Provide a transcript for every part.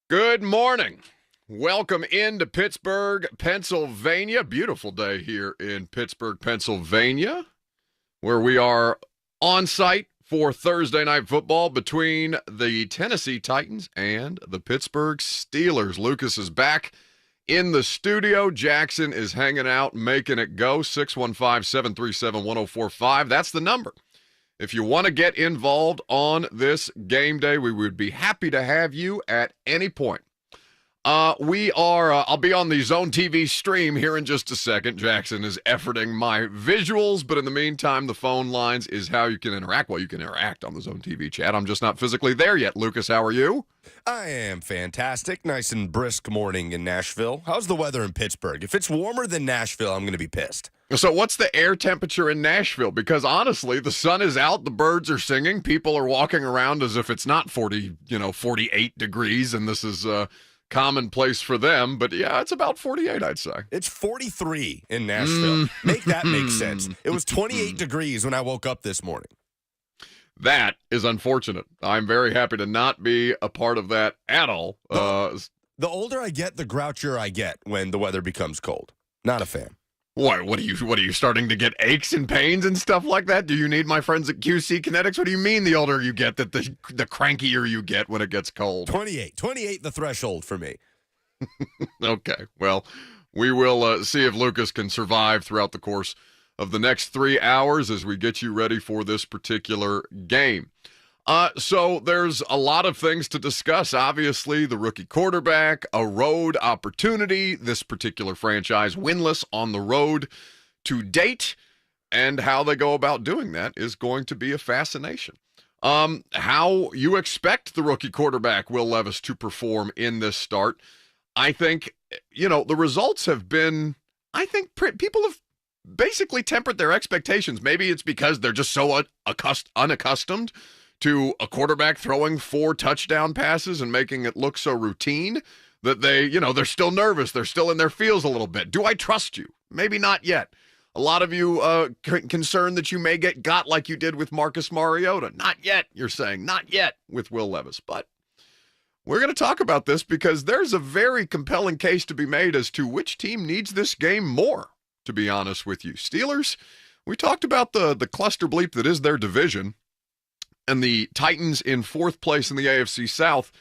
Good morning. Welcome into Pittsburgh, Pennsylvania. Beautiful day here in Pittsburgh, Pennsylvania, where we are on site for Thursday night football between the Tennessee Titans and the Pittsburgh Steelers. Lucas is back in the studio. Jackson is hanging out, making it go. 615-737-1045. That's the number. If you want to get involved on this game day, we would be happy to have you at any point. I'll be on the Zone TV stream here in just a second. Jackson is efforting my visuals, but in the meantime, the phone lines is how you can interact. Well, you can interact on the Zone TV chat. I'm just not physically there yet. Lucas, how are you? I am fantastic. Nice and brisk morning in Nashville. How's the weather in Pittsburgh? If it's warmer than Nashville, I'm going to be pissed. So what's the air temperature in Nashville? Because honestly, the sun is out, the birds are singing, people are walking around as if it's not 48 degrees, and this is commonplace for them. But yeah, it's about 48, I'd say. It's 43 in Nashville. Make that make sense. It was 28 degrees when I woke up this morning. That is unfortunate. I'm very happy to not be a part of that at all. The older I get, the grouchier I get when the weather becomes cold. Not a fan. What are you starting to get aches and pains and stuff like that? Do you need my friends at QC Kinetics? What do you mean the older you get, that the crankier you get when it gets cold? 28 the threshold for me. Okay, well, we will see if Lucas can survive throughout the course of the next 3 hours as we get you ready for this particular game. So there's a lot of things to discuss. Obviously, the rookie quarterback, a road opportunity, this particular franchise winless on the road to date, and how they go about doing that is going to be a fascination. How you expect the rookie quarterback, Will Levis, to perform in this start. I think, the results have been, people have basically tempered their expectations. Maybe it's because they're just so unaccustomed to a quarterback throwing 4 touchdown passes and making it look so routine that they're still nervous. They're still in their feels a little bit. Do I trust you? Maybe not yet. A lot of you concerned that you may get got like you did with Marcus Mariota. Not yet, you're saying. Not yet with Will Levis. But we're going to talk about this because there's a very compelling case to be made as to which team needs this game more, to be honest with you. Steelers, we talked about the cluster bleep that is their division. And the Titans in 4th place in the AFC South,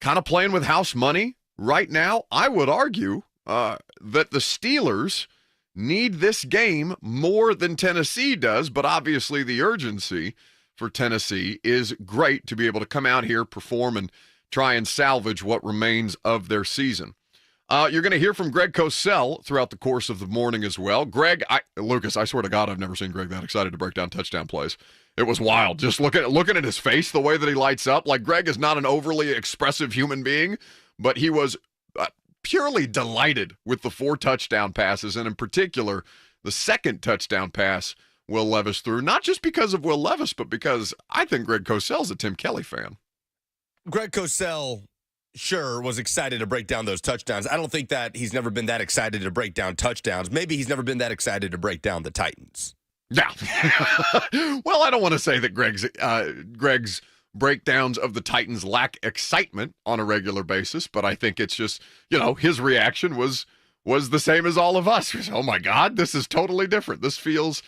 kind of playing with house money right now. I would argue that the Steelers need this game more than Tennessee does, but obviously the urgency for Tennessee is great to be able to come out here, perform, and try and salvage what remains of their season. You're going to hear from Greg Cosell throughout the course of the morning as well. Lucas, I swear to God, I've never seen Greg that excited to break down touchdown plays. It was wild. Just looking at his face, the way that he lights up. Like, Greg is not an overly expressive human being, but he was purely delighted with the 4 touchdown passes, and in particular, the second touchdown pass Will Levis threw. Not just because of Will Levis, but because I think Greg Cosell's a Tim Kelly fan. Greg Cosell, sure, was excited to break down those touchdowns. I don't think that he's never been that excited to break down touchdowns. Maybe he's never been that excited to break down the Titans. Yeah. Well, I don't want to say that Greg's breakdowns of the Titans lack excitement on a regular basis, but I think it's just, his reaction was the same as all of us. Oh my God, this is totally different. This feels,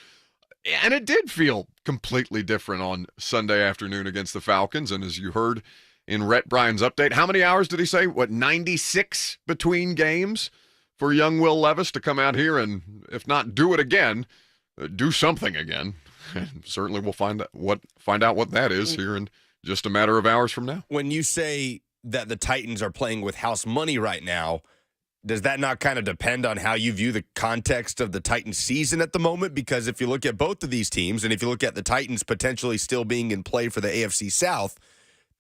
and it did feel completely different on Sunday afternoon against the Falcons. And as you heard in Rhett Bryan's update, how many hours did he say? 96 between games for young Will Levis to come out here and, if not do it again, do something again. And certainly we'll find out what that is here in just a matter of hours from now. When you say that the Titans are playing with house money right now, does that not kind of depend on how you view the context of the Titans season at the moment? Because if you look at both of these teams, and if you look at the Titans potentially still being in play for the AFC South,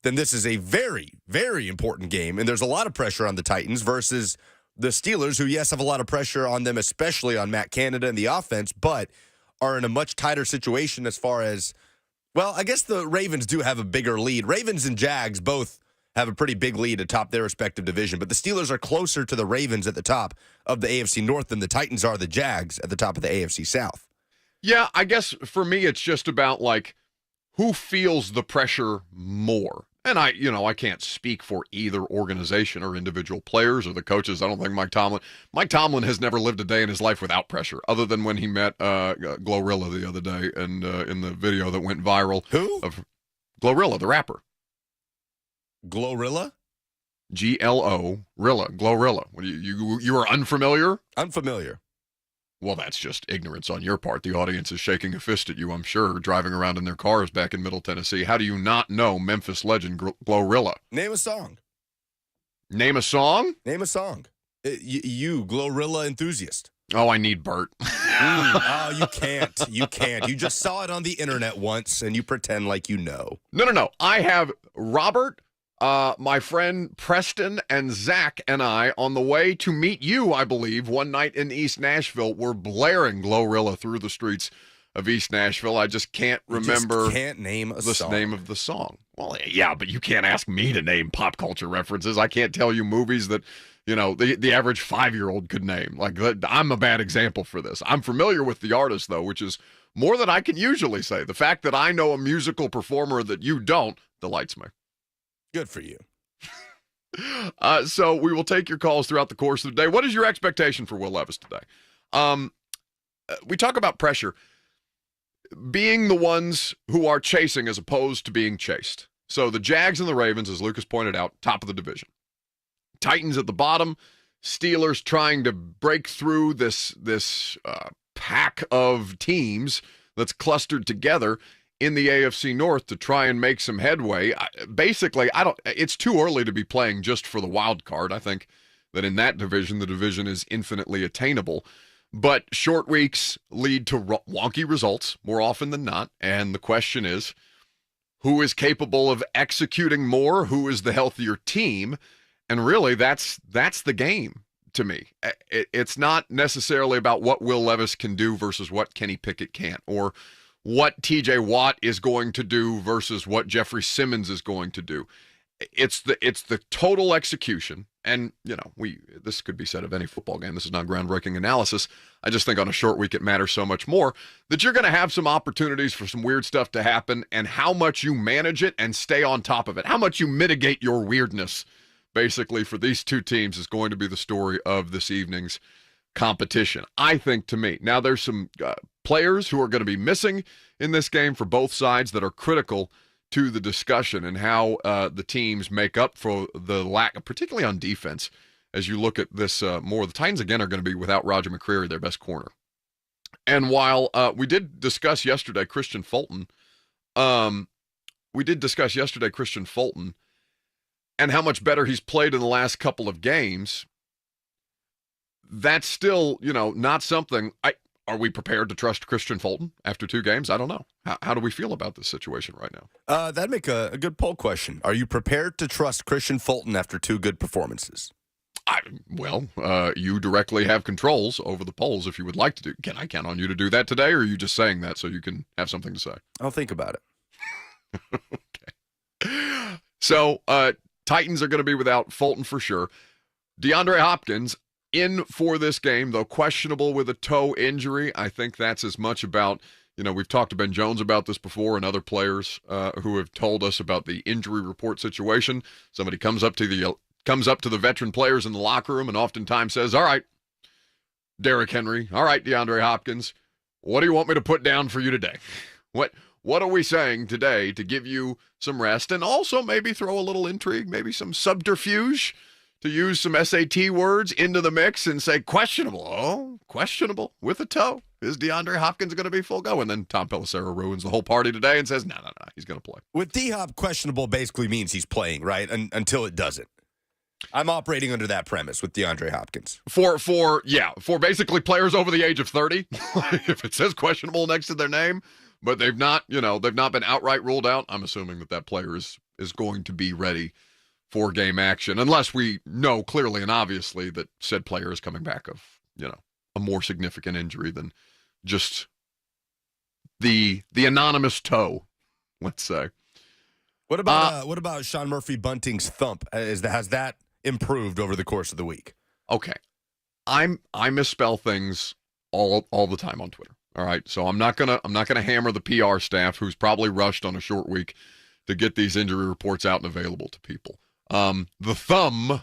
then this is a very, very important game. And there's a lot of pressure on the Titans versus the Steelers, who, yes, have a lot of pressure on them, especially on Matt Canada and the offense, but are in a much tighter situation as far as, well, I guess the Ravens do have a bigger lead. Ravens and Jags both have a pretty big lead atop their respective division, but the Steelers are closer to the Ravens at the top of the AFC North than the Titans are the Jags at the top of the AFC South. Yeah, I guess for me it's just about, like, who feels the pressure more. And I can't speak for either organization or individual players or the coaches. I don't think Mike Tomlin has never lived a day in his life without pressure, other than when he met Glorilla the other day and in the video that went viral. Who? Of Glorilla, the rapper. Glorilla? G-L-O, Rilla, Glorilla. You are unfamiliar? Unfamiliar. Well, that's just ignorance on your part. The audience is shaking a fist at you, I'm sure, driving around in their cars back in Middle Tennessee. How do you not know Memphis legend Glorilla? Name a song. Name a song? Name a song. You, Glorilla enthusiast. Oh, I need Bert. Oh, you can't. You can't. You just saw it on the internet once, and you pretend like you know. No. I have Robert, my friend Preston, and Zach and I, on the way to meet you, I believe, one night in East Nashville, were blaring Glorilla through the streets of East Nashville. I just can't remember can't name a the song. name of the song. Well, yeah, but you can't ask me to name pop culture references. I can't tell you movies that, the average 5-year-old could name. Like, I'm a bad example for this. I'm familiar with the artist, though, which is more than I can usually say. The fact that I know a musical performer that you don't delights me. Good for you. So we will take your calls throughout the course of the day. What is your expectation for Will Levis today? We talk about pressure being the ones who are chasing as opposed to being chased. So the Jags and the Ravens, as Lucas pointed out, top of the division. Titans at the bottom. Steelers trying to break through this pack of teams that's clustered together in the AFC North to try and make some headway. It's too early to be playing just for the wild card. I think that in that division, the division is infinitely attainable. But short weeks lead to wonky results more often than not. And the question is, who is capable of executing more? Who is the healthier team? And really, that's the game to me. It's not necessarily about what Will Levis can do versus what Kenny Pickett can't, or what TJ Watt is going to do versus what Jeffrey Simmons is going to do. It's the total execution. And, this could be said of any football game. This is not groundbreaking analysis. I just think on a short week it matters so much more that you're going to have some opportunities for some weird stuff to happen, and how much you manage it and stay on top of it, how much you mitigate your weirdness, basically, for these two teams is going to be the story of this evening's competition, I think, to me. Now, there's some players who are going to be missing in this game for both sides that are critical to the discussion and how the teams make up for the lack, particularly on defense, as you look at this more. The Titans, again, are going to be without Roger McCreary, their best corner. And while we did discuss yesterday Christian Fulton, and how much better he's played in the last couple of games, that's still, not something. Are we prepared to trust Christian Fulton after 2 games? I don't know. How do we feel about this situation right now? That'd make a good poll question. Are you prepared to trust Christian Fulton after 2 good performances? You directly have controls over the polls if you would like to do. Can I count on you to do that today, or are you just saying that so you can have something to say? I'll think about it. Okay. So, Titans are going to be without Fulton for sure. DeAndre Hopkins in for this game, though questionable with a toe injury. I think that's as much about, we've talked to Ben Jones about this before and other players who have told us about the injury report situation. Somebody comes up to the veteran players in the locker room and oftentimes says, all right, Derrick Henry, all right, DeAndre Hopkins, what do you want me to put down for you today? What are we saying today to give you some rest and also maybe throw a little intrigue, maybe some subterfuge, to use some SAT words into the mix and say questionable. Oh, questionable with a toe. Is DeAndre Hopkins going to be full go? And then Tom Pelissero ruins the whole party today and says, no, he's going to play. With D-Hop, questionable basically means he's playing, right? Until it doesn't. I'm operating under that premise with DeAndre Hopkins. For basically players over the age of 30. If it says questionable next to their name, but they've not been outright ruled out, I'm assuming that player is going to be ready for game action, unless we know clearly and obviously that said player is coming back of, a more significant injury than just the anonymous toe, let's say. What about Sean Murphy Bunting's thump? Has that improved over the course of the week? Okay. I misspell things all the time on Twitter. All right. So I'm not gonna hammer the PR staff, who's probably rushed on a short week to get these injury reports out and available to people. The thumb,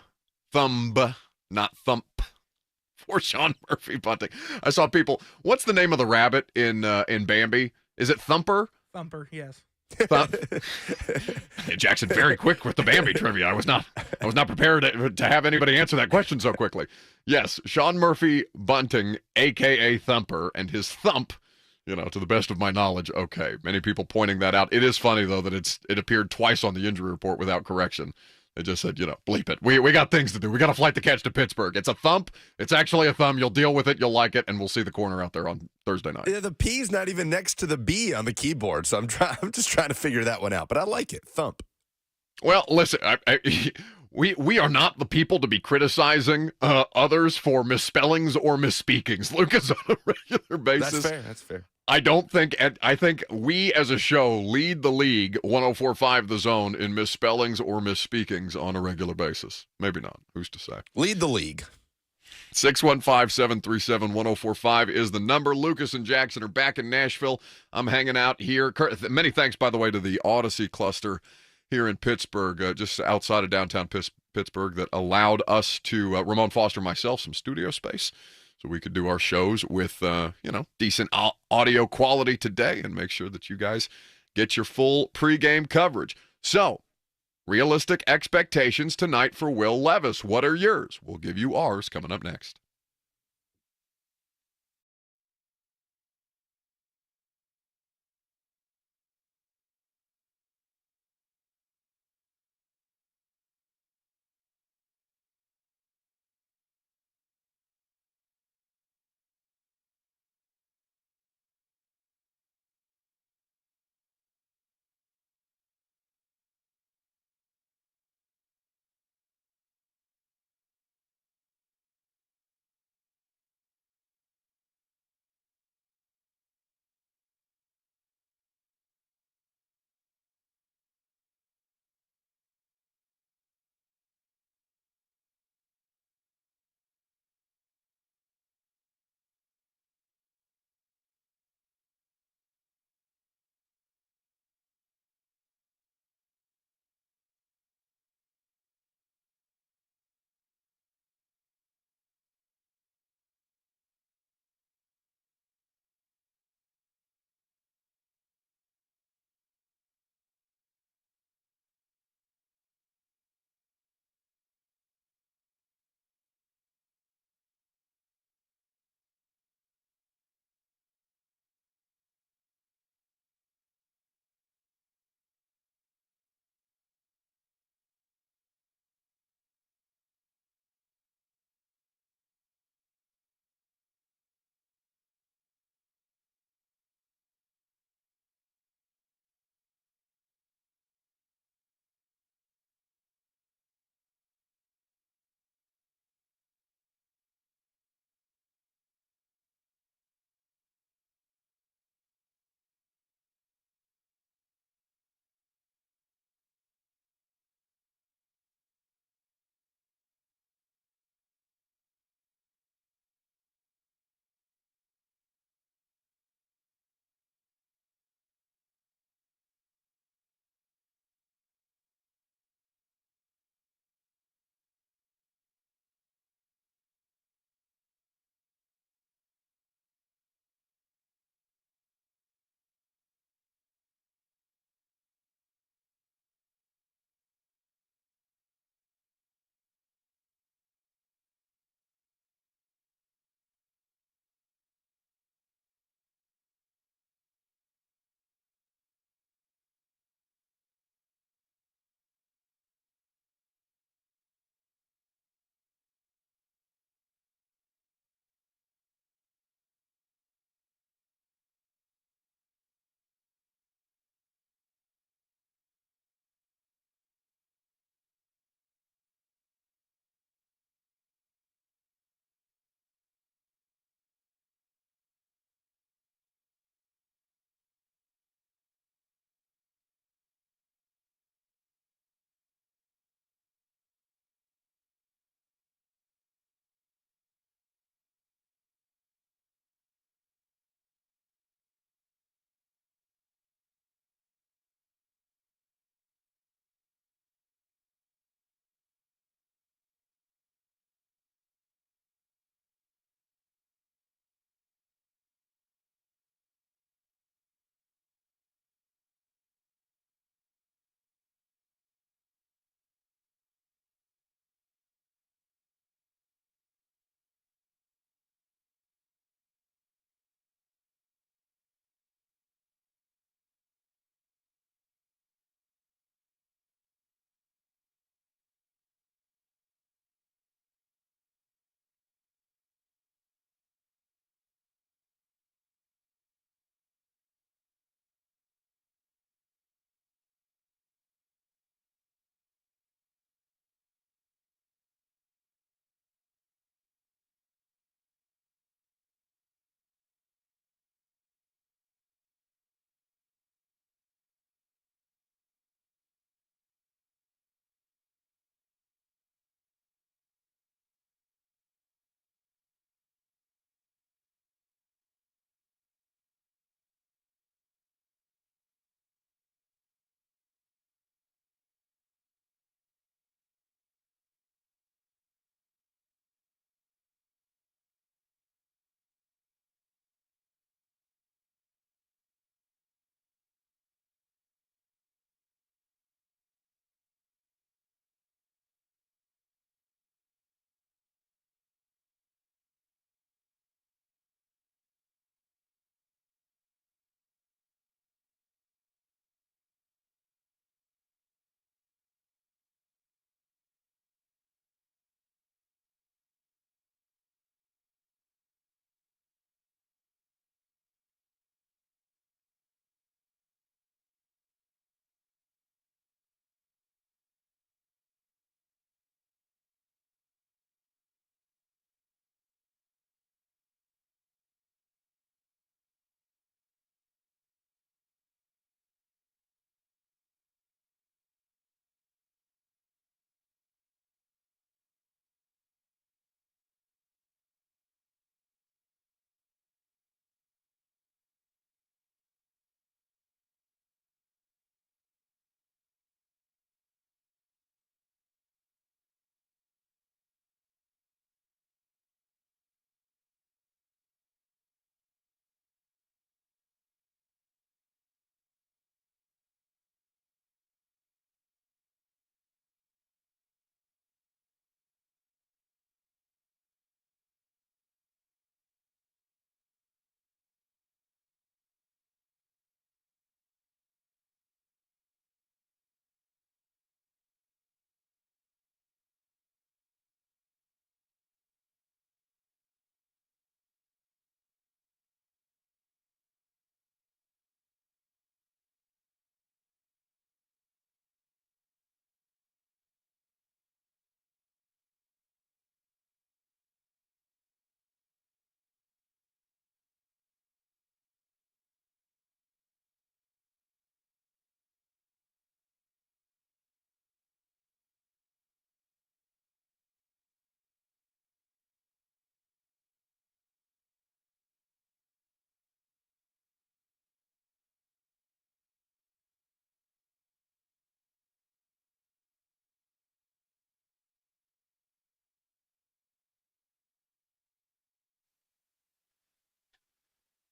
not thump, for Sean Murphy bunting. I saw people. What's the name of the rabbit in Bambi? Is it Thumper? Thumper, yes. Thump. Hey, Jackson, very quick with the Bambi trivia. I was not prepared to have anybody answer that question so quickly. Yes, Sean Murphy Bunting, aka Thumper, and his thump. To the best of my knowledge, okay. Many people pointing that out. It is funny though that it appeared twice on the injury report without correction. They just said, bleep it. We got things to do. We got a flight to catch to Pittsburgh. It's a thump. It's actually a thumb. You'll deal with it. You'll like it, and we'll see the corner out there on Thursday night. Yeah, the P's not even next to the B on the keyboard, so I'm just trying to figure that one out. But I like it. Thump. Well, listen, we are not the people to be criticizing others for misspellings or misspeakings, Lucas, on a regular basis. That's fair. I think we as a show lead the league, 104.5 The Zone, in misspellings or misspeakings on a regular basis. Maybe not. Who's to say? Lead the league. 615-737-1045 is the number. Lucas and Jackson are back in Nashville. I'm hanging out here. Many thanks, by the way, to the Odyssey cluster here in Pittsburgh, just outside of downtown Pittsburgh, that allowed us to, Ramon Foster and myself, some studio space so we could do our shows with, decent audio quality today and make sure that you guys get your full pregame coverage. So, realistic expectations tonight for Will Levis. What are yours? We'll give you ours coming up next.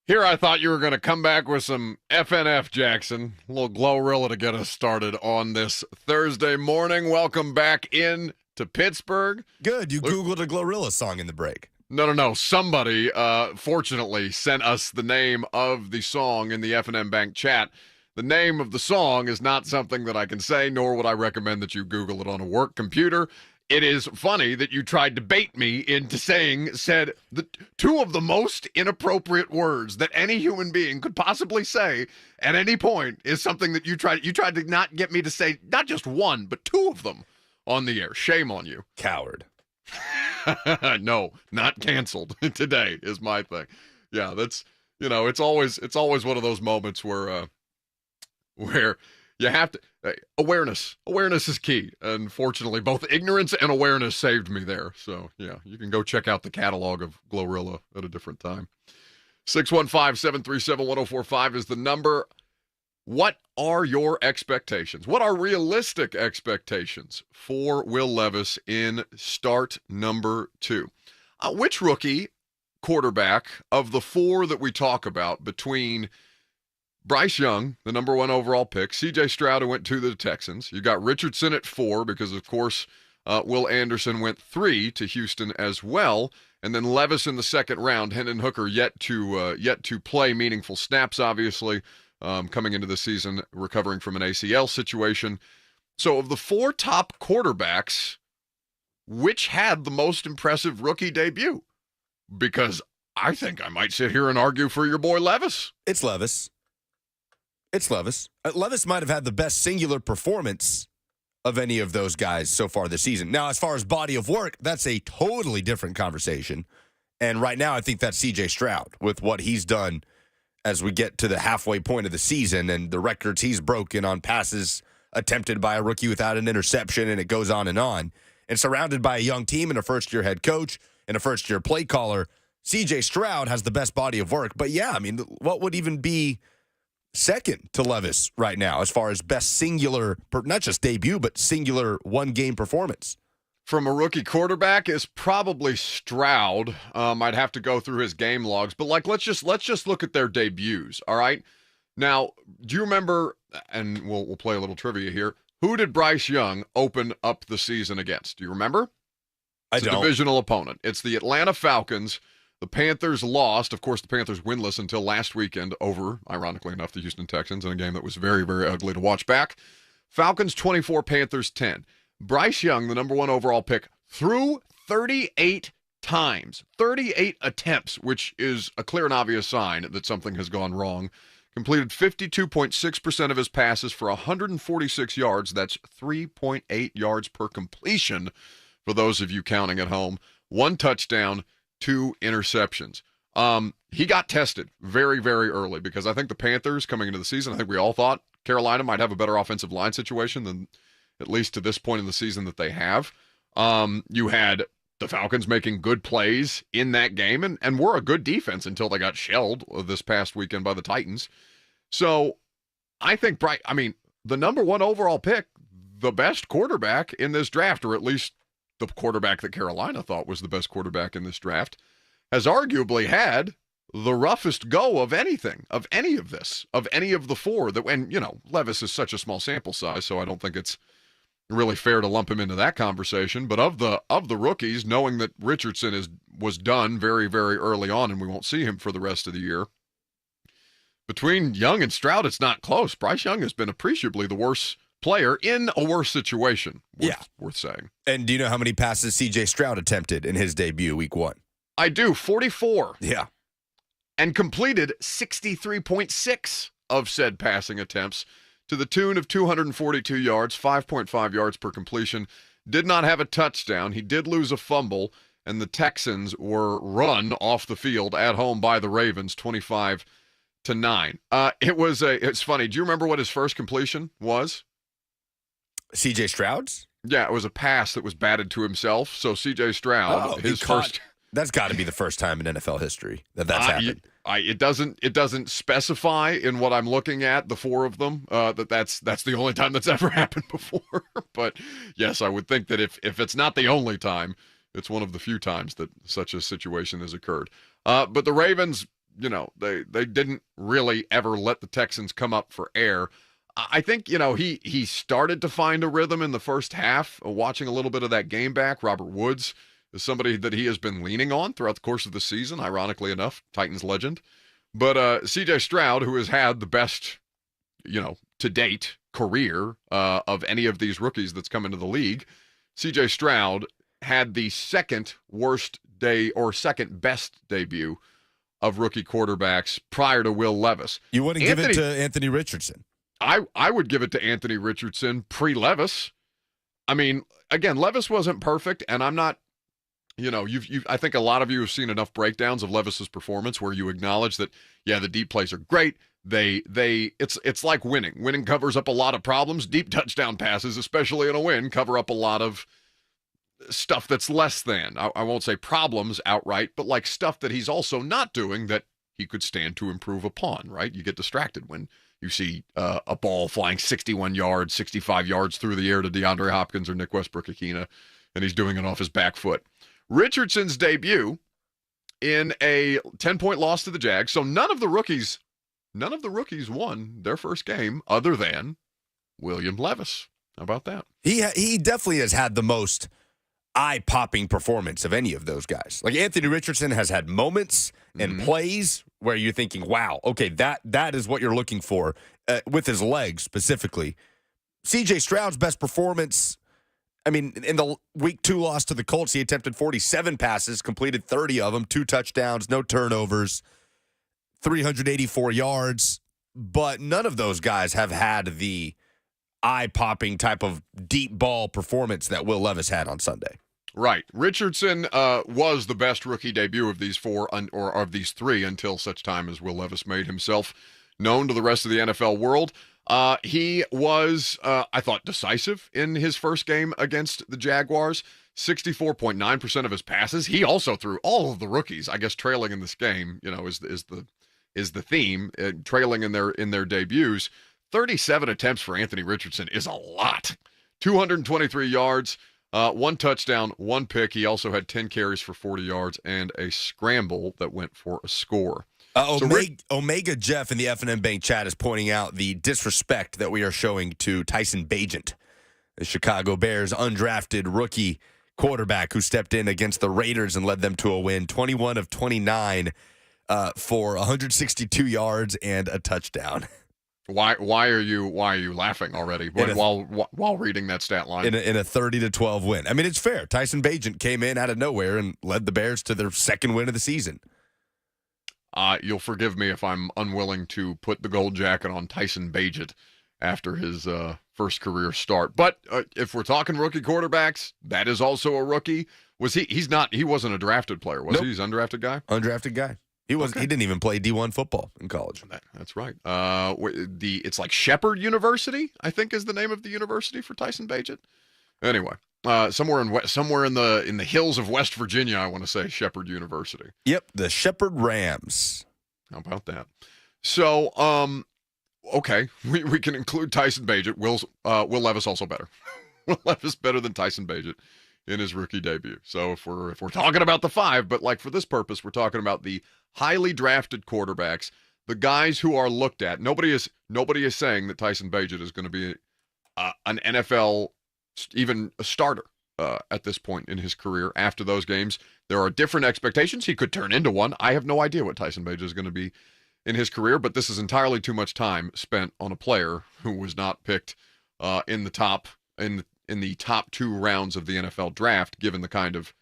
Here I thought you were going to come back with some FNF, Jackson. A little Glorilla to get us started on this Thursday morning. Welcome back in to Pittsburgh. Good. You Googled a Glorilla song in the break. No. Somebody, fortunately, sent us the name of the song in the FNM Bank chat. The name of the song is not something that I can say, nor would I recommend that you Google it on a work computer. It is funny that you tried to bait me into said the two of the most inappropriate words that any human being could possibly say at any point is something that you tried to not get me to say, not just one, but two of them on the air. Shame on you. Coward. No, not canceled. Today is my thing. Yeah, that's, it's always one of those moments where you have to awareness is key. Unfortunately, both ignorance and awareness saved me there. So yeah, you can go check out the catalog of Glorilla at a different time. 615-737-1045 is the number. What are your expectations? What are realistic expectations for Will Levis in start number 2? Which rookie quarterback of the four that we talk about between Bryce Young, the number 1 overall pick, C.J. Stroud, who went to the Texans. You got Richardson at 4 because, of course, Will Anderson went 3 to Houston as well. And then Levis in the second round. Hendon Hooker yet to play meaningful snaps, obviously, coming into the season, recovering from an ACL situation. So of the 4 top quarterbacks, which had the most impressive rookie debut? Because I think I might sit here and argue for your boy Levis. It's Levis. Levis might have had the best singular performance of any of those guys so far this season. Now, as far as body of work, that's a totally different conversation. And right now, I think that's C.J. Stroud with what he's done as we get to the halfway point of the season and the records he's broken on passes attempted by a rookie without an interception, and it goes on. And surrounded by a young team and a first-year head coach and a first-year play caller, C.J. Stroud has the best body of work. But, yeah, I mean, what would even be second to Levis right now as far as best singular, not just debut, but singular one-game performance? From a rookie quarterback is probably Stroud. I'd have to go through his game logs, but let's just look at their debuts. All right. Now, do you remember? And we'll play a little trivia here. Who did Bryce Young open up the season against? Do you remember? It's a divisional opponent. It's the Atlanta Falcons. The Panthers lost. Of course, the Panthers winless until last weekend over, ironically enough, the Houston Texans in a game that was very, very ugly to watch back. Falcons 24, Panthers 10. Bryce Young, the number 1 overall pick, threw 38 times, 38 attempts, which is a clear and obvious sign that something has gone wrong. Completed 52.6% of his passes for 146 yards. That's 3.8 yards per completion for those of you counting at home. 1 touchdown, 2 interceptions. He got tested very, very early because I think the Panthers coming into the season, I think we all thought Carolina might have a better offensive line situation than at least to this point in the season that they have. You had the Falcons making good plays in that game and were a good defense until they got shelled this past weekend by the Titans. So I think the number 1 overall pick, the best quarterback in this draft, or at least the quarterback that Carolina thought was the best quarterback in this draft, has arguably had the roughest go of anything, of any of this, of any of the 4. Levis is such a small sample size, so I don't think it's really fair to lump him into that conversation. But of the rookies, knowing that Richardson was done very, very early on and we won't see him for the rest of the year, between Young and Stroud, it's not close. Bryce Young has been appreciably the worse player in a worse situation, worth saying. And do you know how many passes C.J. Stroud attempted in his debut week 1? I do, 44. Yeah. And completed 63.6 of said passing attempts to the tune of 242 yards, 5.5 yards per completion. Did not have a touchdown. He did lose a fumble, and the Texans were run off the field at home by the Ravens, 25-9. It's funny. Do you remember what his first completion was? C.J. Stroud's? Yeah, it was a pass that was batted to himself. So C.J. Stroud, first. That's got to be the first time in NFL history that's happened. It doesn't specify in what I'm looking at, the 4 of them, that's the only time that's ever happened before. But yes, I would think that if it's not the only time, it's one of the few times that such a situation has occurred. But the Ravens they didn't really ever let the Texans come up for air. I think, he started to find a rhythm in the first half. Watching a little bit of that game back, Robert Woods is somebody that he has been leaning on throughout the course of the season, ironically enough, Titans legend. But C.J. Stroud, who has had the best, to date career of any of these rookies that's come into the league, C.J. Stroud had the second best debut of rookie quarterbacks prior to Will Levis. You wouldn't give it to Anthony Richardson? I would give it to Anthony Richardson pre-Levis. I mean, again, Levis wasn't perfect, and I'm not, I think a lot of you have seen enough breakdowns of Levis's performance where you acknowledge that, yeah, the deep plays are great. It's like winning. Winning covers up a lot of problems. Deep touchdown passes, especially in a win, cover up a lot of stuff that's less than. I won't say problems outright, but like stuff that he's also not doing that he could stand to improve upon, right? You get distracted when you see a ball flying 61 yards, 65 yards through the air to DeAndre Hopkins or Nick Westbrook-Akina, and he's doing it off his back foot. Richardson's debut in a 10-point loss to the Jags, so none of the rookies won their first game other than William Levis. How about that? He definitely has had the most eye-popping performance of any of those guys. Like Anthony Richardson has had moments and plays where you're thinking, wow, okay, that is what you're looking for with his legs specifically. C.J. Stroud's best performance, I mean, in the week 2 loss to the Colts, he attempted 47 passes, completed 30 of them, 2 touchdowns, no turnovers, 384 yards, but none of those guys have had the eye-popping type of deep ball performance that Will Levis had on Sunday. Right. Richardson was the best rookie debut of these four, or of these three, until such time as Will Levis made himself known to the rest of the NFL world. He was, I thought, decisive in his first game against the Jaguars. 64.9% of his passes. He also threw all of the rookies, I guess, trailing in this game, is the theme, trailing in their debuts. 37 attempts for Anthony Richardson is a lot. 223 yards, 1 touchdown, 1 pick. He also had 10 carries for 40 yards and a scramble that went for a score. Omega Jeff in the F&M Bank chat is pointing out the disrespect that we are showing to Tyson Bagent, the Chicago Bears undrafted rookie quarterback who stepped in against the Raiders and led them to a win, 21 of 29 for 162 yards and a touchdown. Why are you laughing already while reading that stat line? In a 30-12 win. I mean, it's fair. Tyson Bagent came in out of nowhere and led the Bears to their second win of the season. You'll forgive me if I'm unwilling to put the gold jacket on Tyson Bagent after his first career start. But if we're talking rookie quarterbacks, that is also a rookie. He wasn't a drafted player, was Nope. he? He's an undrafted guy? Undrafted guy. He didn't even play D1 football in college. That's right. It's like Shepherd University, I think, is the name of the university for Tyson Bagent. Anyway, somewhere in the hills of West Virginia, I want to say Shepherd University. Yep, the Shepherd Rams. How about that? So, okay, we can include Tyson Bagent. Will Levis also better. Will Levis better than Tyson Bagent in his rookie debut. So if we're talking about the 5, but like for this purpose, we're talking about the highly drafted quarterbacks, the guys who are looked at. Nobody is saying that Tyson Bagent is going to be an NFL, even a starter at this point in his career. After those games, there are different expectations. He could turn into one. I have no idea what Tyson Bagent is going to be in his career, but this is entirely too much time spent on a player who was not picked in the top 2 rounds of the NFL draft, given the kind of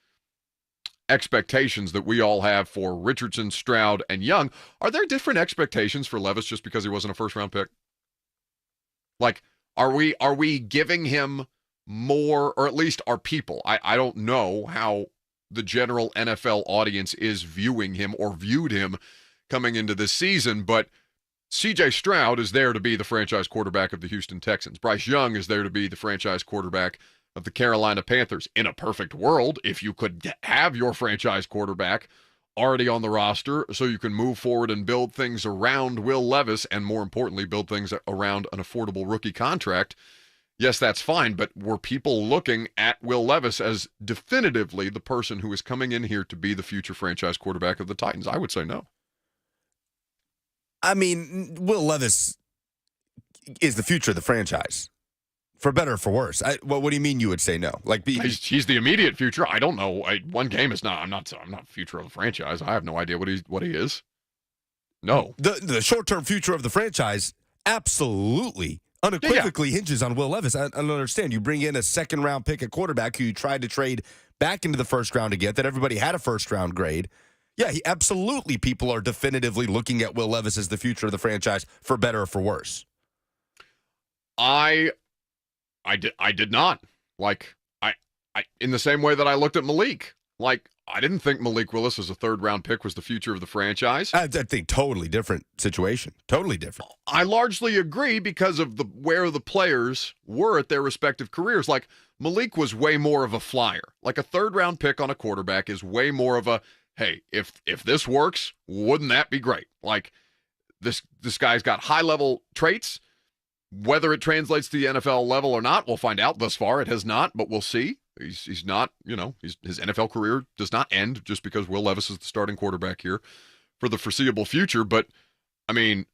expectations that we all have for Richardson, Stroud, and Young. Are there different expectations for Levis just because he wasn't a first-round pick? Like, are we giving him more, or at least our people? I don't know how the general NFL audience is viewing him or viewed him coming into this season, but C.J. Stroud is there to be the franchise quarterback of the Houston Texans. Bryce Young is there to be the franchise quarterback of the Carolina Panthers. In a perfect world, if you could have your franchise quarterback already on the roster so you can move forward and build things around Will Levis, and more importantly, build things around an affordable rookie contract, yes, that's fine, but were people looking at Will Levis as definitively the person who is coming in here to be the future franchise quarterback of the Titans? I would say no. I mean, Will Levis is the future of the franchise, for better or for worse. What do you mean you would say no? He's the immediate future. I don't know. One game is not. I'm not future of the franchise. I have no idea what he is. No. The short-term future of the franchise absolutely, unequivocally hinges on Will Levis. I don't understand. You bring in a second-round pick at quarterback who you tried to trade back into the first round to get, that everybody had a first-round grade. Yeah, absolutely people are definitively looking at Will Levis as the future of the franchise, for better or for worse. I did not. Like, I in the same way that I looked at Malik. Like, I didn't think Malik Willis as a third-round pick was the future of the franchise. I think totally different situation. Totally different. I largely agree because of where the players were at their respective careers. Like, Malik was way more of a flyer. Like, a third-round pick on a quarterback is way more of a, hey, if this works, wouldn't that be great? Like, this guy's got high-level traits. Whether it translates to the NFL level or not, we'll find out. Thus far, it has not, but we'll see. He's not, his NFL career does not end just because Will Levis is the starting quarterback here for the foreseeable future. But, I mean,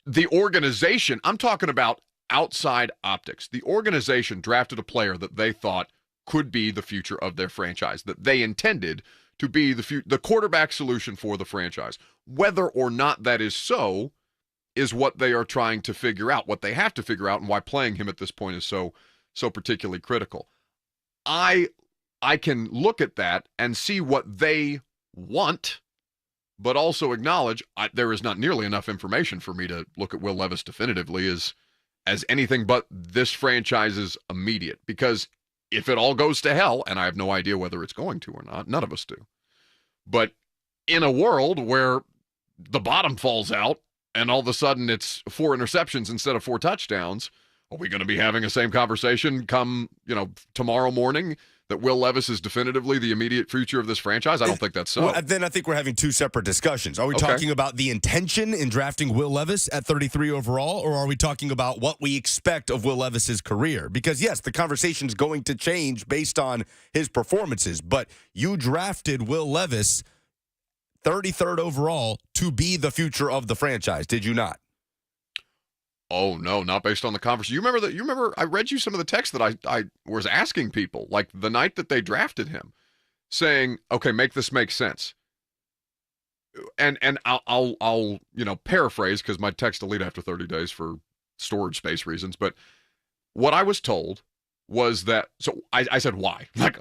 the organization, I'm talking about outside optics. The organization drafted a player that they thought could be the future of their franchise, that they intended to be the quarterback solution for the franchise. Whether or not that is so is what they are trying to figure out, what they have to figure out, and why playing him at this point is so particularly critical. I can look at that and see what they want, but also acknowledge there is not nearly enough information for me to look at Will Levis definitively as anything but this franchise's immediate. Because if it all goes to hell, and I have no idea whether it's going to or not, none of us do. But in a world where the bottom falls out and all of a sudden it's 4 interceptions instead of 4 touchdowns, are we going to be having the same conversation come, tomorrow morning that Will Levis is definitively the immediate future of this franchise? I don't think that's so. Well, then I think we're having 2 separate discussions. Are we talking about the intention in drafting Will Levis at 33 overall, or are we talking about what we expect of Will Levis's career? Because, yes, the conversation is going to change based on his performances, but you drafted Will Levis 33rd overall to be the future of the franchise, did you not? Oh, no, not based on the conversation. You remember I read you some of the text that I was asking people, like the night that they drafted him, saying, okay, make this make sense. And I'll paraphrase because my text delete after 30 days for storage space reasons. But what I was told was that, so I said, why? Like,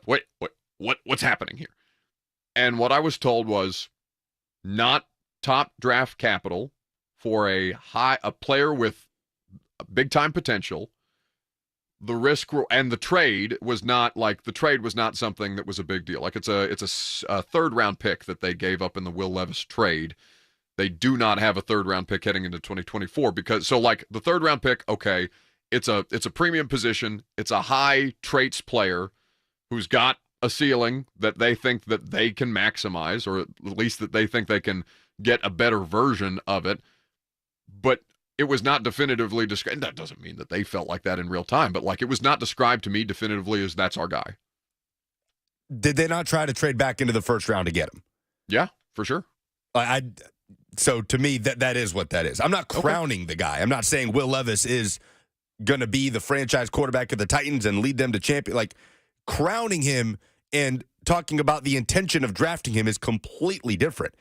what's happening here? And what I was told was not top draft capital for a player with big time potential. The risk and the trade was not something that was a big deal. Like it's a third round pick that they gave up in the Will Levis trade. They do not have a third round pick heading into 2024 because the third round pick, okay, it's a premium position. It's a high traits player who's got a ceiling that they think that they can maximize, or at least that they think they can get a better version of it. But it was not definitively described. That doesn't mean that they felt like that in real time, but it was not described to me definitively as that's our guy. Did they not try to trade back into the first round to get him? Yeah, for sure. So to me, that is what that is. I'm not crowning the guy. I'm not saying Will Levis is going to be the franchise quarterback of the Titans and lead them to champion. Like, crowning him and talking about the intention of drafting him is completely different.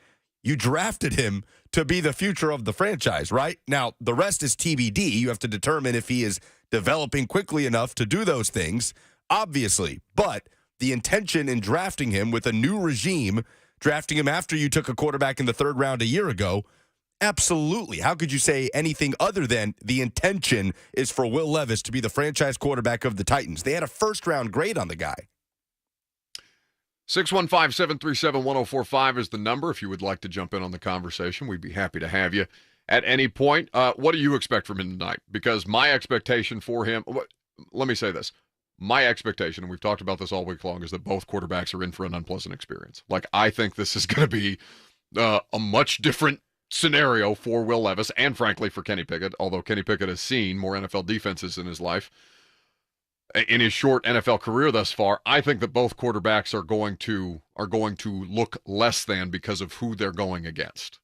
You drafted him to be the future of the franchise, right? Now, the rest is TBD. You have to determine if he is developing quickly enough to do those things, obviously. But the intention in drafting him with a new regime, drafting him after you took a quarterback in the third round a year ago, absolutely. How could you say anything other than the intention is for Will Levis to be the franchise quarterback of the Titans? They had a first-round grade on the guy. 615-737-1045 is the number if you would like to jump in on the conversation. We'd be happy to have you at any point. What do you expect from him tonight? Because my expectation for him, let me say this. My expectation, and we've talked about this all week long, is that both quarterbacks are in for an unpleasant experience. I think this is going to be a much different scenario for Will Levis and, frankly, for Kenny Pickett, although Kenny Pickett has seen more NFL defenses in his life. In his short NFL career thus far, I think that both quarterbacks are going to look less than because of who they're going against.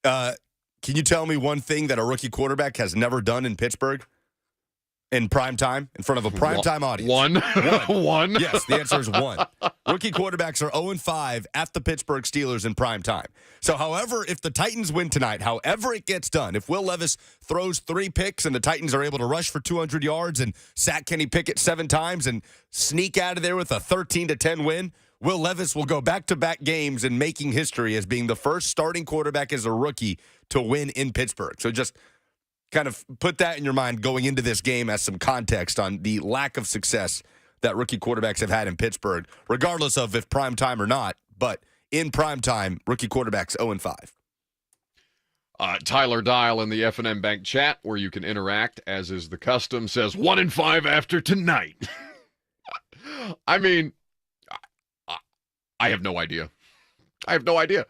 Can you tell me one thing that a rookie quarterback has never done in Pittsburgh in prime time, in front of a primetime audience? One. One. Yes, the answer is one. Rookie quarterbacks are 0-5 at the Pittsburgh Steelers in prime time. So, however, if the Titans win tonight, however it gets done, if Will Levis throws 3 picks and the Titans are able to rush for 200 yards and sack Kenny Pickett 7 times and sneak out of there with a 13-10 win, Will Levis will go back-to-back games in making history as being the first starting quarterback as a rookie to win in Pittsburgh. So just kind of put that in your mind going into this game as some context on the lack of success that rookie quarterbacks have had in Pittsburgh, regardless of if prime time or not. But in prime time, rookie quarterbacks 0-5. Tyler Dial in the F&M Bank chat, where you can interact, as is the custom, says 1-5 after tonight. I mean, I have no idea. I have no idea.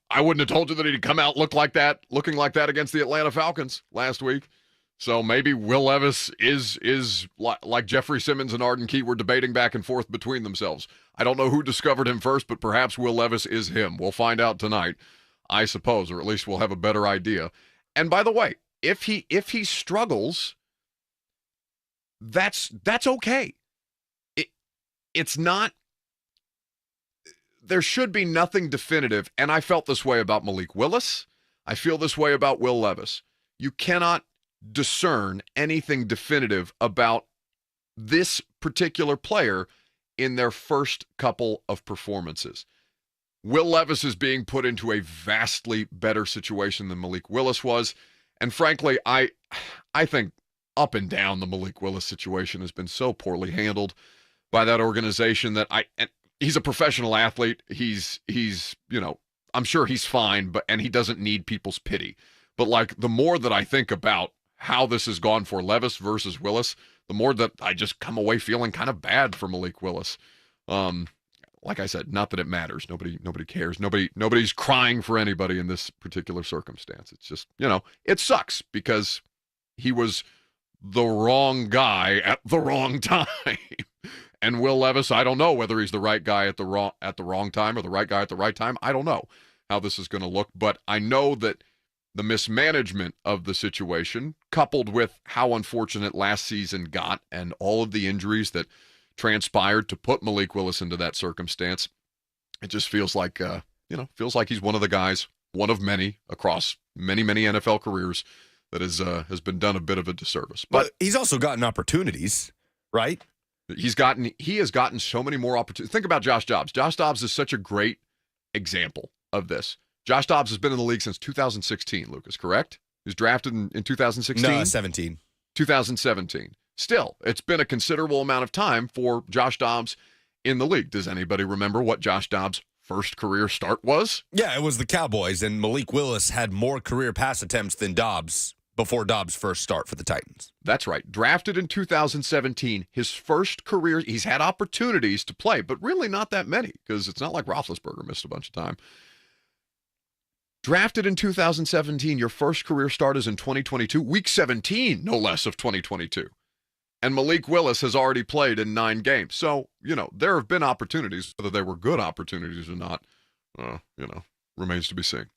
I wouldn't have told you that he'd come out looking like that against the Atlanta Falcons last week. So maybe Will Levis is like Jeffrey Simmons and Arden Key were debating back and forth between themselves. I don't know who discovered him first, but perhaps Will Levis is him. We'll find out tonight, I suppose, or at least we'll have a better idea. And by the way, if he struggles, that's okay. It's not. There should be nothing definitive, and I felt this way about Malik Willis. I feel this way about Will Levis. You cannot discern anything definitive about this particular player in their first couple of performances. Will Levis is being put into a vastly better situation than Malik Willis was, and frankly, I think up and down the Malik Willis situation has been so poorly handled by that organization that he's a professional athlete. He's I'm sure he's fine, and he doesn't need people's pity. But like the more that I think about how this has gone for Levis versus Willis, the more that I just come away feeling kind of bad for Malik Willis. Like I said, not that it matters. Nobody cares. Nobody's crying for anybody in this particular circumstance. It's just, it sucks because he was the wrong guy at the wrong time. And Will Levis, I don't know whether he's the right guy at the wrong time or the right guy at the right time. I don't know how this is going to look, but I know that the mismanagement of the situation, coupled with how unfortunate last season got and all of the injuries that transpired to put Malik Willis into that circumstance, it just feels like he's one of the guys, one of many across many NFL careers that has been done a bit of a disservice. But he's also gotten opportunities, right? He has gotten so many more opportunities. Think about Josh Dobbs. Josh Dobbs is such a great example of this. Josh Dobbs has been in the league since 2016, Lucas, correct? He was drafted in 2016? No, 17. 2017. Still, it's been a considerable amount of time for Josh Dobbs in the league. Does anybody remember what Josh Dobbs' first career start was? Yeah, it was the Cowboys, and Malik Willis had more career pass attempts than Dobbs before Dobbs' first start for the Titans. That's right. Drafted in 2017, his first career, he's had opportunities to play, but really not that many because it's not like Roethlisberger missed a bunch of time. Drafted in 2017, your first career start is in 2022, week 17, no less, of 2022. And Malik Willis has already played in 9 games. So, there have been opportunities, whether they were good opportunities or not, remains to be seen.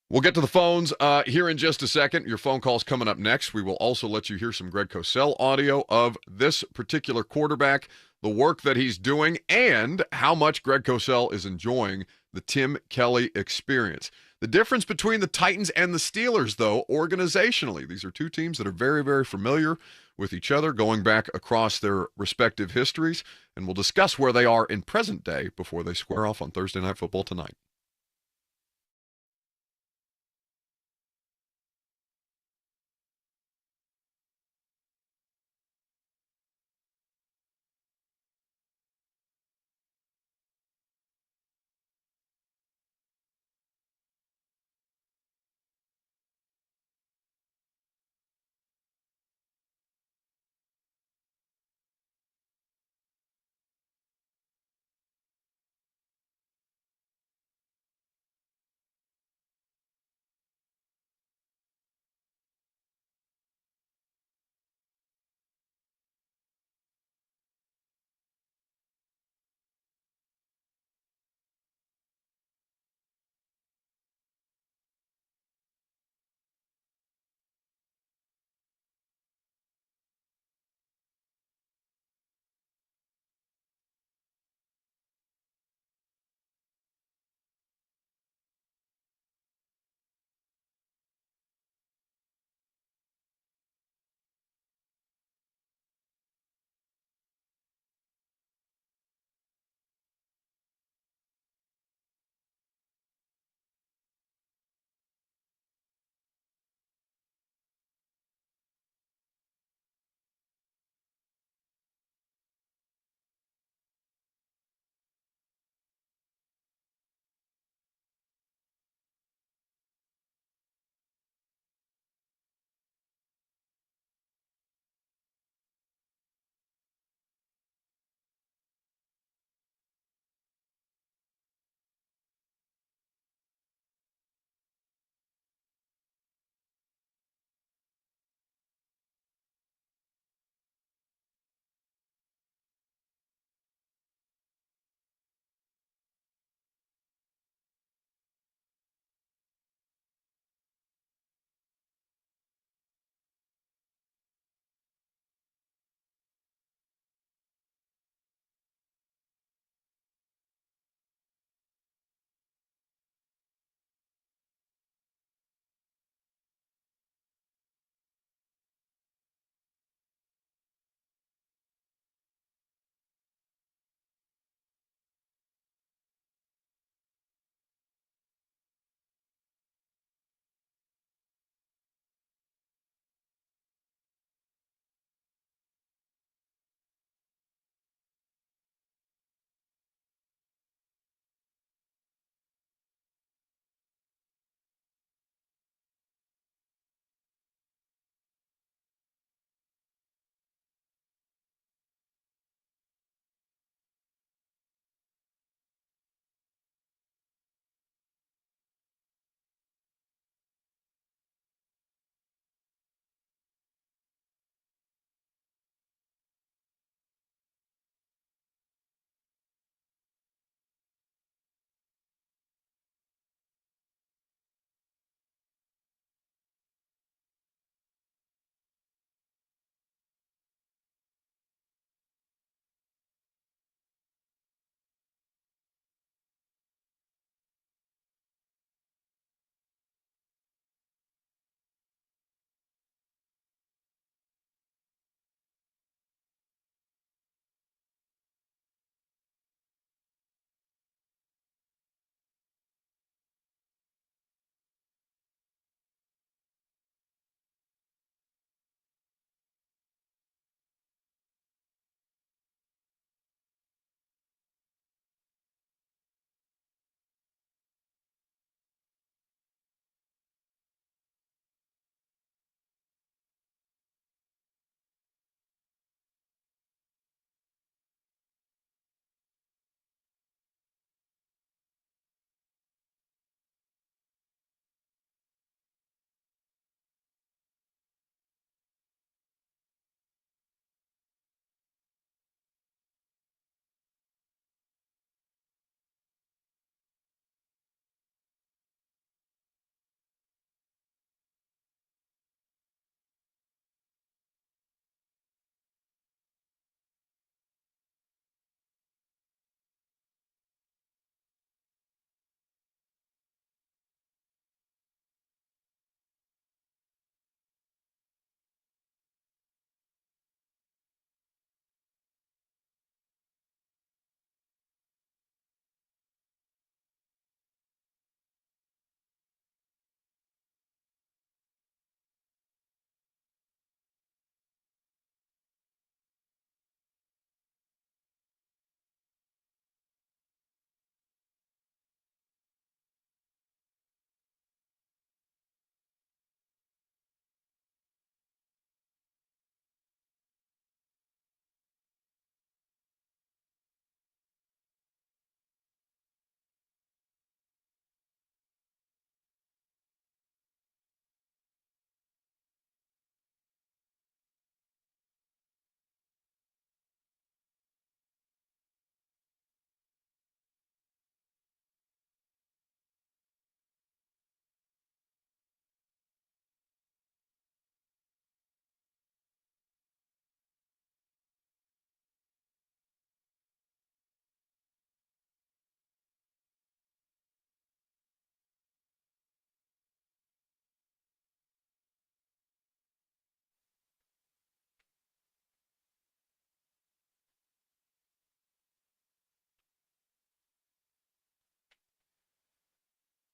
We'll get to the phones here in just a second. Your phone call's coming up next. We will also let you hear some Greg Cosell audio of this particular quarterback, the work that he's doing, and how much Greg Cosell is enjoying the Tim Kelly experience. The difference between the Titans and the Steelers, though, organizationally, these are two teams that are very, very familiar with each other, going back across their respective histories, and we'll discuss where they are in present day before they square off on Thursday Night Football tonight.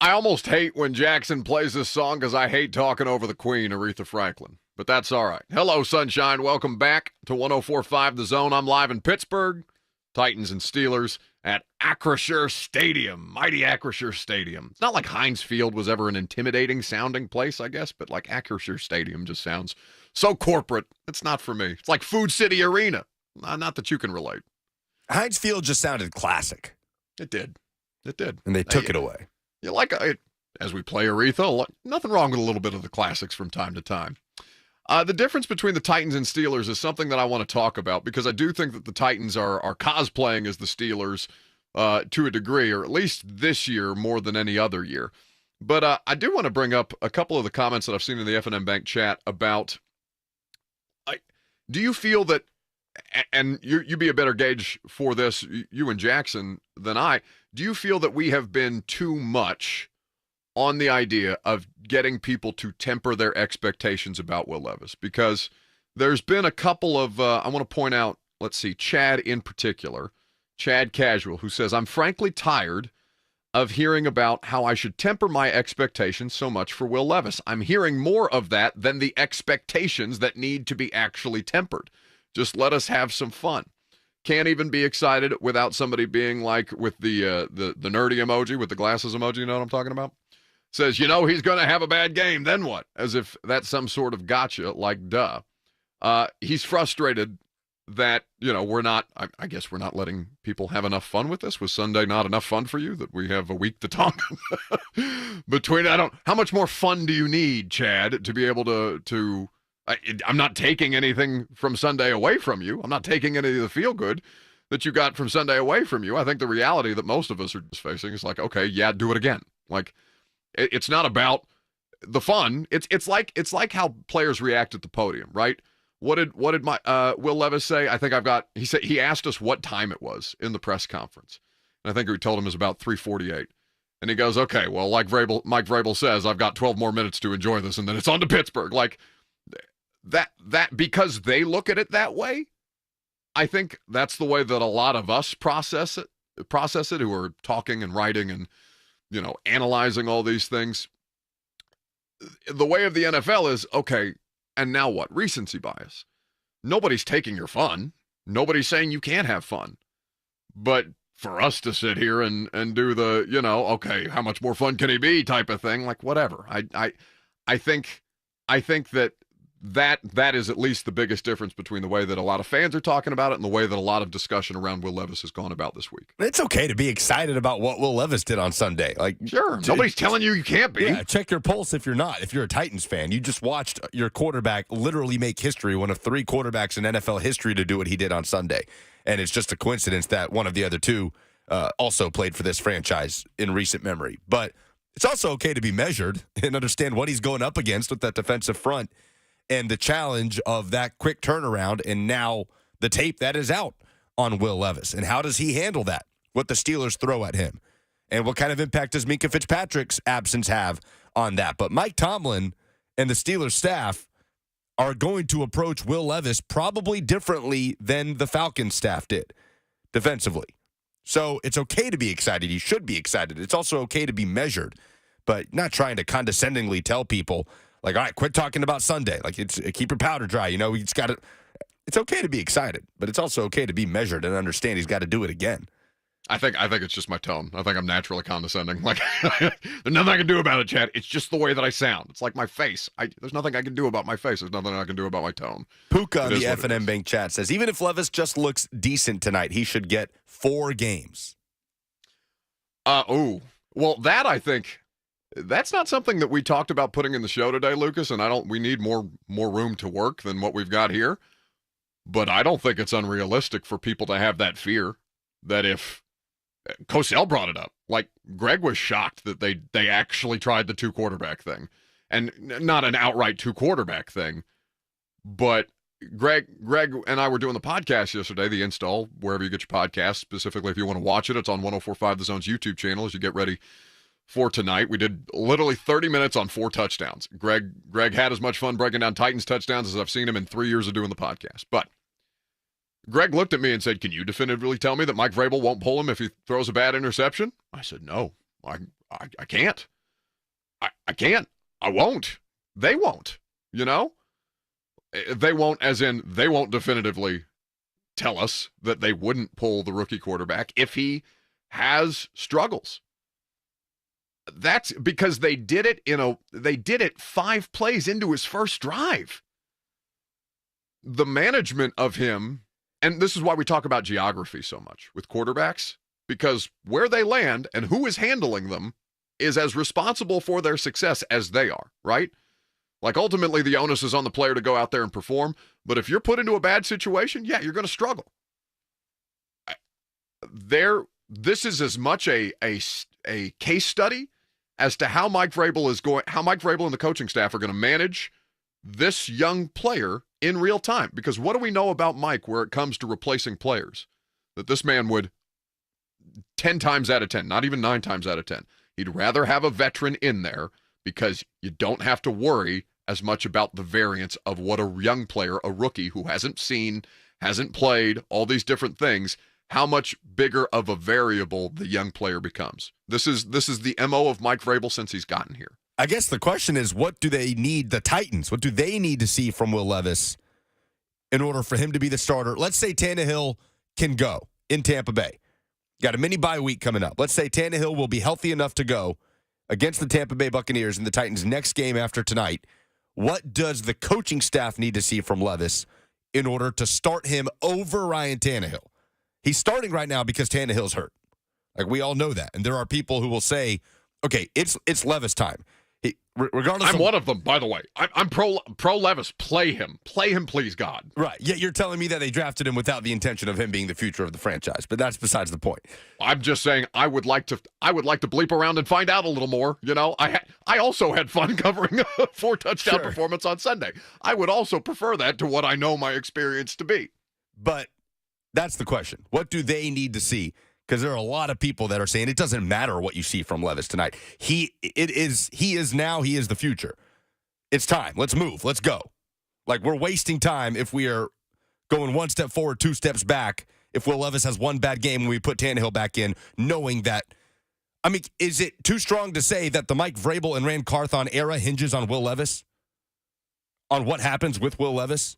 I almost hate when Jackson plays this song because I hate talking over the Queen, Aretha Franklin. But that's all right. Hello, Sunshine. Welcome back to 104.5 The Zone. I'm live in Pittsburgh. Titans and Steelers at Acrisure Stadium. Mighty Acrisure Stadium. It's not like Heinz Field was ever an intimidating sounding place, I guess, but like Acrisure Stadium just sounds so corporate. It's not for me. It's like Food City Arena. Not that you can relate. Heinz Field just sounded classic. It did. It did. And they took it away. You like as we play Aretha, nothing wrong with a little bit of the classics from time to time. The difference between the Titans and Steelers is something that I want to talk about because I do think that the Titans are cosplaying as the Steelers to a degree, or at least this year more than any other year. But I do want to bring up a couple of the comments that I've seen in the F&M Bank chat about, do you feel that, and you be a better gauge for this, you and Jackson, than I, do you feel that we have been too much on the idea of getting people to temper their expectations about Will Levis? Because there's been a couple of, I want to point out, let's see, Chad in particular, Chad Casual, who says, I'm frankly tired of hearing about how I should temper my expectations so much for Will Levis. I'm hearing more of that than the expectations that need to be actually tempered. Just let us have some fun. Can't even be excited without somebody being like with the nerdy emoji, with the glasses emoji, you know what I'm talking about? Says, he's going to have a bad game, then what? As if that's some sort of gotcha, like duh. He's frustrated that, we're not, I guess we're not letting people have enough fun with this. Was Sunday not enough fun for you that we have a week to talk between? How much more fun do you need, Chad, to be able to I'm not taking anything from Sunday away from you. I'm not taking any of the feel good that you got from Sunday away from you. I think the reality that most of us are just facing is like, okay, yeah, do it again. Like, it's not about the fun. It's like how players react at the podium, right? What did my Will Levis say? I think he asked us what time it was in the press conference, and I think we told him it was about 3:48. And he goes, okay, well, like Mike Vrabel says, I've got 12 more minutes to enjoy this, and then it's on to Pittsburgh. Like. That because they look at it that way, I think that's the way that a lot of us process it who are talking and writing and, analyzing all these things. The way of the NFL is, okay, and now what? Recency bias. Nobody's taking your fun. Nobody's saying you can't have fun. But for us to sit here and do the, okay, how much more fun can he be type of thing, like whatever. I think that is at least the biggest difference between the way that a lot of fans are talking about it and the way that a lot of discussion around Will Levis has gone about this week. It's okay to be excited about what Will Levis did on Sunday. Like, sure, nobody's telling you can't be. Yeah, check your pulse if you're not. If you're a Titans fan, you just watched your quarterback literally make history, one of 3 quarterbacks in NFL history to do what he did on Sunday. And it's just a coincidence that one of the other 2 also played for this franchise in recent memory. But it's also okay to be measured and understand what he's going up against with that defensive front and the challenge of that quick turnaround, and now the tape that is out on Will Levis. And how does he handle that, what the Steelers throw at him? And what kind of impact does Minkah Fitzpatrick's absence have on that? But Mike Tomlin and the Steelers staff are going to approach Will Levis probably differently than the Falcons staff did defensively. So it's okay to be excited. You should be excited. It's also okay to be measured, but not trying to condescendingly tell people, like, all right, quit talking about Sunday. Like, keep your powder dry. We just got to. It's okay to be excited, but it's also okay to be measured and understand he's got to do it again. I think it's just my tone. I think I'm naturally condescending. Like, there's nothing I can do about it, Chad. It's just the way that I sound. It's like my face. There's nothing I can do about my face. There's nothing I can do about my tone. Puka on the F&M Bank chat says, even if Levis just looks decent tonight, he should get 4 games. Well, that I think. That's not something that we talked about putting in the show today, Lucas, and we need more room to work than what we've got here. But I don't think it's unrealistic for people to have that fear that if Cosell brought it up, like Greg was shocked that they actually tried the 2 quarterback thing, and not an outright 2 quarterback thing, but Greg and I were doing the podcast yesterday, the install, wherever you get your podcast, specifically if you want to watch it, it's on 104.5 The Zone's YouTube channel as you get ready for tonight. We did literally 30 minutes on 4 touchdowns. Greg had as much fun breaking down Titans touchdowns as I've seen him in 3 years of doing the podcast. But Greg looked at me and said, can you definitively tell me that Mike Vrabel won't pull him if he throws a bad interception? I said, no. I can't. I can't. I won't. They won't. You know? They won't, as in, they won't definitively tell us that they wouldn't pull the rookie quarterback if he has struggles. That's because they did it 5 plays into his first drive. The management of him, and this is why we talk about geography so much with quarterbacks, because where they land and who is handling them is as responsible for their success as they are, right? Like, ultimately, the onus is on the player to go out there and perform, but if you're put into a bad situation, yeah, you're going to struggle. This is as much a case study as to how Mike Vrabel and the coaching staff are going to manage this young player in real time. Because what do we know about Mike where it comes to replacing players? That this man would 10 times out of 10, not even 9 times out of 10, he'd rather have a veteran in there because you don't have to worry as much about the variance of what a young player, a rookie who hasn't seen, hasn't played, all these different things, how much bigger of a variable the young player becomes. This is the MO of Mike Vrabel since he's gotten here. I guess the question is, what do they need, the Titans, what do they need to see from Will Levis in order for him to be the starter? Let's say Tannehill can go in Tampa Bay. Got a mini bye week coming up. Let's say Tannehill will be healthy enough to go against the Tampa Bay Buccaneers in the Titans' next game after tonight. What does the coaching staff need to see from Levis in order to start him over Ryan Tannehill? He's starting right now because Tannehill's hurt. Like, we all know that. And there are people who will say, okay, it's Levis time. Regardless, I'm one of them, by the way. I'm pro Levis. Play him, please, God. Right. Yet you're telling me that they drafted him without the intention of him being the future of the franchise. But that's besides the point. I'm just saying I would like to bleep around and find out a little more. You know, I also had fun covering a 4-touchdown performance on Sunday. I would also prefer that to what I know my experience to be. But that's the question. What do they need to see? Because there are a lot of people that are saying it doesn't matter what you see from Levis tonight. He is the future. It's time. Let's move. Let's go. Like, we're wasting time if we are going 1 step forward, 2 steps back. If Will Levis has one bad game when we put Tannehill back in, knowing that, I mean, is it too strong to say that the Mike Vrabel and Rand Carthon era hinges on Will Levis? On what happens with Will Levis?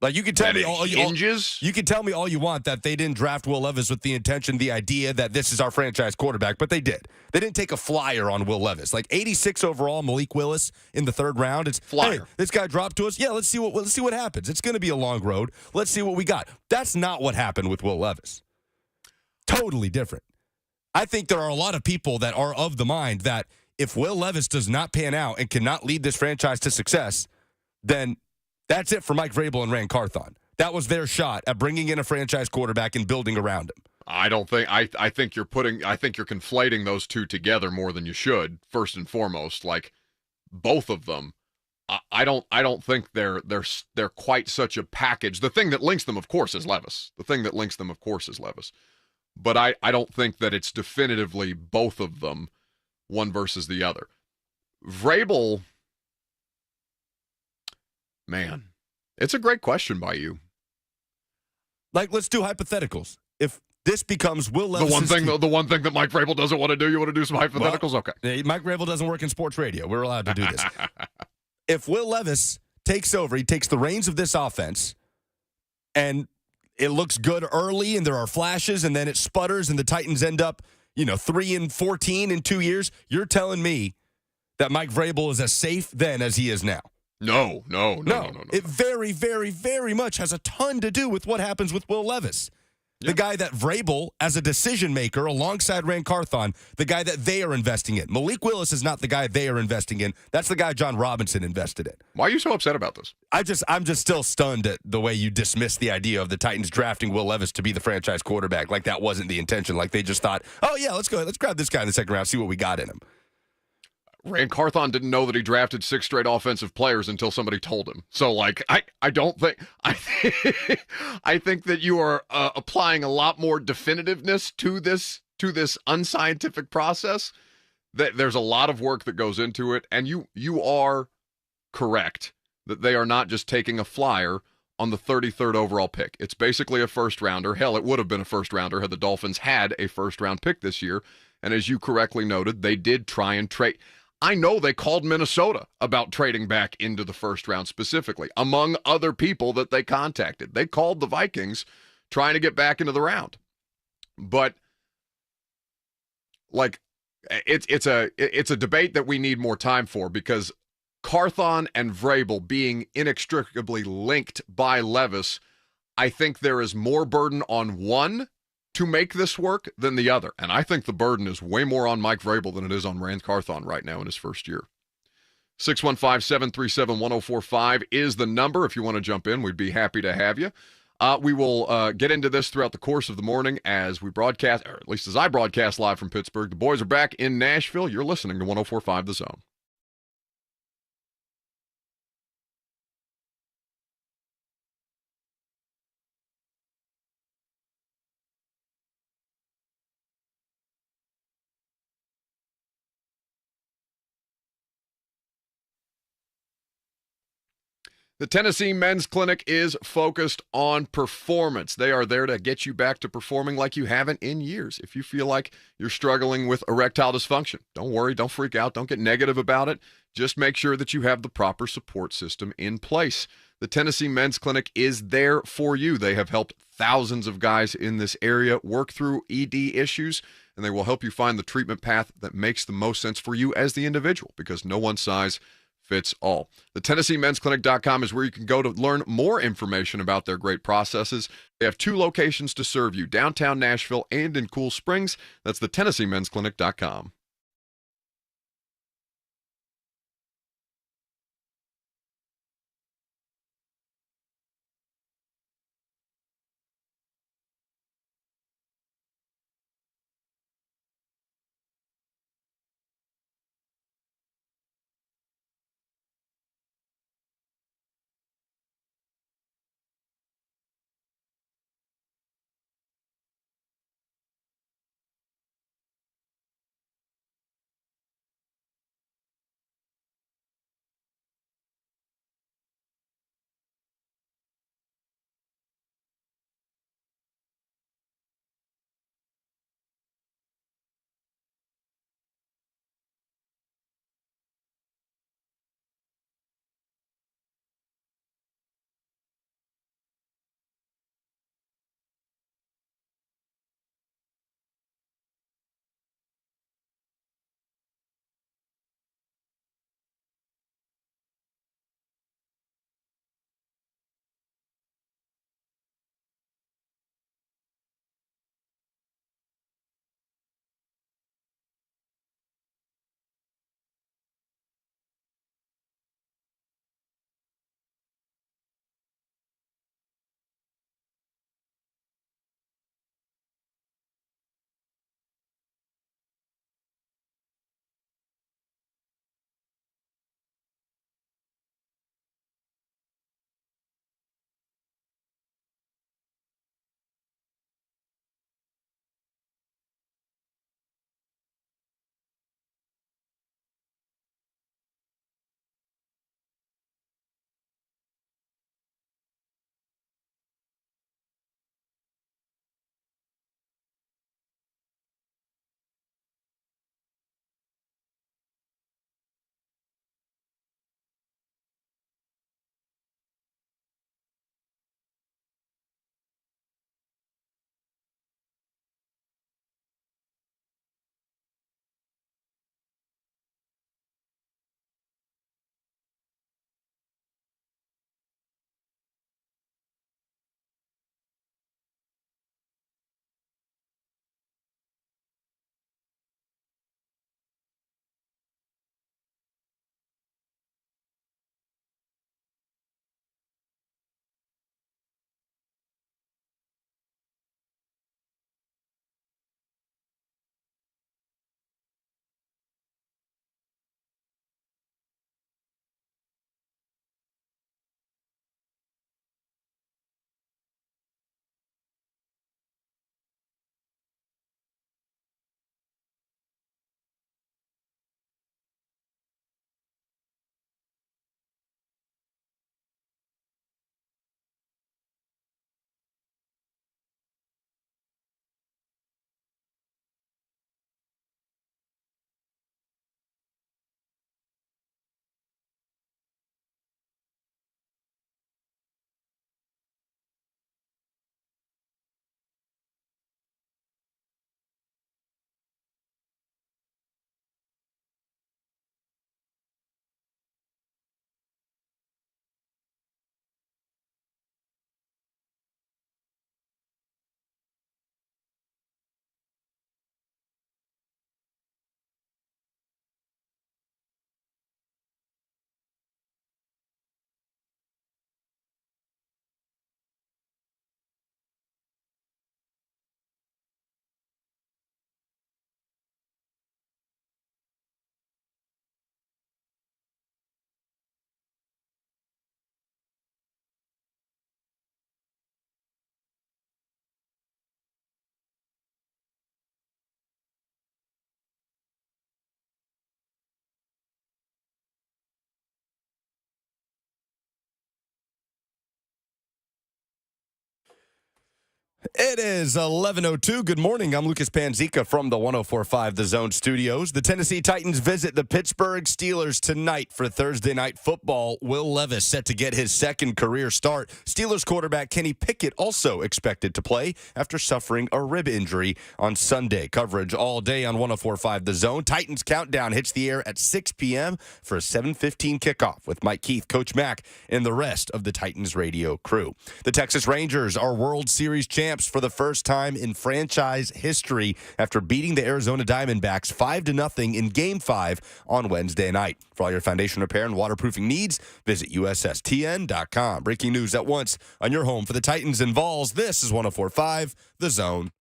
Like, you can tell me you can tell me all you want that they didn't draft Will Levis with the intention, the idea that this is our franchise quarterback, but they did. They didn't take a flyer on Will Levis. Like, 86 overall, Malik Willis in the 3rd round. It's flyer. Hey, this guy dropped to us. Yeah, let's see what happens. It's going to be a long road. Let's see what we got. That's not what happened with Will Levis. Totally different. I think there are a lot of people that are of the mind that if Will Levis does not pan out and cannot lead this franchise to success, then that's it for Mike Vrabel and Rand Carthon. That was their shot at bringing in a franchise quarterback and building around him. I think you're conflating those two together more than you should. First and foremost, like, both of them, I don't think they're quite such a package. The thing that links them, of course, is Levis. But I don't think that it's definitively both of them, one versus the other. Vrabel, man, it's a great question by you. Like, let's do hypotheticals. If this becomes Will Levis, the one thing that Mike Vrabel doesn't want to do, you want to do some hypotheticals? Well, okay. Mike Vrabel doesn't work in sports radio. We're allowed to do this. If Will Levis takes over, he takes the reins of this offense, and it looks good early, and there are flashes, and then it sputters, and the Titans end up, 3-14 in 2 years. You're telling me that Mike Vrabel is as safe then as he is now? No. It very, very, very much has a ton to do with what happens with Will Levis. The guy that Vrabel, as a decision maker, alongside Rand Carthon, the guy that they are investing in. Malik Willis is not the guy they are investing in. That's the guy John Robinson invested in. Why are you so upset about this? I'm just still stunned at the way you dismiss the idea of the Titans drafting Will Levis to be the franchise quarterback. Like, that wasn't the intention. Like, they just thought, oh, yeah, let's grab this guy in the 2nd round, see what we got in him. Rand Carthon didn't know that he drafted 6 straight offensive players until somebody told him. So, like, I think that you are applying a lot more definitiveness to this unscientific process. That there's a lot of work that goes into it, and you are correct that they are not just taking a flyer on the 33rd overall pick. It's basically a first rounder. Hell, it would have been a first rounder had the Dolphins had a first round pick this year. And as you correctly noted, they did try and trade. I know they called Minnesota about trading back into the first round specifically, among other people that they contacted. They called the Vikings trying to get back into the round. But like it's a debate that we need more time for, because Carthon and Vrabel being inextricably linked by Levis, I think there is more burden on one to make this work than the other. And I think the burden is way more on Mike Vrabel than it is on Rand Carthon right now in his first year. 615-737-1045 is the number. If you want to jump in, we'd be happy to have you. We will get into this throughout the course of the morning as we broadcast, or at least as I broadcast live from Pittsburgh. The boys are back in Nashville. You're listening to 1045 The Zone. The Tennessee Men's Clinic is focused on performance. They are there to get you back to performing like you haven't in years. If you feel like you're struggling with erectile dysfunction, don't worry, don't freak out, don't get negative about it. Just make sure that you have the proper support system in place. The Tennessee Men's Clinic is there for you. They have helped thousands of guys in this area work through ED issues, and they will help you find the treatment path that makes the most sense for you as the individual, because no one size fits all. The TennesseeMen'sClinic.com is where you can go to learn more information about their great processes. They have 2 locations to serve you, downtown Nashville and in Cool Springs. That's the TennesseeMen'sClinic.com. It is 11:02. Good morning. I'm Lucas Panzica from the 104.5 The Zone Studios. The Tennessee Titans visit the Pittsburgh Steelers tonight for Thursday Night Football. Will Levis set to get his second career start. Steelers quarterback Kenny Pickett also expected to play after suffering a rib injury on Sunday. Coverage all day on 104.5 The Zone. Titans countdown hits the air at 6 p.m. for a 7:15 kickoff with Mike Keith, Coach Mack, and the rest of the Titans radio crew. The Texas Rangers are World Series champions for the first time in franchise history after beating the Arizona Diamondbacks 5-0 in Game 5 on Wednesday night. For all your foundation repair and waterproofing needs, visit USSTN.com. Breaking news at once on your home for the Titans and Vols. This is 104.5 The Zone.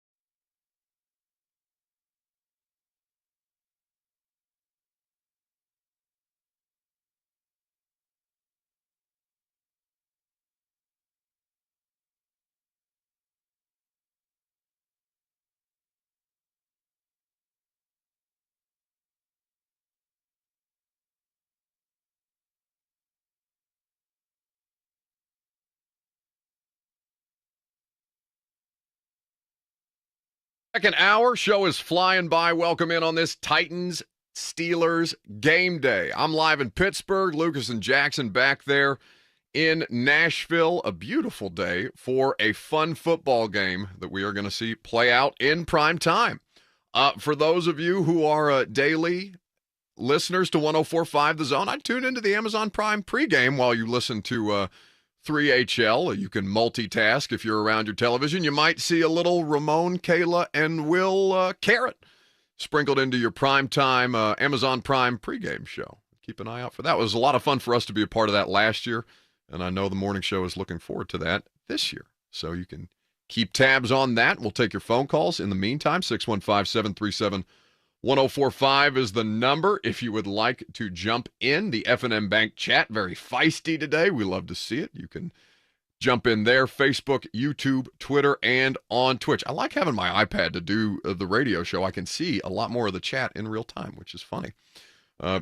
Second hour, show is flying by. Welcome in on this Titans Steelers game day. I'm live in Pittsburgh. Lucas and Jackson back there in Nashville. A beautiful day for a fun football game that we are going to see play out in prime time. For those of you who are daily listeners to 104.5 The Zone, I'd tune into the Amazon Prime pregame while you listen to 3HL. You can multitask if you're around your television. You might see a little Ramon, Kayla, and Will Carrot sprinkled into your primetime Amazon Prime pregame show. Keep an eye out for that. It was a lot of fun for us to be a part of that last year, and I know the morning show is looking forward to that this year. So you can keep tabs on that. We'll take your phone calls. In the meantime, 615-737-1045 is the number if you would like to jump in. The F&M Bank chat, very feisty today. We love to see it. You can jump in there, Facebook, YouTube, Twitter, and on Twitch. I like having my iPad to do the radio show. I can see a lot more of the chat in real time, which is funny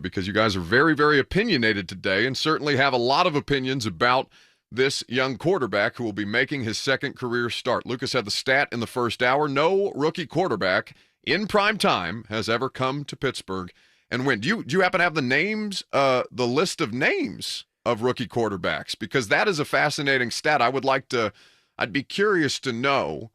because you guys are very, very opinionated today and certainly have a lot of opinions about this young quarterback who will be making his second career start. Lucas had the stat in the first hour. No rookie quarterback in prime time has ever come to Pittsburgh and win. Do you happen to have the names, the list of names of rookie quarterbacks? Because that is a fascinating stat. I'd be curious to know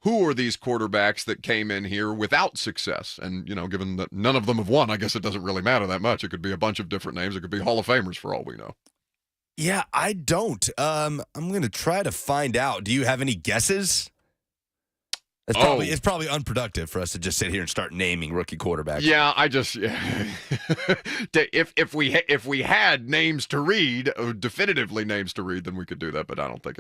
who are these quarterbacks that came in here without success. And, given that none of them have won, I guess it doesn't really matter that much. It could be a bunch of different names. It could be Hall of Famers for all we know. Yeah, I don't. I'm going to try to find out. Do you have any guesses? It's probably unproductive for us to just sit here and start naming rookie quarterbacks. Yeah, if we had names to read, definitively names to read, then we could do that. But I don't think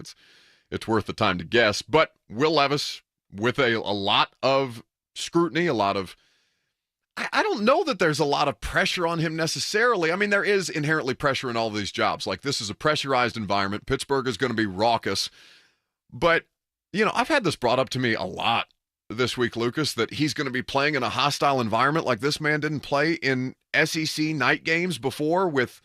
it's worth the time to guess. But Will Levis, with a lot of scrutiny, I don't know that there's a lot of pressure on him necessarily. I mean, there is inherently pressure in all of these jobs. Like, this is a pressurized environment. Pittsburgh is going to be raucous, but I've had this brought up to me a lot this week, Lucas, that he's going to be playing in a hostile environment. Like, this man didn't play in SEC night games before with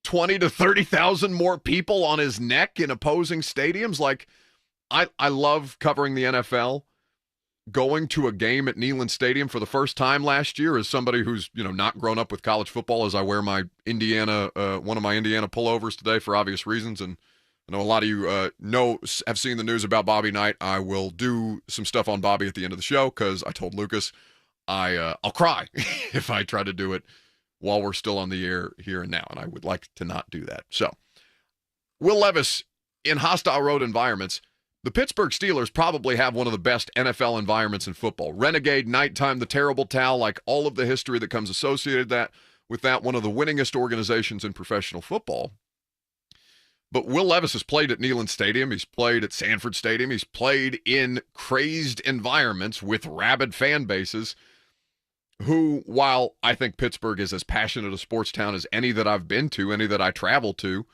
20 to 30,000 more people on his neck in opposing stadiums. Like, I love covering the NFL. Going to a game at Neyland Stadium for the first time last year as somebody who's, not grown up with college football, as I wear my one of my Indiana pullovers today for obvious reasons. And I know a lot of you have seen the news about Bobby Knight. I will do some stuff on Bobby at the end of the show because I told Lucas I'll cry if I try to do it while we're still on the air here and now, and I would like to not do that. So, Will Levis in hostile road environments. The Pittsburgh Steelers probably have one of the best NFL environments in football. Renegade, nighttime, the terrible towel, like all of the history that comes associated with that, one of the winningest organizations in professional football. But Will Levis has played at Neyland Stadium. He's played at Sanford Stadium. He's played in crazed environments with rabid fan bases who, while I think Pittsburgh is as passionate a sports town as any that I've been to, any that I travel to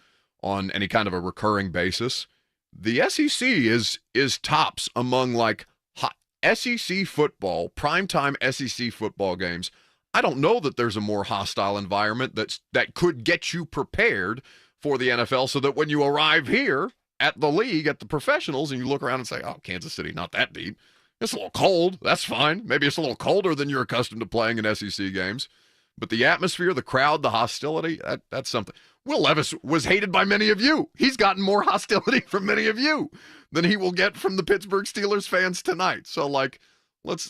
on any kind of a recurring basis, the SEC is tops among like hot SEC football, primetime SEC football games. I don't know that there's a more hostile environment that could get you prepared for the NFL so that when you arrive here at the league, at the professionals, and you look around and say, oh, Kansas City, not that deep. It's a little cold. That's fine. Maybe it's a little colder than you're accustomed to playing in SEC games. But the atmosphere, the crowd, the hostility, that's something. Will Levis was hated by many of you. He's gotten more hostility from many of you than he will get from the Pittsburgh Steelers fans tonight. So, like,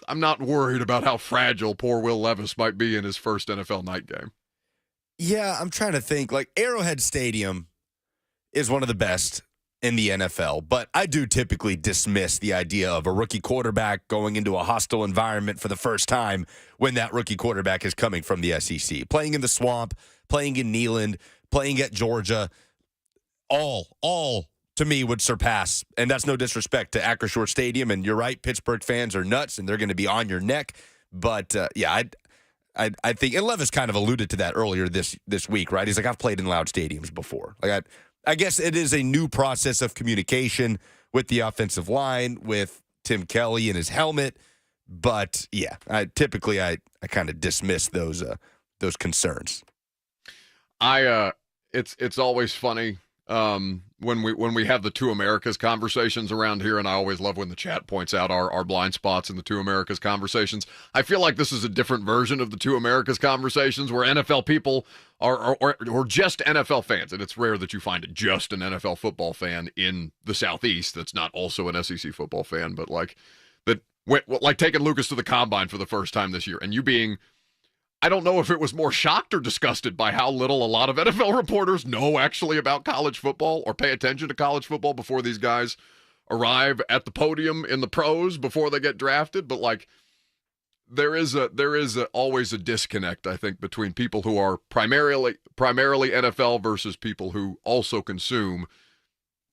I'm not worried about how fragile poor Will Levis might be in his first NFL night game. Yeah, I'm trying to think. Like, Arrowhead Stadium is one of the best in the NFL, but I do typically dismiss the idea of a rookie quarterback going into a hostile environment for the first time when that rookie quarterback is coming from the SEC. Playing in the Swamp, playing in Neyland, playing at Georgia, all to me would surpass, and that's no disrespect to Acrisure Stadium, and you're right, Pittsburgh fans are nuts, and they're going to be on your neck, but yeah, I think, and Levis kind of alluded to that earlier this week, right? He's like, I've played in loud stadiums before. Like, I guess it is a new process of communication with the offensive line, with Tim Kelly and his helmet. But yeah, I kind of dismiss those concerns. It's always funny when we have the Two Americas conversations around here, and I always love when the chat points out our blind spots in the Two Americas conversations. I feel like this is a different version of the Two Americas conversations where NFL people or just NFL fans, and it's rare that you find just an NFL football fan in the Southeast that's not also an SEC football fan, but like taking Lucas to the Combine for the first time this year, and you being, I don't know if it was more shocked or disgusted by how little a lot of NFL reporters know actually about college football or pay attention to college football before these guys arrive at the podium in the pros before they get drafted. But like, there is always a disconnect, I think, between people who are primarily NFL versus people who also consume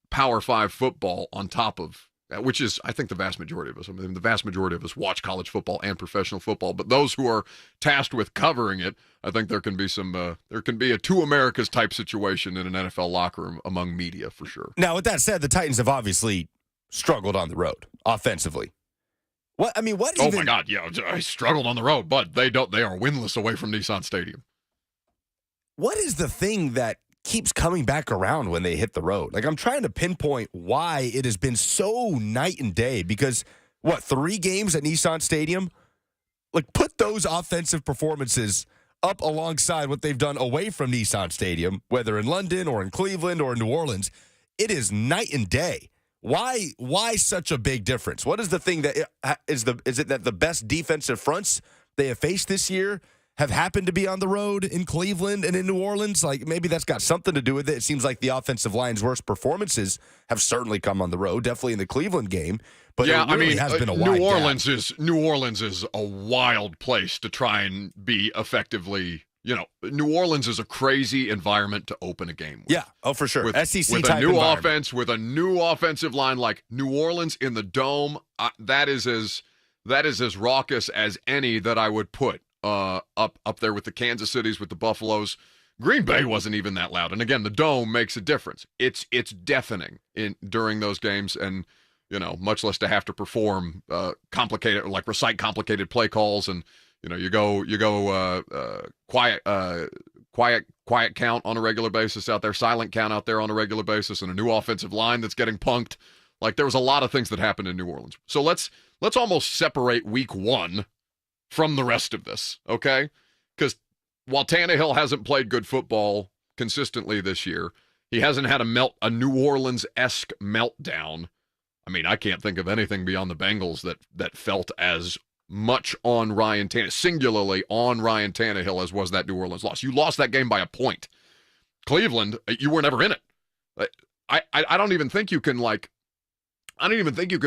Power 5 football on top of, which is, I think, the vast majority of us. I mean, the vast majority of us watch college football and professional football, but those who are tasked with covering it, I think there can be a Two Americas type situation in an NFL locker room among media for sure. Now, with that said, the Titans have obviously struggled on the road offensively. Oh my God, yeah, I struggled on the road, but they are winless away from Nissan Stadium. What is the thing that keeps coming back around when they hit the road? Like, I'm trying to pinpoint why it has been so night and day, because 3 games at Nissan Stadium? Like, put those offensive performances up alongside what they've done away from Nissan Stadium, whether in London or in Cleveland or in New Orleans. It is night and day. Why such a big difference? What is the thing that is it that the best defensive fronts they have faced this year have happened to be on the road in Cleveland and in New Orleans? Like, maybe that's got something to do with it. It seems like the offensive line's worst performances have certainly come on the road, definitely in the Cleveland game. But yeah, it really has been a wide gap. New Orleans is a wild place to try and be effectively. New Orleans is a crazy environment to open a game with. Yeah, oh, for sure. SEC with type a new environment. offense, with a new offensive line like New Orleans in the Dome. That is as raucous as any that I would put up there with the Kansas Cities, with the Buffaloes. Green Bay wasn't even that loud. And again, the Dome makes a difference. It's deafening during those games, and much less to have to perform complicated, like recite complicated play calls, and you go quiet count on a regular basis out there, silent count out there on a regular basis, and a new offensive line that's getting punked. Like, there was a lot of things that happened in New Orleans. So let's almost separate week 1 from the rest of this, okay? Because while Tannehill hasn't played good football consistently this year, he hasn't had a New Orleans-esque meltdown. I mean, I can't think of anything beyond the Bengals that felt as much on Ryan Tannehill, singularly on Ryan Tannehill, as was that New Orleans loss. You lost that game by a point. Cleveland, you were never in it. I don't even think you can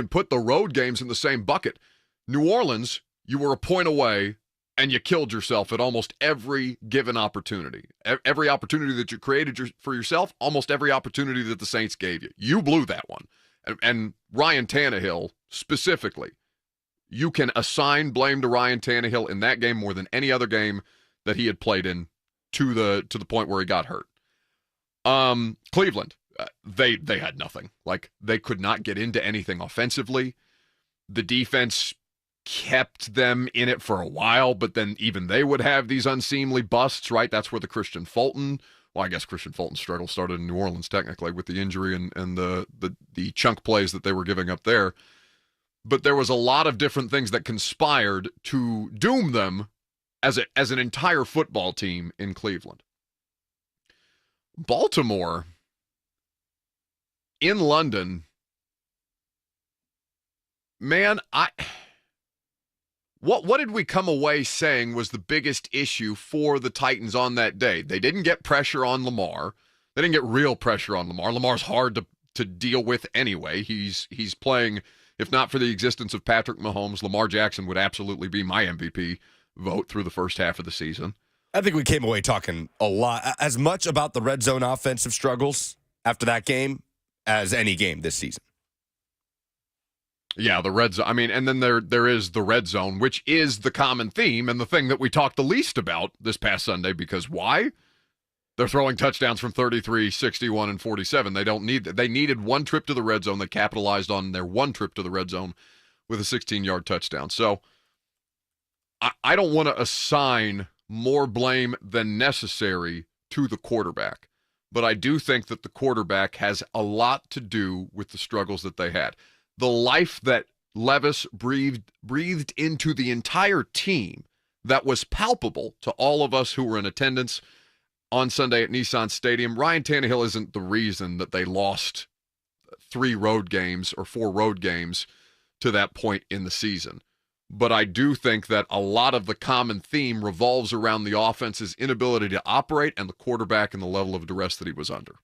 put the road games in the same bucket. New Orleans, you were a point away, and you killed yourself at almost every given opportunity. Every opportunity that you created for yourself, almost every opportunity that the Saints gave you. You blew that one. And Ryan Tannehill, specifically, you can assign blame to Ryan Tannehill in that game more than any other game that he had played in, to the point where he got hurt. Cleveland, they had nothing. Like, they could not get into anything offensively. The defense kept them in it for a while, but then even they would have these unseemly busts, right? That's where the Christian Fulton well, I guess Christian Fulton's struggle started in New Orleans technically with the injury and the chunk plays that they were giving up there. But there was a lot of different things that conspired to doom them as an entire football team in Cleveland. Baltimore in London, man, what did we come away saying was the biggest issue for the Titans on that day? They didn't get pressure on Lamar. They didn't get real pressure on Lamar. Lamar's hard to deal with anyway. He's playing, if not for the existence of Patrick Mahomes, Lamar Jackson would absolutely be my MVP vote through the first half of the season. I think we came away talking a lot, as much about the red zone offensive struggles after that game as any game this season. Yeah, the red zone. I mean, and then there is the red zone, which is the common theme and the thing that we talked the least about this past Sunday. Because why? They're throwing touchdowns from 33, 61, and 47. They needed one trip to the red zone. They capitalized on their one trip to the red zone with a 16-yard touchdown. So I don't want to assign more blame than necessary to the quarterback. But I do think that the quarterback has a lot to do with the struggles that they had. The life that Levis breathed into the entire team that was palpable to all of us who were in attendance on Sunday at Nissan Stadium. Ryan Tannehill isn't the reason that they lost 4 road games to that point in the season. But I do think that a lot of the common theme revolves around the offense's inability to operate and the quarterback and the level of duress that he was under.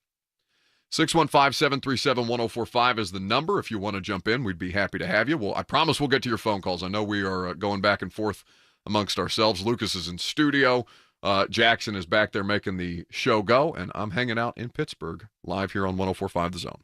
615-737-1045 is the number. If you want to jump in, we'd be happy to have you. Well, I promise we'll get to your phone calls. I know we are going back and forth amongst ourselves. Lucas is in studio. Jackson is back there making the show go, and I'm hanging out in Pittsburgh live here on 104.5 The Zone.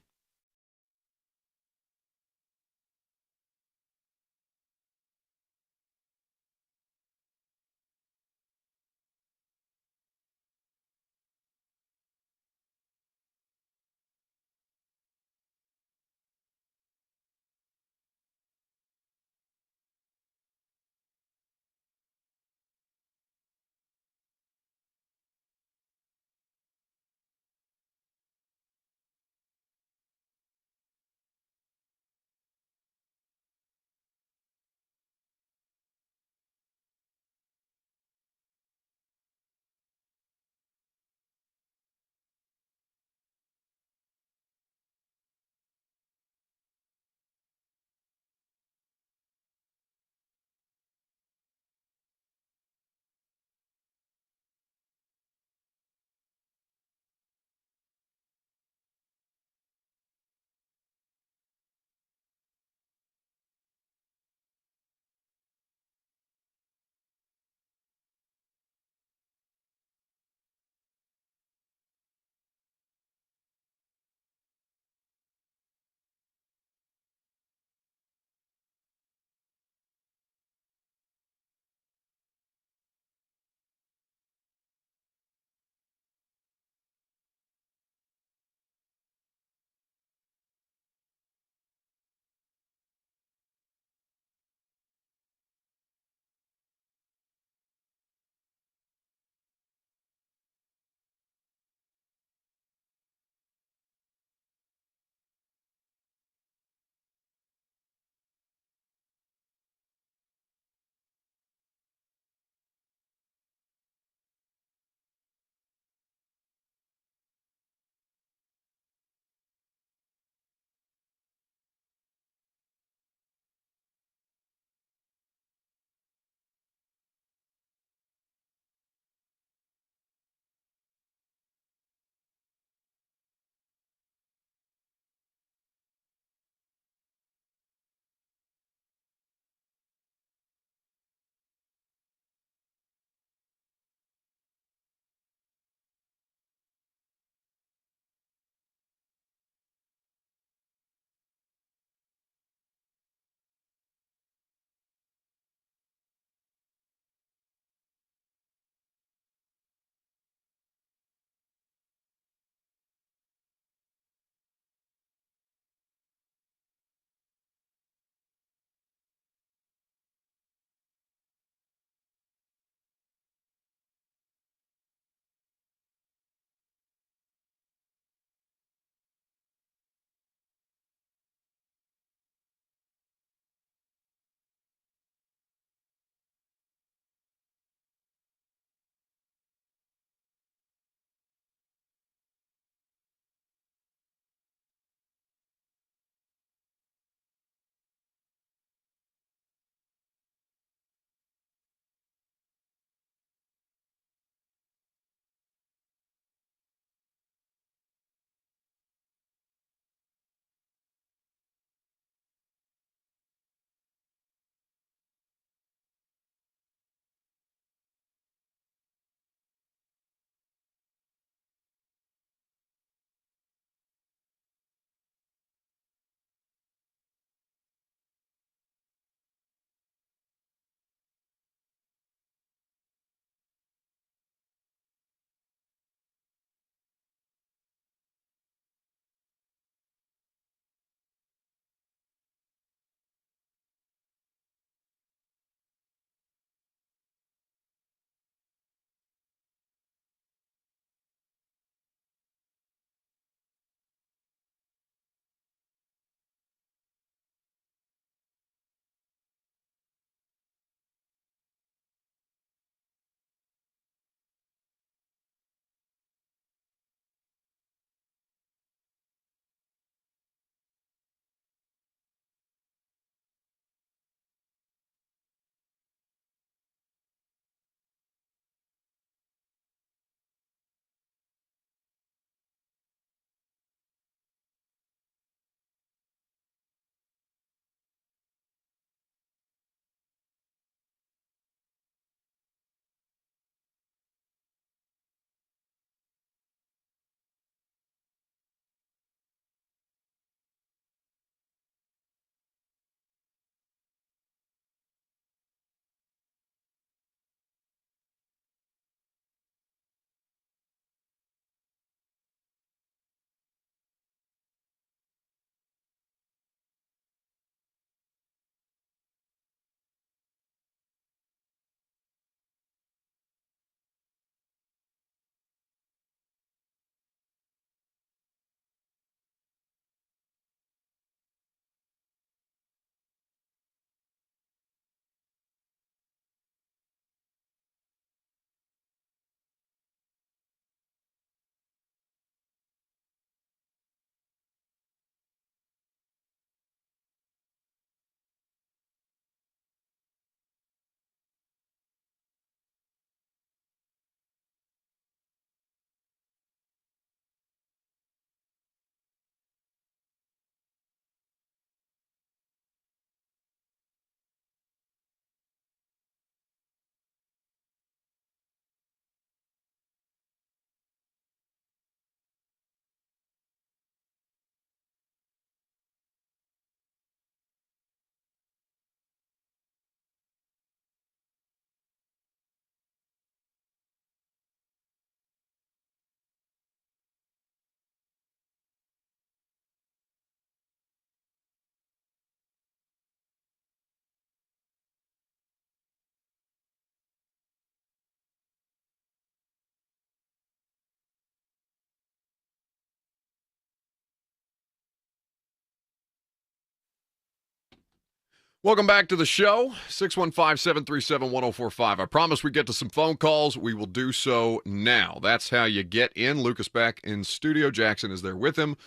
Welcome back to the show, 615-737-1045. I promise we get to some phone calls. We will do so now. That's how you get in. Lucas back in studio. Jackson is there with him.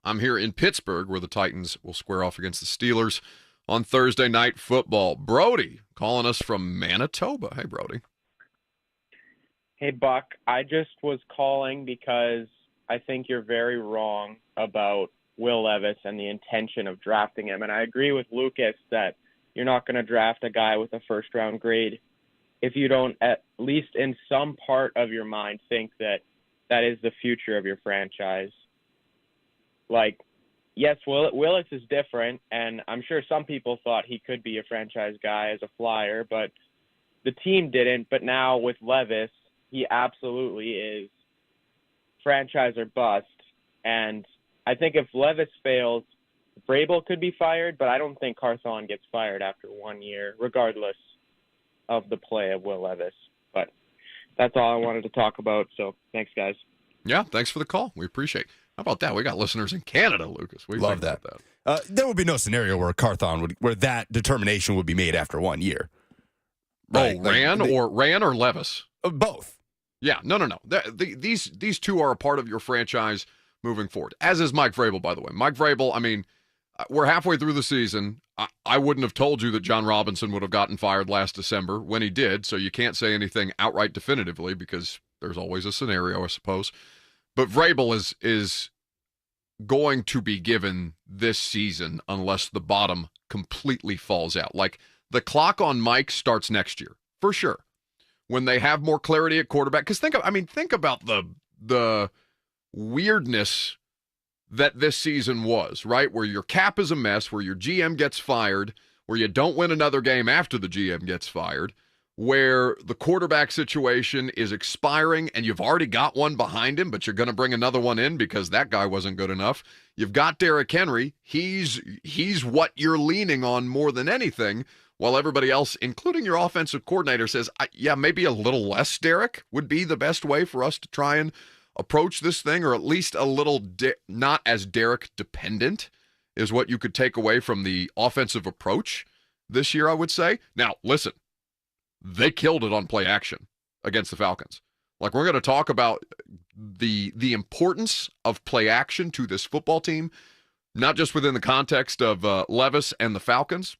I'm here in Pittsburgh, where the Titans will square off against the Steelers on Thursday Night Football. Brody calling us from Manitoba. Hey, Brody. Hey, Buck. I just was calling because I think you're very wrong about Will Levis and the intention of drafting him. And I agree with Lucas that you're not going to draft a guy with a first-round grade if you don't, at least in some part of your mind, think that that is the future of your franchise. Like, yes, Willis is different, and I'm sure some people thought he could be a franchise guy as a flyer, but the team didn't. But now with Levis, he absolutely is franchise or bust. And I think if Levis fails, Vrabel could be fired, but I don't think Carthon gets fired after 1 year, regardless of the play of Will Levis. But that's all I wanted to talk about, so thanks, guys. Yeah, thanks for the call. We appreciate it. How about that? We got listeners in Canada, Lucas. We love that. There would be no scenario where where that determination would be made after 1 year. Right? Oh, Ran or Levis? Both. Yeah, no. These two are a part of your franchise moving forward, as is Mike Vrabel, by the way. Mike Vrabel, I mean, we're halfway through the season. I wouldn't have told you that John Robinson would have gotten fired last December when he did, so you can't say anything outright definitively because there's always a scenario, I suppose. But Vrabel is going to be given this season unless the bottom completely falls out. Like, the clock on Mike starts next year, for sure, when they have more clarity at quarterback. Because think about the weirdness that this season was, right? Where your cap is a mess, where your GM gets fired, where you don't win another game after the GM gets fired, where the quarterback situation is expiring and you've already got one behind him, but you're going to bring another one in because that guy wasn't good enough. You've got Derrick Henry. He's what you're leaning on more than anything, while everybody else, including your offensive coordinator, says, yeah, maybe a little less Derrick would be the best way for us to try and approach this thing, or at least a little not as Derrick dependent is what you could take away from the offensive approach this year, I would say. Now, listen, they killed it on play action against the Falcons. Like, we're going to talk about the importance of play action to this football team, not just within the context of Levis and the Falcons,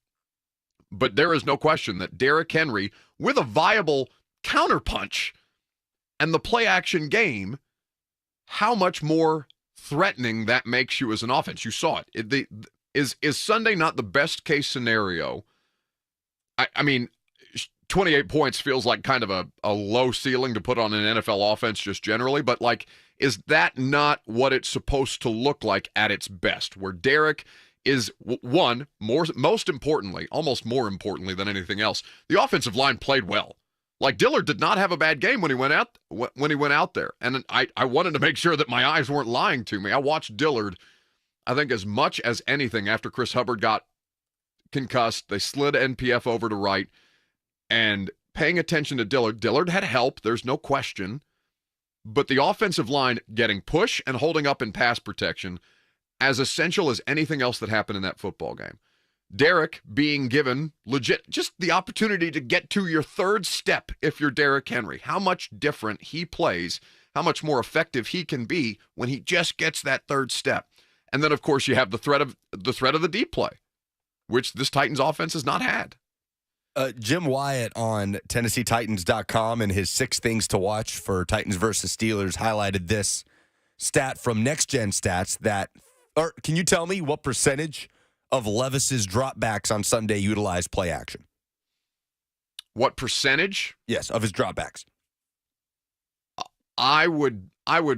but there is no question that Derrick Henry, with a viable counterpunch and the play action game, how much more threatening that makes you as an offense. You saw it. Is Sunday not the best case scenario? I mean, 28 points feels like kind of a low ceiling to put on an NFL offense just generally, but like, is that not what it's supposed to look like at its best, where Derrick is, one, most importantly, almost more importantly than anything else, the offensive line played well. Like, Dillard did not have a bad game when he went out there. And I wanted to make sure that my eyes weren't lying to me. I watched Dillard, I think, as much as anything after Chris Hubbard got concussed. They slid NPF over to right. And paying attention to Dillard had help, there's no question. But the offensive line getting push and holding up in pass protection, as essential as anything else that happened in that football game. Derrick being given just the opportunity to get to your third step if you're Derrick Henry. How much different he plays, how much more effective he can be when he just gets that third step. And then, of course, you have the threat of the deep play, which this Titans offense has not had. Jim Wyatt on TennesseeTitans.com and his 6 things to watch for Titans versus Steelers highlighted this stat from Next Gen Stats can you tell me what percentage of Levis's dropbacks on Sunday utilize play action? What percentage? Yes, of his dropbacks. I would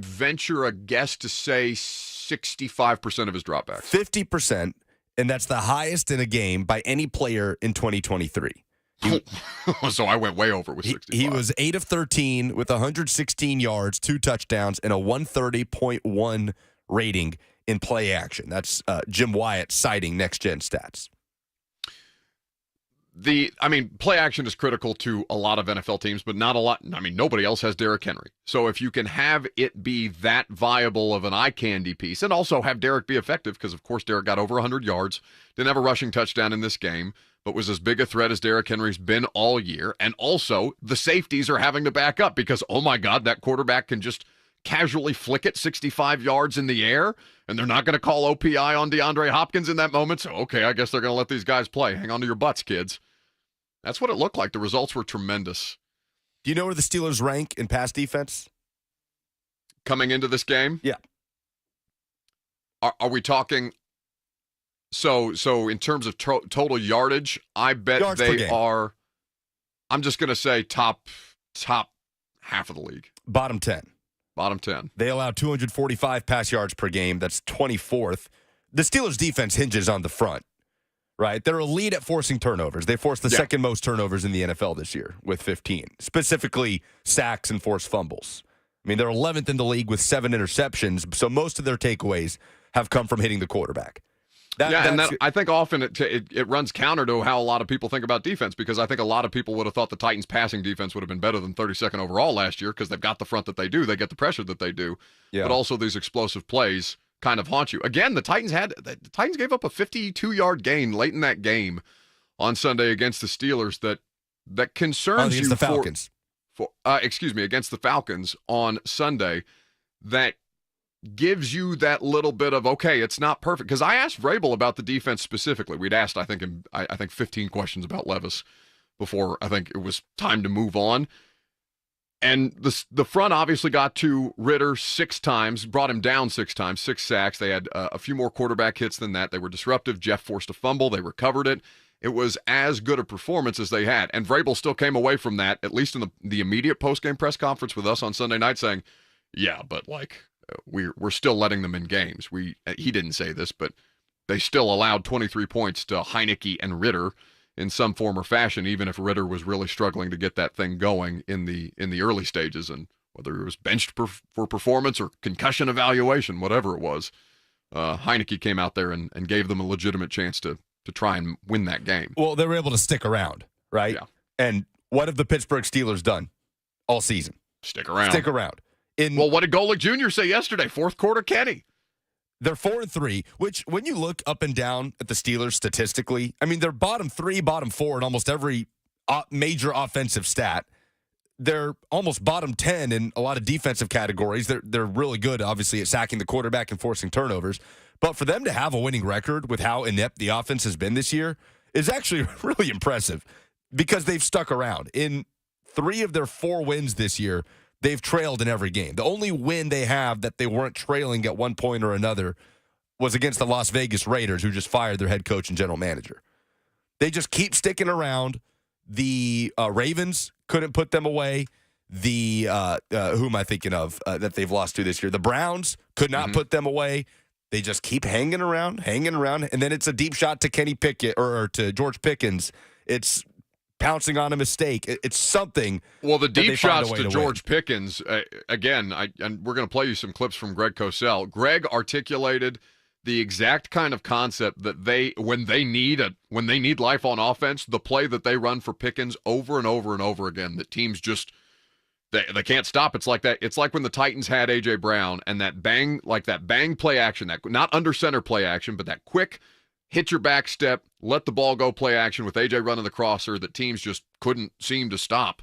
venture a guess to say 65% of his dropbacks. 50%, and that's the highest in a game by any player in 2023. So I went way over with 65. He was 8 of 13 with 116 yards, 2 touchdowns, and a 130.1 rating in play action. That's Jim Wyatt citing Next Gen Stats. play action is critical to a lot of NFL teams, but not a lot. I mean, nobody else has Derrick Henry. So if you can have it be that viable of an eye candy piece, and also have Derrick be effective, because of course Derrick got over 100 yards, didn't have a rushing touchdown in this game, but was as big a threat as Derrick Henry's been all year. And also the safeties are having to back up because, oh my God, that quarterback can just casually flick it 65 yards in the air, and they're not going to call OPI on DeAndre Hopkins in that moment. So, okay, I guess they're going to let these guys play. Hang on to your butts, kids. That's what it looked like. The results were tremendous. Do you know where the Steelers rank in pass defense? Coming into this game? Yeah. Are we talking... So in terms of total yardage, I bet yards they are... I'm just going to say top half of the league. Bottom 10. Bottom 10. They allow 245 pass yards per game. That's 24th. The Steelers' defense hinges on the front, right? They're elite at forcing turnovers. They forced the second most turnovers in the NFL this year with 15, specifically sacks and forced fumbles. I mean, they're 11th in the league with 7 interceptions, so most of their takeaways have come from hitting the quarterback. I think often it runs counter to how a lot of people think about defense, because I think a lot of people would have thought the Titans' passing defense would have been better than 32nd overall last year because they've got the front that they do. They get the pressure that they do. Yeah. But also these explosive plays kind of haunt you. Again, the Titans gave up a 52-yard gain late in that game on Sunday against the Steelers that concerns you. Against the Falcons. Against the Falcons on Sunday, that gives you that little bit of, okay, it's not perfect. Because I asked Vrabel about the defense specifically. We'd asked, I think 15 questions about Levis before I think it was time to move on. And the front obviously got to Ritter 6 times, brought him down 6 times, 6 sacks. They had a few more quarterback hits than that. They were disruptive. Jeff forced a fumble. They recovered it. It was as good a performance as they had. And Vrabel still came away from that, at least in the immediate post-game press conference with us on Sunday night, saying, yeah, but we're still letting them in games. He didn't say this, but they still allowed 23 points to Heineke and Ritter in some form or fashion, even if Ritter was really struggling to get that thing going in the early stages, and whether he was benched for performance or concussion evaluation, whatever it was, Heineke came out there and gave them a legitimate chance to try and win that game. Well, they were able to stick around, right? Yeah. And what have the Pittsburgh Steelers done all season? Stick around. Well, what did Golick Jr. say yesterday? Fourth quarter, Kenny. They're 4-3, which when you look up and down at the Steelers statistically, I mean, they're bottom 3, bottom 4 in almost every major offensive stat. They're almost bottom 10 in a lot of defensive categories. They're really good, obviously, at sacking the quarterback and forcing turnovers. But for them to have a winning record with how inept the offense has been this year is actually really impressive, because they've stuck around. In 3 of their 4 wins this year, they've trailed in every game. The only win they have that they weren't trailing at one point or another was against the Las Vegas Raiders, who just fired their head coach and general manager. They just keep sticking around. The Ravens couldn't put them away. Who am I thinking of that they've lost to this year? The Browns could not put them away. They just keep hanging around, and then it's a deep shot to Kenny Pickett or to George Pickens. It's pouncing on a mistake. It's something. Well, the deep shots to George Pickens, again, and we're going to play you some clips from Greg Cosell. Greg articulated the exact kind of concept that when they need life on offense, the play that they run for Pickens over and over and over again, that teams just they can't stop. It's like that. It's like when the Titans had A.J. Brown and that bang play action, that not under center play action, but that quick hit your back step, let the ball go play action with A.J. running the crosser that teams just couldn't seem to stop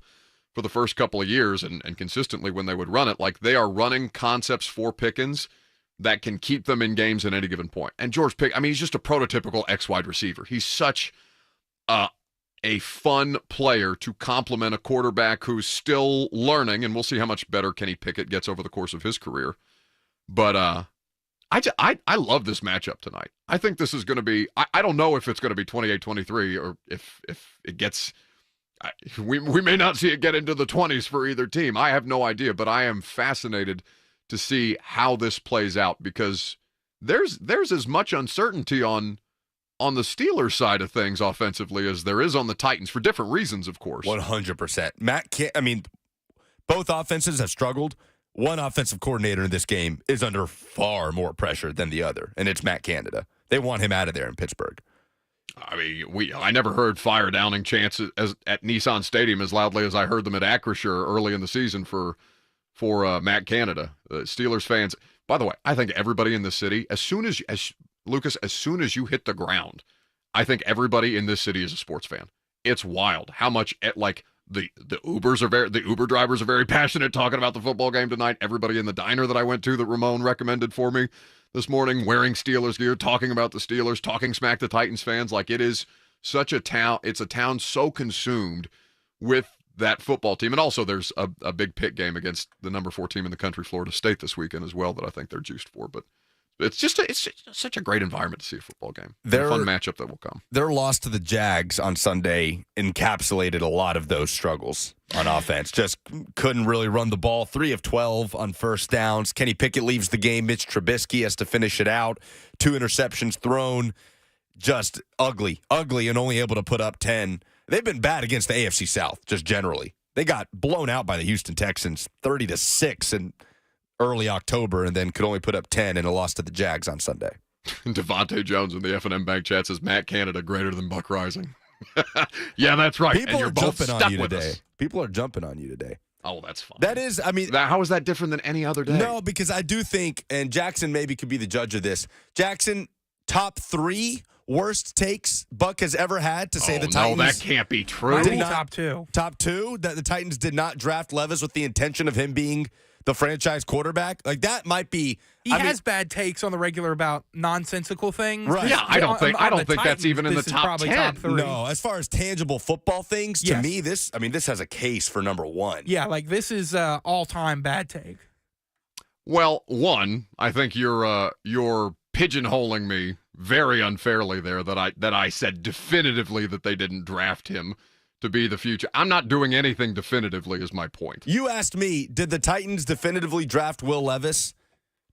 for the first couple of years, and consistently when they would run it. Like, they are running concepts for Pickens that can keep them in games at any given point. And George Pickens, I mean, he's just a prototypical X-wide receiver. He's such a fun player to complement a quarterback who's still learning, and we'll see how much better Kenny Pickett gets over the course of his career. But I love this matchup tonight. I think this is going to be, I don't know if it's going to be 28-23 or if it gets, we may not see it get into the 20s for either team. I have no idea, but I am fascinated to see how this plays out, because there's as much uncertainty on the Steelers side of things offensively as there is on the Titans, for different reasons, of course. 100%. Both offenses have struggled. One offensive coordinator in this game is under far more pressure than the other, and it's Matt Canada. They want him out of there in Pittsburgh. I mean, I never heard fire downing chants at Nissan Stadium as loudly as I heard them at Acrisure early in the season for Matt Canada. Steelers fans. By the way, I think everybody in this city, as soon as you hit the ground, I think everybody in this city is a sports fan. It's wild how much the Uber drivers are very passionate talking about the football game tonight. Everybody in the diner that I went to that Ramon recommended for me this morning wearing Steelers gear, talking about the Steelers, talking smack to Titans fans. Like, it is such a town. It's a town so consumed with that football team. And also there's a big Pitt game against the number 4 team in the country, Florida State, this weekend as well that I think they're juiced for. But it's just such a great environment to see a football game. A fun matchup that will come. Their loss to the Jags on Sunday encapsulated a lot of those struggles on offense. Just couldn't really run the ball. 3 of 12 on first downs. Kenny Pickett leaves the game. Mitch Trubisky has to finish it out. 2 interceptions thrown. Just ugly, and only able to put up 10. They've been bad against the AFC South, just generally. They got blown out by the Houston Texans 30-6 in early October, and then could only put up 10 in a loss to the Jags on Sunday. Devontae Jones in the F&M Bank chat says Matt Canada greater than Buck Rising. Yeah, that's right. People are jumping on you today. People are jumping on you today. Oh, that's fine. That is, I mean. How is that different than any other day? No, because I do think, and Jackson maybe could be the judge of this. Jackson, top 3 worst takes Buck has ever had to say the Titans. No, that can't be true. Top 2. Top 2? That the Titans did not draft Levis with the intention of him being the franchise quarterback? Like, that might be. He has bad takes on the regular about nonsensical things. Right. Yeah, I don't think that's even in the top 10. Top 3. No, as far as tangible football things, to me, this has a case for number 1. Yeah, like this is all-time bad take. Well, one, I think you're pigeonholing me very unfairly there that I said definitively that they didn't draft him to be the future. I'm not doing anything definitively is my point. You asked me, did the Titans definitively draft Will Levis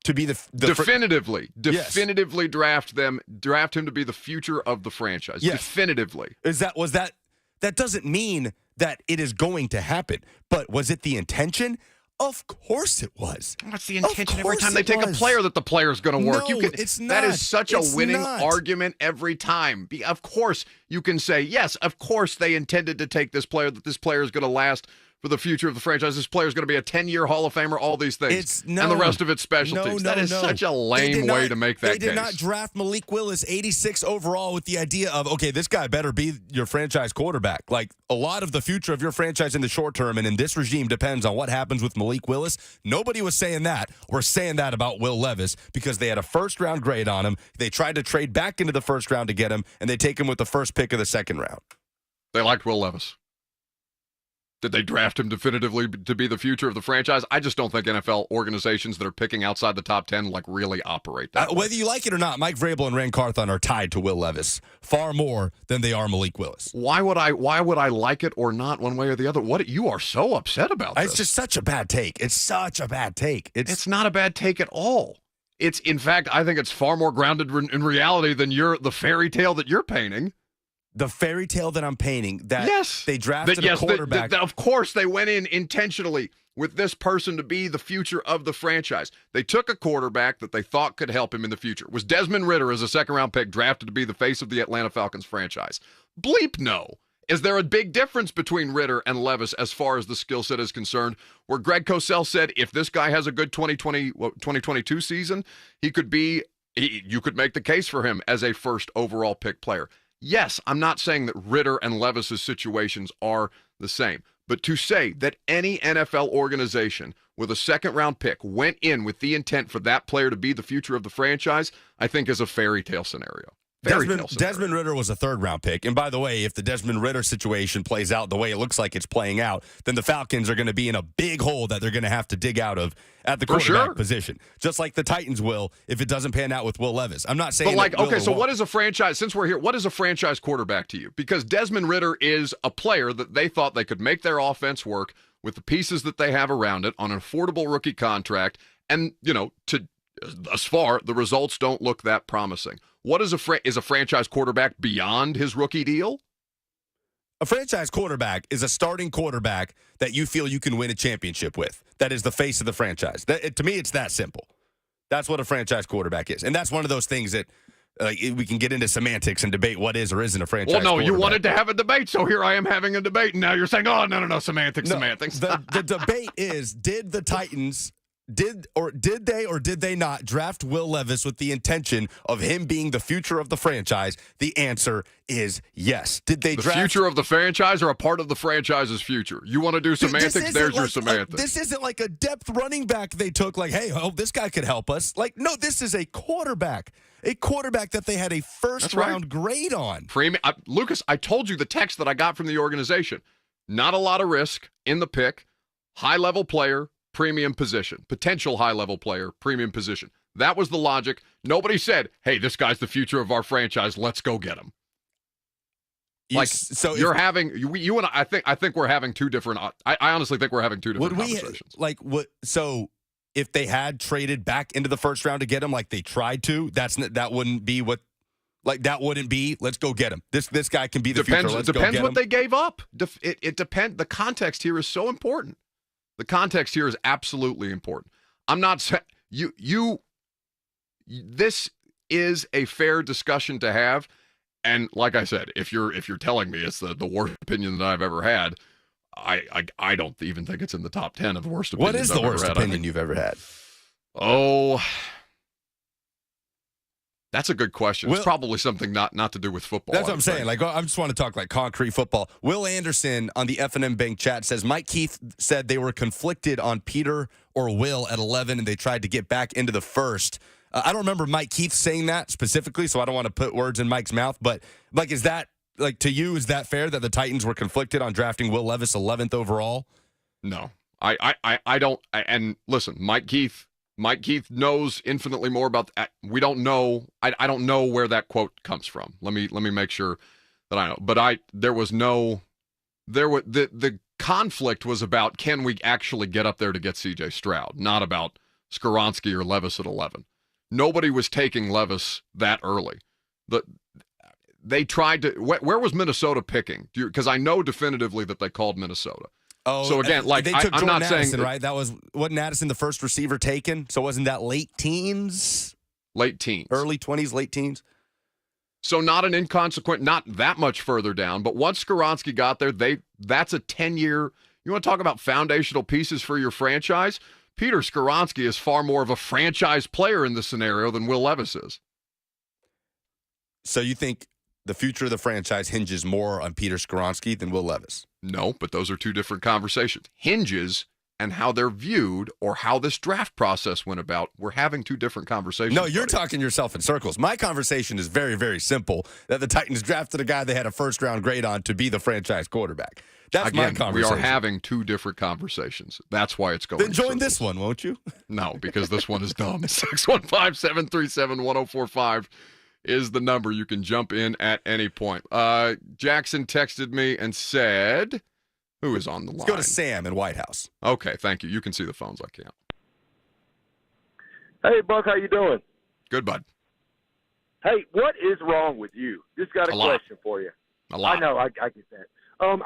to be the definitively yes. draft him to be the future of the franchise. Yes. Definitively. That doesn't mean that it is going to happen, but was it the intention? Of course it was. What's the intention every time they take a player that the player's going to work? No, it's not. That is such a winning argument every time. Of course, you can say, yes, of course they intended to take this player, that this player is going to last for the future of the franchise. This player is going to be a 10-year Hall of Famer, all these things. And the rest of it's specialties. That is such a lame way to make that case. They did not draft Malik Willis 86 overall with the idea of, okay, this guy better be your franchise quarterback. Like, a lot of the future of your franchise in the short term and in this regime depends on what happens with Malik Willis. Nobody was saying that. We're saying that about Will Levis because they had a first-round grade on him. They tried to trade back into the first round to get him, and they take him with the first pick of the second round. They liked Will Levis. Did they draft him definitively to be the future of the franchise? I just don't think NFL organizations that are picking outside the top 10 really operate that way. Whether you like it or not, Mike Vrabel and Ran Carthon are tied to Will Levis far more than they are Malik Willis. Why would I like it or not one way or the other? What you are so upset about this? It's just such a bad take. It's such a bad take. It's not a bad take at all. It's, in fact, I think it's far more grounded in reality than the fairy tale that you're painting. The fairy tale that I'm painting, that they drafted a quarterback. Of course, they went in intentionally with this person to be the future of the franchise. They took a quarterback that they thought could help him in the future. Was Desmond Ridder, as a second-round pick, drafted to be the face of the Atlanta Falcons franchise? Bleep no. Is there a big difference between Ridder and Levis as far as the skill set is concerned, where Greg Cosell said if this guy has a good 2022 season, you could make the case for him as a first overall pick player. Yes, I'm not saying that Ridder and Levis's situations are the same, but to say that any NFL organization with a second-round pick went in with the intent for that player to be the future of the franchise, I think is a fairy tale scenario. Desmond Ridder was a third-round pick. And by the way, if the Desmond Ridder situation plays out the way it looks like it's playing out, then the Falcons are going to be in a big hole that they're going to have to dig out of at the quarterback position. Just like the Titans will if it doesn't pan out with Will Levis. I'm not saying what is a franchise, since we're here, what is a franchise quarterback to you? Because Desmond Ridder is a player that they thought they could make their offense work with the pieces that they have around it on an affordable rookie contract. And, thus far, the results don't look that promising. What is a franchise quarterback beyond his rookie deal? A franchise quarterback is a starting quarterback that you feel you can win a championship with. That is the face of the franchise. To me, it's that simple. That's what a franchise quarterback is. And that's one of those things that Like, we can get into semantics and debate what is or isn't a franchise. Well, no, you quarterback. wanted to have a debate, so here I am having a debate, and now you're saying, oh, no, semantics. The debate is, did the Titans did they not draft Will Levis with the intention of him being the future of the franchise? The answer is yes. Did they draft the future of the franchise or a part of the franchise's future? You want to do semantics? There's your semantics. This isn't like a depth running back they took, like, hey, this guy could help us. Like, no, this is a quarterback that they had a first-round grade on. Lucas, I told you the text that I got from the organization. Not a lot of risk in the pick, high-level player, premium position, potential high-level player, premium position. That was the logic. Nobody said, hey, this guy's the future of our franchise. Let's go get him. You and I think we're having two different. I honestly think we're having two different conversations. So if they had traded back into the first round to get him, like they tried to, that wouldn't be what. Like, that wouldn't be, let's go get him. This guy can be the future. Let's go get him. Depends what they gave up. It depends. The context here is so important. The context here is absolutely important. I'm not saying this is a fair discussion to have. And like I said, if you're telling me it's the worst opinion that I've ever had, I don't even think it's in the top 10 of the worst opinions. What is the worst opinion you've ever had? Oh, that's a good question. It's probably something not to do with football. That's what I'm saying. Like, I just want to talk like concrete football. Will Anderson on the F&M Bank chat says Mike Keith said they were conflicted on Peter or Will at 11, and they tried to get back into the first. I don't remember Mike Keith saying that specifically, so I don't want to put words in Mike's mouth. But like, is that like to you? Is that fair that the Titans were conflicted on drafting Will Levis 11th overall? No, I don't. And listen, Mike Keith knows infinitely more about that. We don't know. I don't know where that quote comes from. Let me make sure that I know. But the conflict was about, can we actually get up there to get C.J. Stroud, not about Skoronski or Levis at 11. Nobody was taking Levis that early. They tried to. Where was Minnesota picking? Because I know definitively that they called Minnesota. Oh, so again, like they took I'm not Addison, saying right. That wasn't Addison the first receiver taken. So wasn't that late teens, early 20s, late teens? So not an inconsequent, not that much further down. But once Skoronski got there, that's a 10-year. You want to talk about foundational pieces for your franchise? Peter Skoronski is far more of a franchise player in this scenario than Will Levis is. So you think the future of the franchise hinges more on Peter Skoronski than Will Levis? No, but those are two different conversations. Hinges and how they're viewed or how this draft process went about, we're having two different conversations. No, you're talking yourself in circles. My conversation is very, very simple, that the Titans drafted a guy they had a first-round grade on to be the franchise quarterback. That's my conversation. We are having two different conversations. That's why it's going. Then join this one, won't you? No, because this one is dumb. 615-737-1045 is the number. You can jump in at any point. Jackson texted me and said, who is on the line? Let's go to Sam in White House. Okay, thank you. You can see the phones. I can't. Hey, Buck, how you doing? Good, bud. Hey, what is wrong with you? Just got a question for you. A lot. I know, I get that.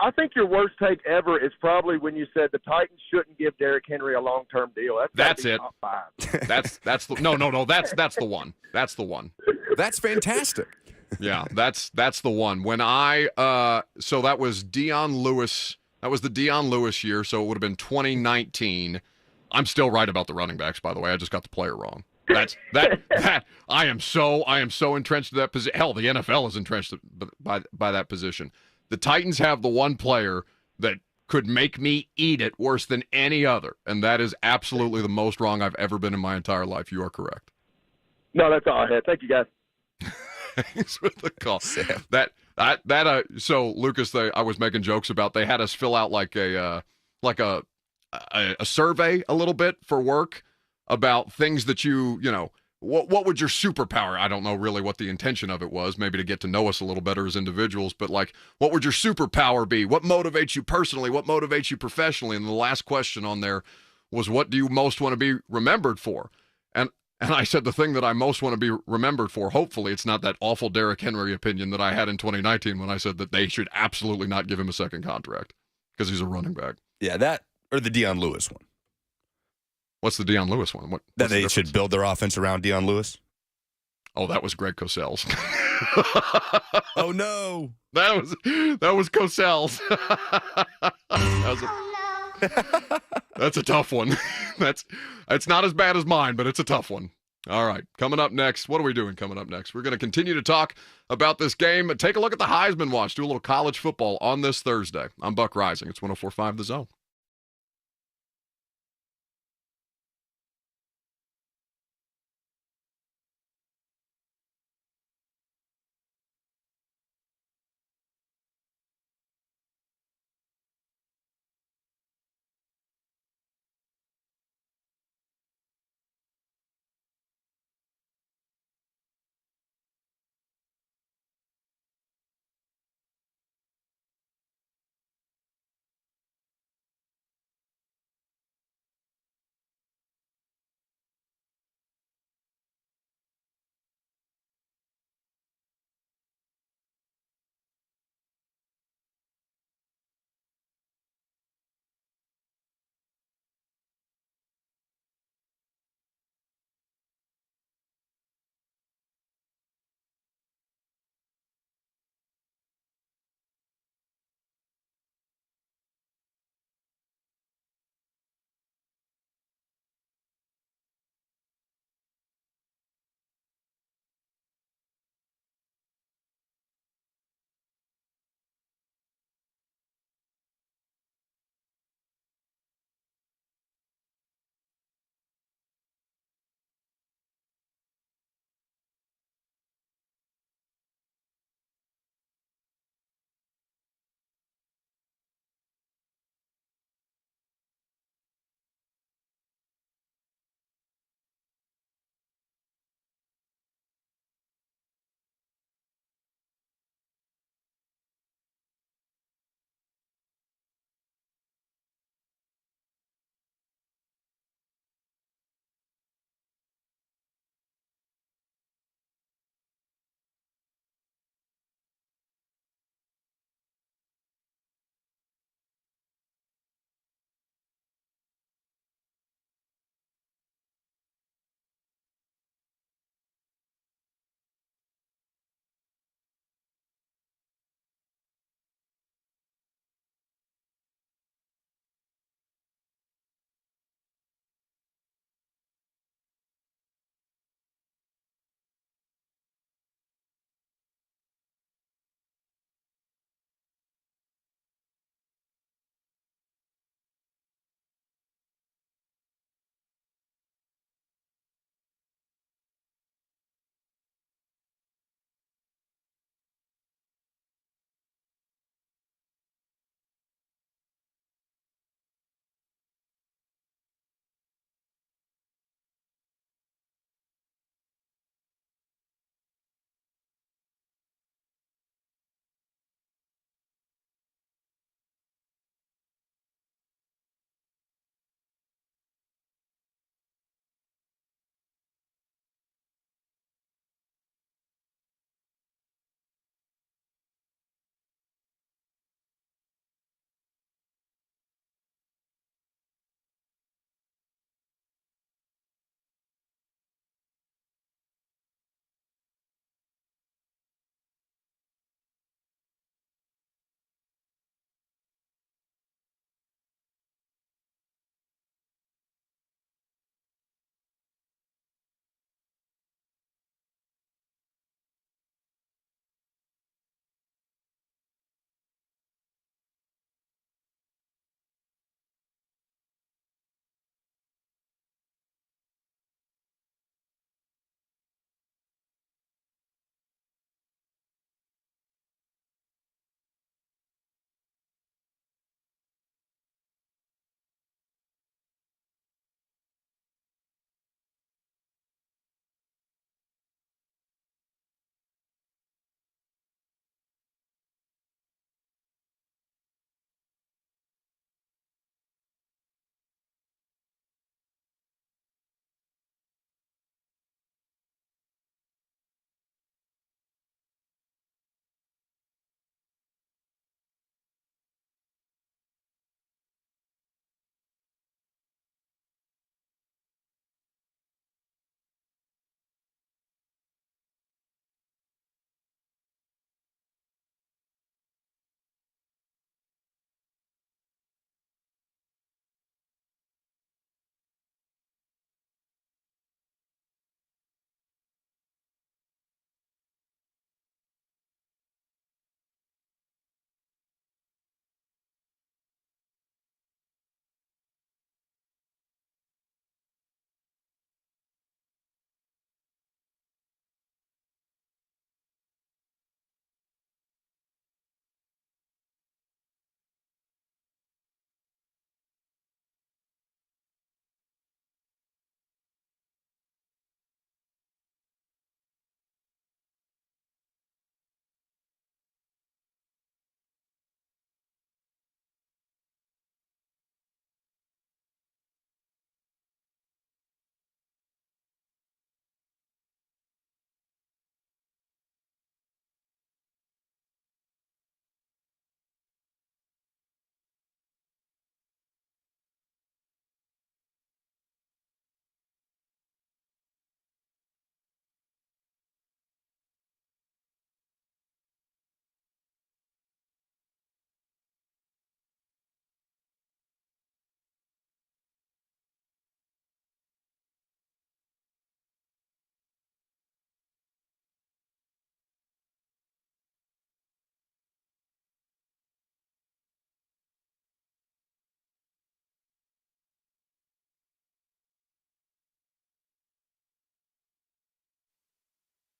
I think your worst take ever is probably when you said the Titans shouldn't give Derrick Henry a long-term deal. That's it. Top five. That's the no. That's the one. That's the one. That's fantastic. Yeah, that's the one. When so that was Deion Lewis. That was the Deion Lewis year. So it would have been 2019. I'm still right about the running backs, by the way. I just got the player wrong. That I am so entrenched in that position. Hell, the NFL is entrenched by that position. The Titans have the one player that could make me eat it worse than any other, and that is absolutely the most wrong I've ever been in my entire life. You are correct. No, that's all I had. Thank you, guys. Thanks for the call. Sam. So Lucas, I was making jokes about. They had us fill out like a survey a little bit for work about things that you know. What would your superpower? I don't know really what the intention of it was, maybe to get to know us a little better as individuals, but like, what would your superpower be? What motivates you personally? What motivates you professionally? And the last question on there was, what do you most want to be remembered for? And I said the thing that I most want to be remembered for, hopefully it's not that awful Derrick Henry opinion that I had in 2019 when I said that they should absolutely not give him a second contract because he's a running back. Yeah, that or the Deion Lewis one. What's the Deion Lewis one? That they should build their offense around Deion Lewis? Oh, that was Greg Cosell's. Oh no. That was Cosell's. That's a tough one. It's not as bad as mine, but it's a tough one. All right, coming up next, what are we doing coming up next? We're going to continue to talk about this game. Take a look at the Heisman Watch. Do a little college football on this Thursday. I'm Buck Rising. It's 104.5 The Zone.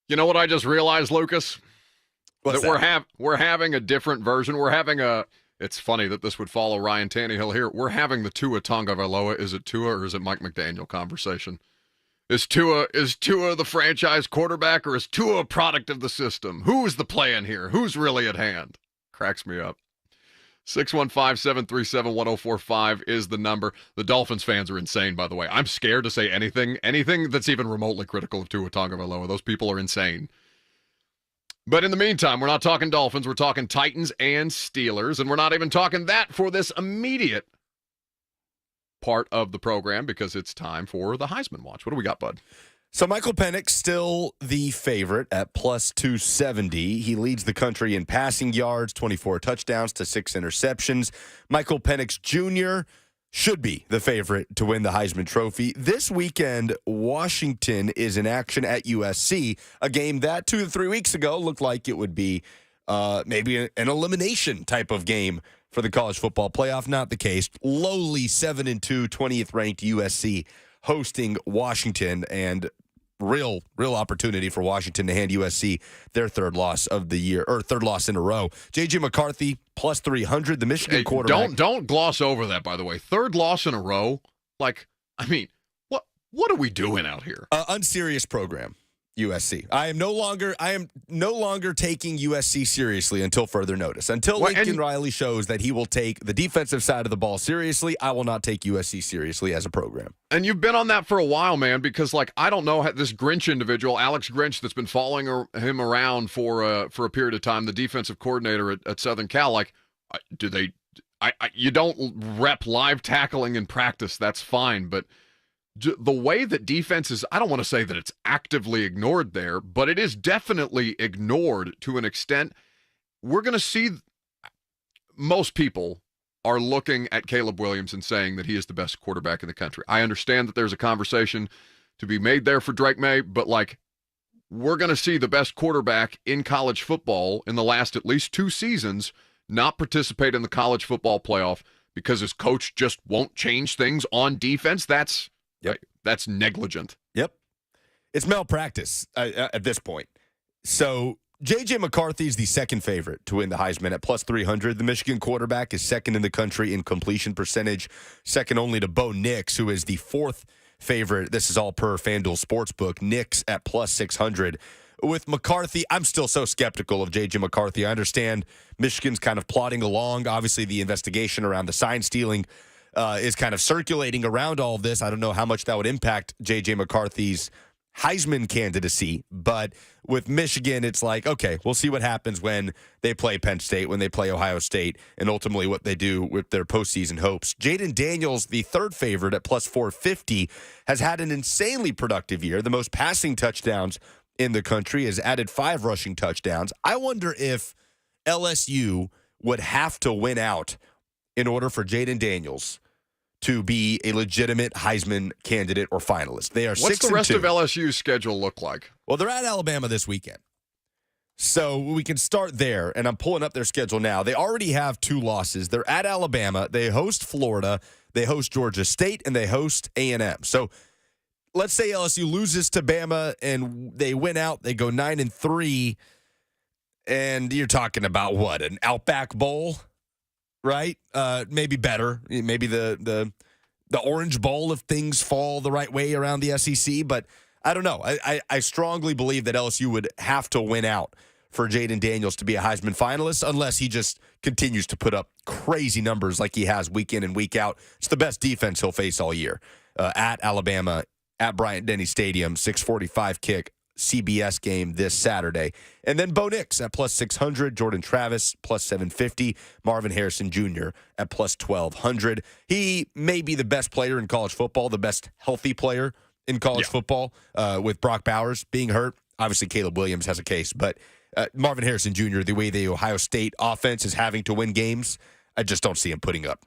You know what I just realized, Lucas? What's that we're having a different version. It's funny that this would follow Ryan Tannehill here. We're having the Tua Tagovailoa, is it Tua or is it Mike McDaniel conversation? Is Tua the franchise quarterback, or is Tua a product of the system? Who is the play in here? Who's really at hand? Cracks me up. 615-737-1045 is the number. The Dolphins fans are insane, by the way. I'm scared to say anything that's even remotely critical of Tua Tagovailoa. Those people are insane. But in the meantime, we're not talking Dolphins. We're talking Titans and Steelers, and we're not even talking that for this immediate part of the program because it's time for the Heisman Watch. What do we got, bud? So Michael Penix still the favorite at plus 270. He leads the country in passing yards, 24 touchdowns to 6 interceptions. Michael Penix Jr. should be the favorite to win the Heisman Trophy. This weekend, Washington is in action at USC, a game that 2 to 3 weeks ago looked like it would be maybe an elimination type of game for the college football playoff. Not the case. Lowly 7-2, 20th ranked USC hosting Washington, and real opportunity for Washington to hand USC their third loss of the year, or third loss in a row. J.J. McCarthy plus 300, the Michigan quarterback. Don't gloss over that, by the way. Third loss in a row. What are we doing out here? Unserious program, USC. I am no longer taking USC seriously until further notice. Until Lincoln Riley shows that he will take the defensive side of the ball seriously, I will not take USC seriously as a program. And you've been on that for a while, man, because I don't know, this Grinch individual, Alex Grinch, that's been following him around for a period of time, the defensive coordinator at Southern Cal. You don't rep live tackling in practice, that's fine, but the way that defense is, I don't want to say that it's actively ignored there, but it is definitely ignored to an extent. We're going to see most people are looking at Caleb Williams and saying that he is the best quarterback in the country. I understand that there's a conversation to be made there for Drake May, but we're going to see the best quarterback in college football in the last at least 2 seasons not participate in the college football playoff because his coach just won't change things on defense. That's negligent. Yep. It's malpractice at this point. So J.J. McCarthy is the second favorite to win the Heisman at plus 300. The Michigan quarterback is second in the country in completion percentage, second only to Bo Nix, who is the fourth favorite. This is all per FanDuel Sportsbook. Nix at plus 600. With McCarthy, I'm still so skeptical of J.J. McCarthy. I understand Michigan's kind of plodding along. Obviously, the investigation around the sign stealing is kind of circulating around all of this. I don't know how much that would impact J.J. McCarthy's Heisman candidacy, but with Michigan, it's okay, we'll see what happens when they play Penn State, when they play Ohio State, and ultimately what they do with their postseason hopes. Jaden Daniels, the third favorite at plus 450, has had an insanely productive year, the most passing touchdowns in the country, has added 5 rushing touchdowns. I wonder if LSU would have to win out in order for Jaden Daniels to be a legitimate Heisman candidate or finalist. They are 6-2. What's the rest of LSU's schedule look like? Well, they're at Alabama this weekend. So we can start there, and I'm pulling up their schedule now. They already have 2 losses. They're at Alabama. They host Florida. They host Georgia State, and they host A&M. So let's say LSU loses to Bama, and they win out. They go 9-3, and you're talking about what, an Outback Bowl? Right? Maybe better. Maybe the Orange Bowl if things fall the right way around the SEC. But I don't know. I strongly believe that LSU would have to win out for Jaden Daniels to be a Heisman finalist unless he just continues to put up crazy numbers like he has week in and week out. It's the best defense he'll face all year. At Alabama, at Bryant-Denny Stadium, 6:45 kick. CBS game this Saturday. And then Bo Nix at plus 600, Jordan Travis plus 750, Marvin Harrison Jr. at plus 1,200. He may be the best player in college football, the best healthy player in college football with Brock Bowers being hurt. Obviously, Caleb Williams has a case, but Marvin Harrison Jr., the way the Ohio State offense is having to win games, I just don't see him putting up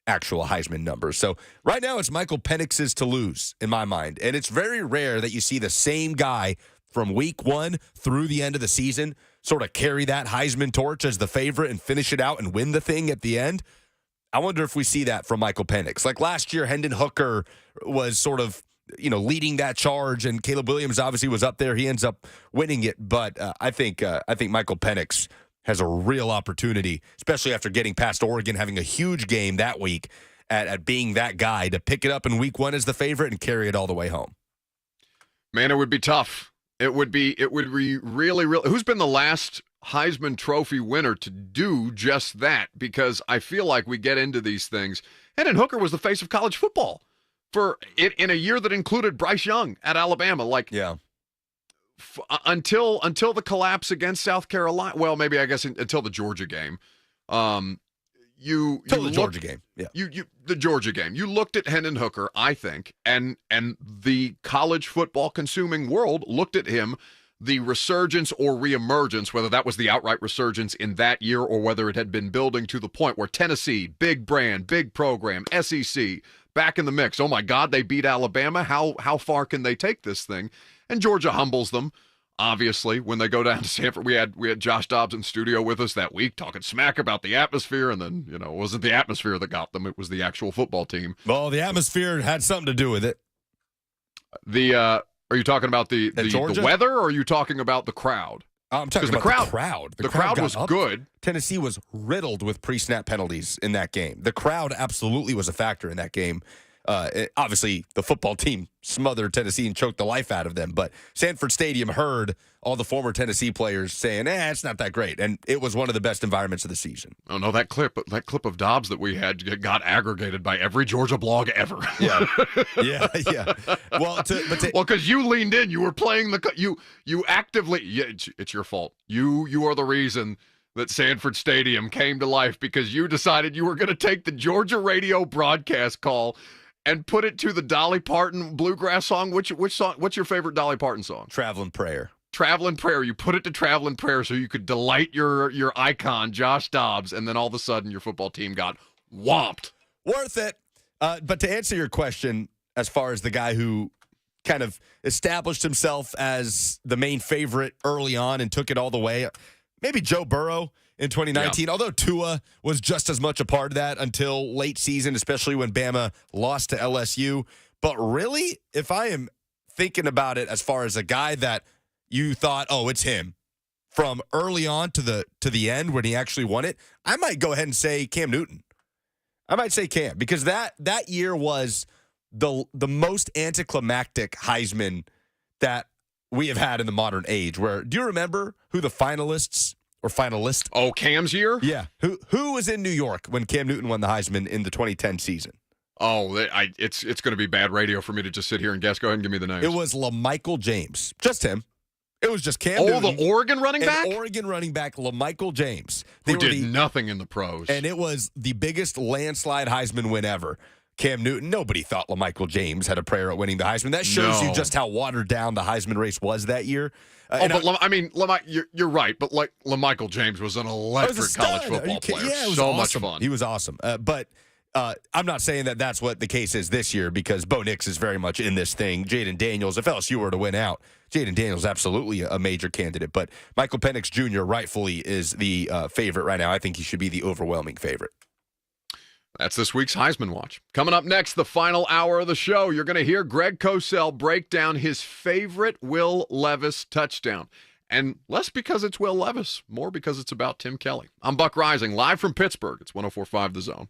actual Heisman numbers. So right now it's Michael Penix's to lose in my mind. And it's very rare that you see the same guy from week 1 through the end of the season sort of carry that Heisman torch as the favorite and finish it out and win the thing at the end. I wonder if we see that from Michael Penix. Like last year, Hendon Hooker was sort of leading that charge, and Caleb Williams obviously was up there. He ends up winning it, but I think Michael Penix has a real opportunity, especially after getting past Oregon, having a huge game that week at being that guy to pick it up in week 1 as the favorite and carry it all the way home. Man, it would be tough. It would be really. Who's been the last Heisman Trophy winner to do just that? Because I feel like we get into these things. Hendon Hooker was the face of college football for it in a year that included Bryce Young at Alabama. Until the collapse against South Carolina. Well, maybe I guess until the Georgia game. The Georgia game. Yeah. The Georgia game. You looked at Hendon Hooker, I think, and the college football consuming world looked at him, the resurgence or reemergence, whether that was the outright resurgence in that year or whether it had been building to the point where Tennessee, big brand, big program, SEC, back in the mix. Oh my God, they beat Alabama. How far can they take this thing? And Georgia humbles them. Obviously, when they go down to Sanford, we had Josh Dobbs in studio with us that week talking smack about the atmosphere, and then, it wasn't the atmosphere that got them, it was the actual football team. Well, the atmosphere had something to do with it. Are you talking about the weather, or are you talking about the crowd? I'm talking about the crowd. The crowd was good. Tennessee was riddled with pre-snap penalties in that game. The crowd absolutely was a factor in that game. Obviously, the football team smothered Tennessee and choked the life out of them. But Sanford Stadium heard all the former Tennessee players saying, it's not that great. And it was one of the best environments of the season. Oh, no, that clip of Dobbs that we had got aggregated by every Georgia blog ever. Yeah. Yeah. Well, because you leaned in. You were playing you actively. Yeah, it's your fault. You are the reason that Sanford Stadium came to life because you decided you were going to take the Georgia radio broadcast call and put it to the Dolly Parton bluegrass song. Which song? What's your favorite Dolly Parton song? Traveling Prayer. Traveling Prayer. You put it to Traveling Prayer so you could delight your icon, Josh Dobbs, and then all of a sudden your football team got whomped. Worth it. But to answer your question, as far as the guy who kind of established himself as the main favorite early on and took it all the way, maybe Joe Burrow in 2019, although Tua was just as much a part of that until late season, especially when Bama lost to LSU. But really, if I am thinking about it as far as a guy that you thought, it's him, from early on to the end when he actually won it, I might go ahead and say Cam Newton. I might say Cam, because that year was the most anticlimactic Heisman that we have had in the modern age. Where, do you remember who the finalist? Oh, Cam's year? Yeah. Who was in New York when Cam Newton won the Heisman in the 2010 season? Oh, it's going to be bad radio for me to just sit here and guess. Go ahead and give me the names. It was LaMichael James. Just him. It was just Cam Newton. The Oregon running back? Oregon running back, LaMichael James. Who did nothing in the pros. And it was the biggest landslide Heisman win ever. Cam Newton, nobody thought LaMichael James had a prayer at winning the Heisman. That shows you just how watered down the Heisman race was that year. You're right, but LaMichael James was an electric college football player. Yeah, it was so awesome. much fun. He was awesome. But I'm not saying that that's what the case is this year, because Bo Nix is very much in this thing. Jaden Daniels, if LSU were to win out, Jaden Daniels absolutely a major candidate. But Michael Penix Jr. rightfully is the favorite right now. I think he should be the overwhelming favorite. That's this week's Heisman Watch. Coming up next, the final hour of the show, you're going to hear Greg Cosell break down his favorite Will Levis touchdown. And less because it's Will Levis, more because it's about Tim Kelly. I'm Buck Rising, live from Pittsburgh. It's 104.5 The Zone.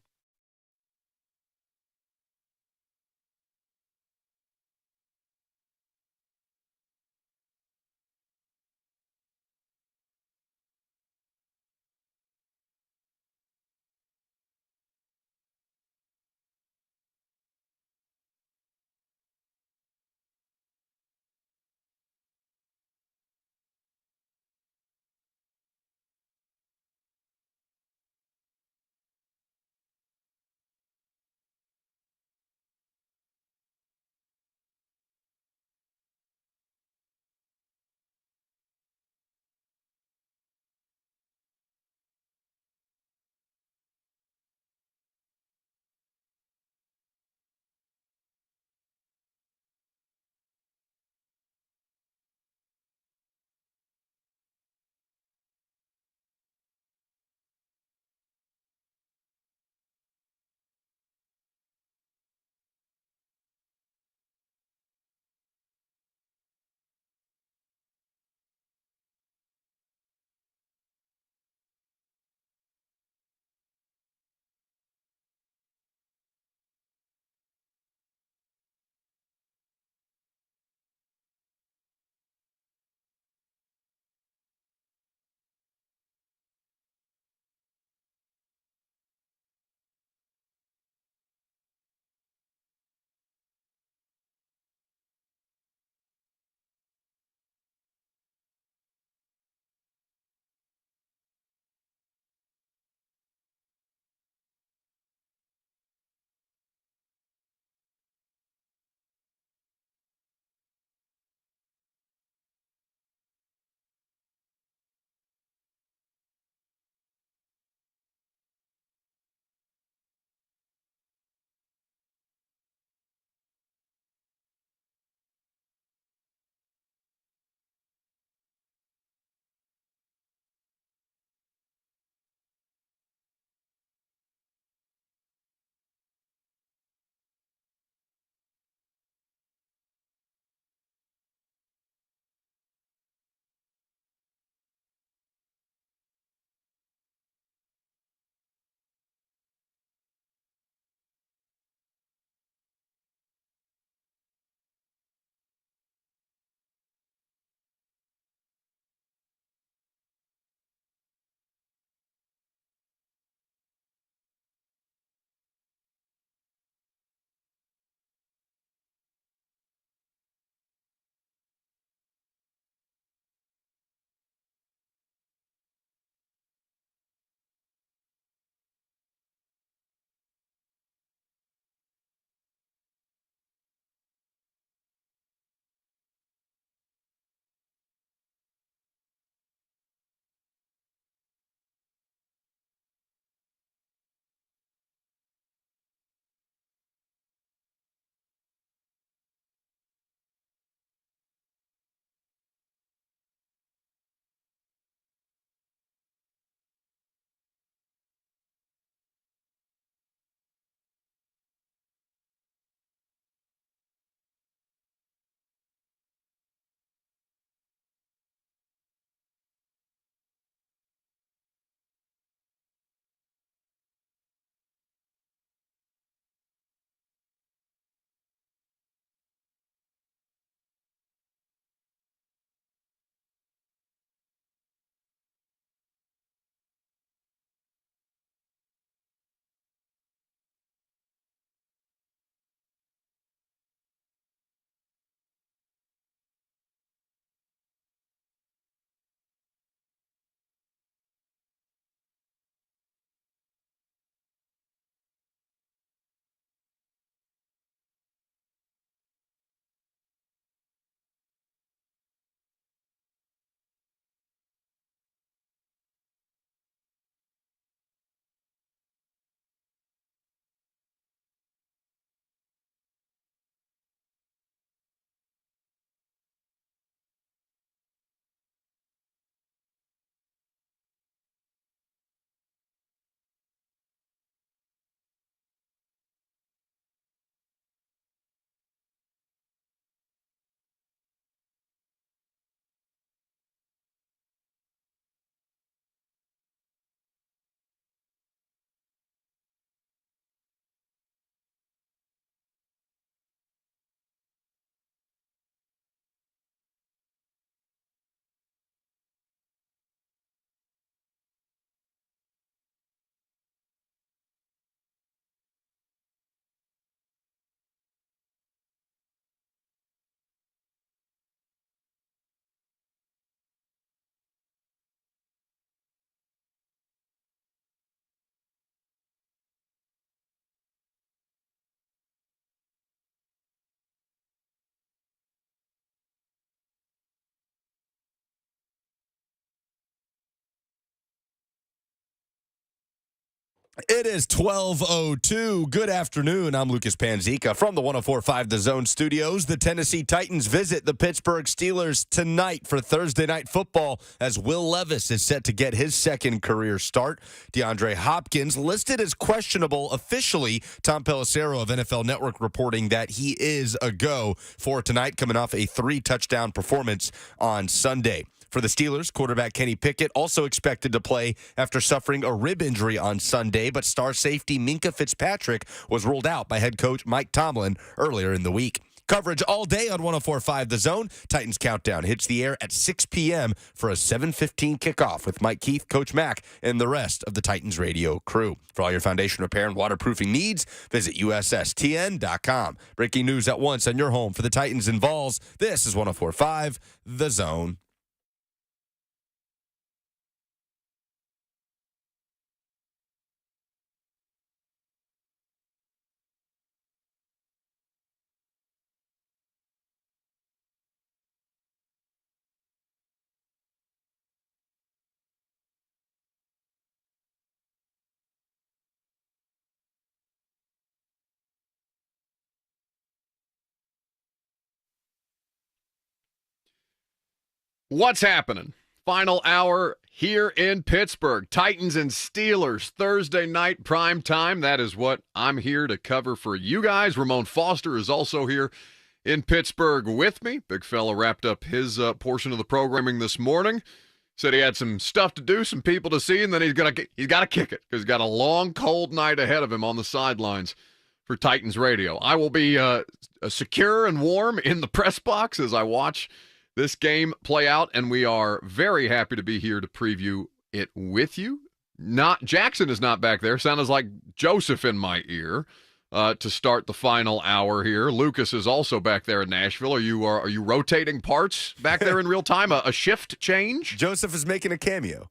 It is 12:02. Good afternoon. I'm Lucas Panzica from the 104.5 The Zone studios. The Tennessee Titans visit the Pittsburgh Steelers tonight for Thursday Night Football as Will Levis is set to get his second career start. DeAndre Hopkins listed as questionable officially. Tom Pelissero of NFL Network reporting that he is a go for tonight, coming off a 3-touchdown performance on Sunday. For the Steelers, quarterback Kenny Pickett also expected to play after suffering a rib injury on Sunday, but star safety Minkah Fitzpatrick was ruled out by head coach Mike Tomlin earlier in the week. Coverage all day on 104.5 The Zone. Titans Countdown hits the air at 6 p.m. for a 7:15 kickoff with Mike Keith, Coach Mack, and the rest of the Titans radio crew. For all your foundation repair and waterproofing needs, visit USSTN.com. Breaking news at once on your home for the Titans and Vols. This is 104.5 The Zone. What's happening? Final hour here in Pittsburgh. Titans and Steelers, Thursday night prime time. That is what I'm here to cover for you guys. Ramon Foster is also here in Pittsburgh with me. Big fella wrapped up his portion of the programming this morning. Said he had some stuff to do, some people to see, and then he's got to kick it because he's got a long, cold night ahead of him on the sidelines for Titans radio. I will be secure and warm in the press box as I watch this game play out, and we are very happy to be here to preview it with you. Jackson is not back there. Sounds like Joseph in my ear to start the final hour here. Lucas is also back there in Nashville. Are you rotating parts back there in real time? A shift change? Joseph is making a cameo.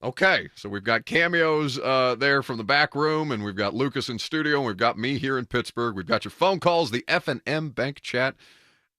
Okay, so we've got cameos there from the back room, and we've got Lucas in studio, and we've got me here in Pittsburgh. We've got your phone calls, the F&M Bank chat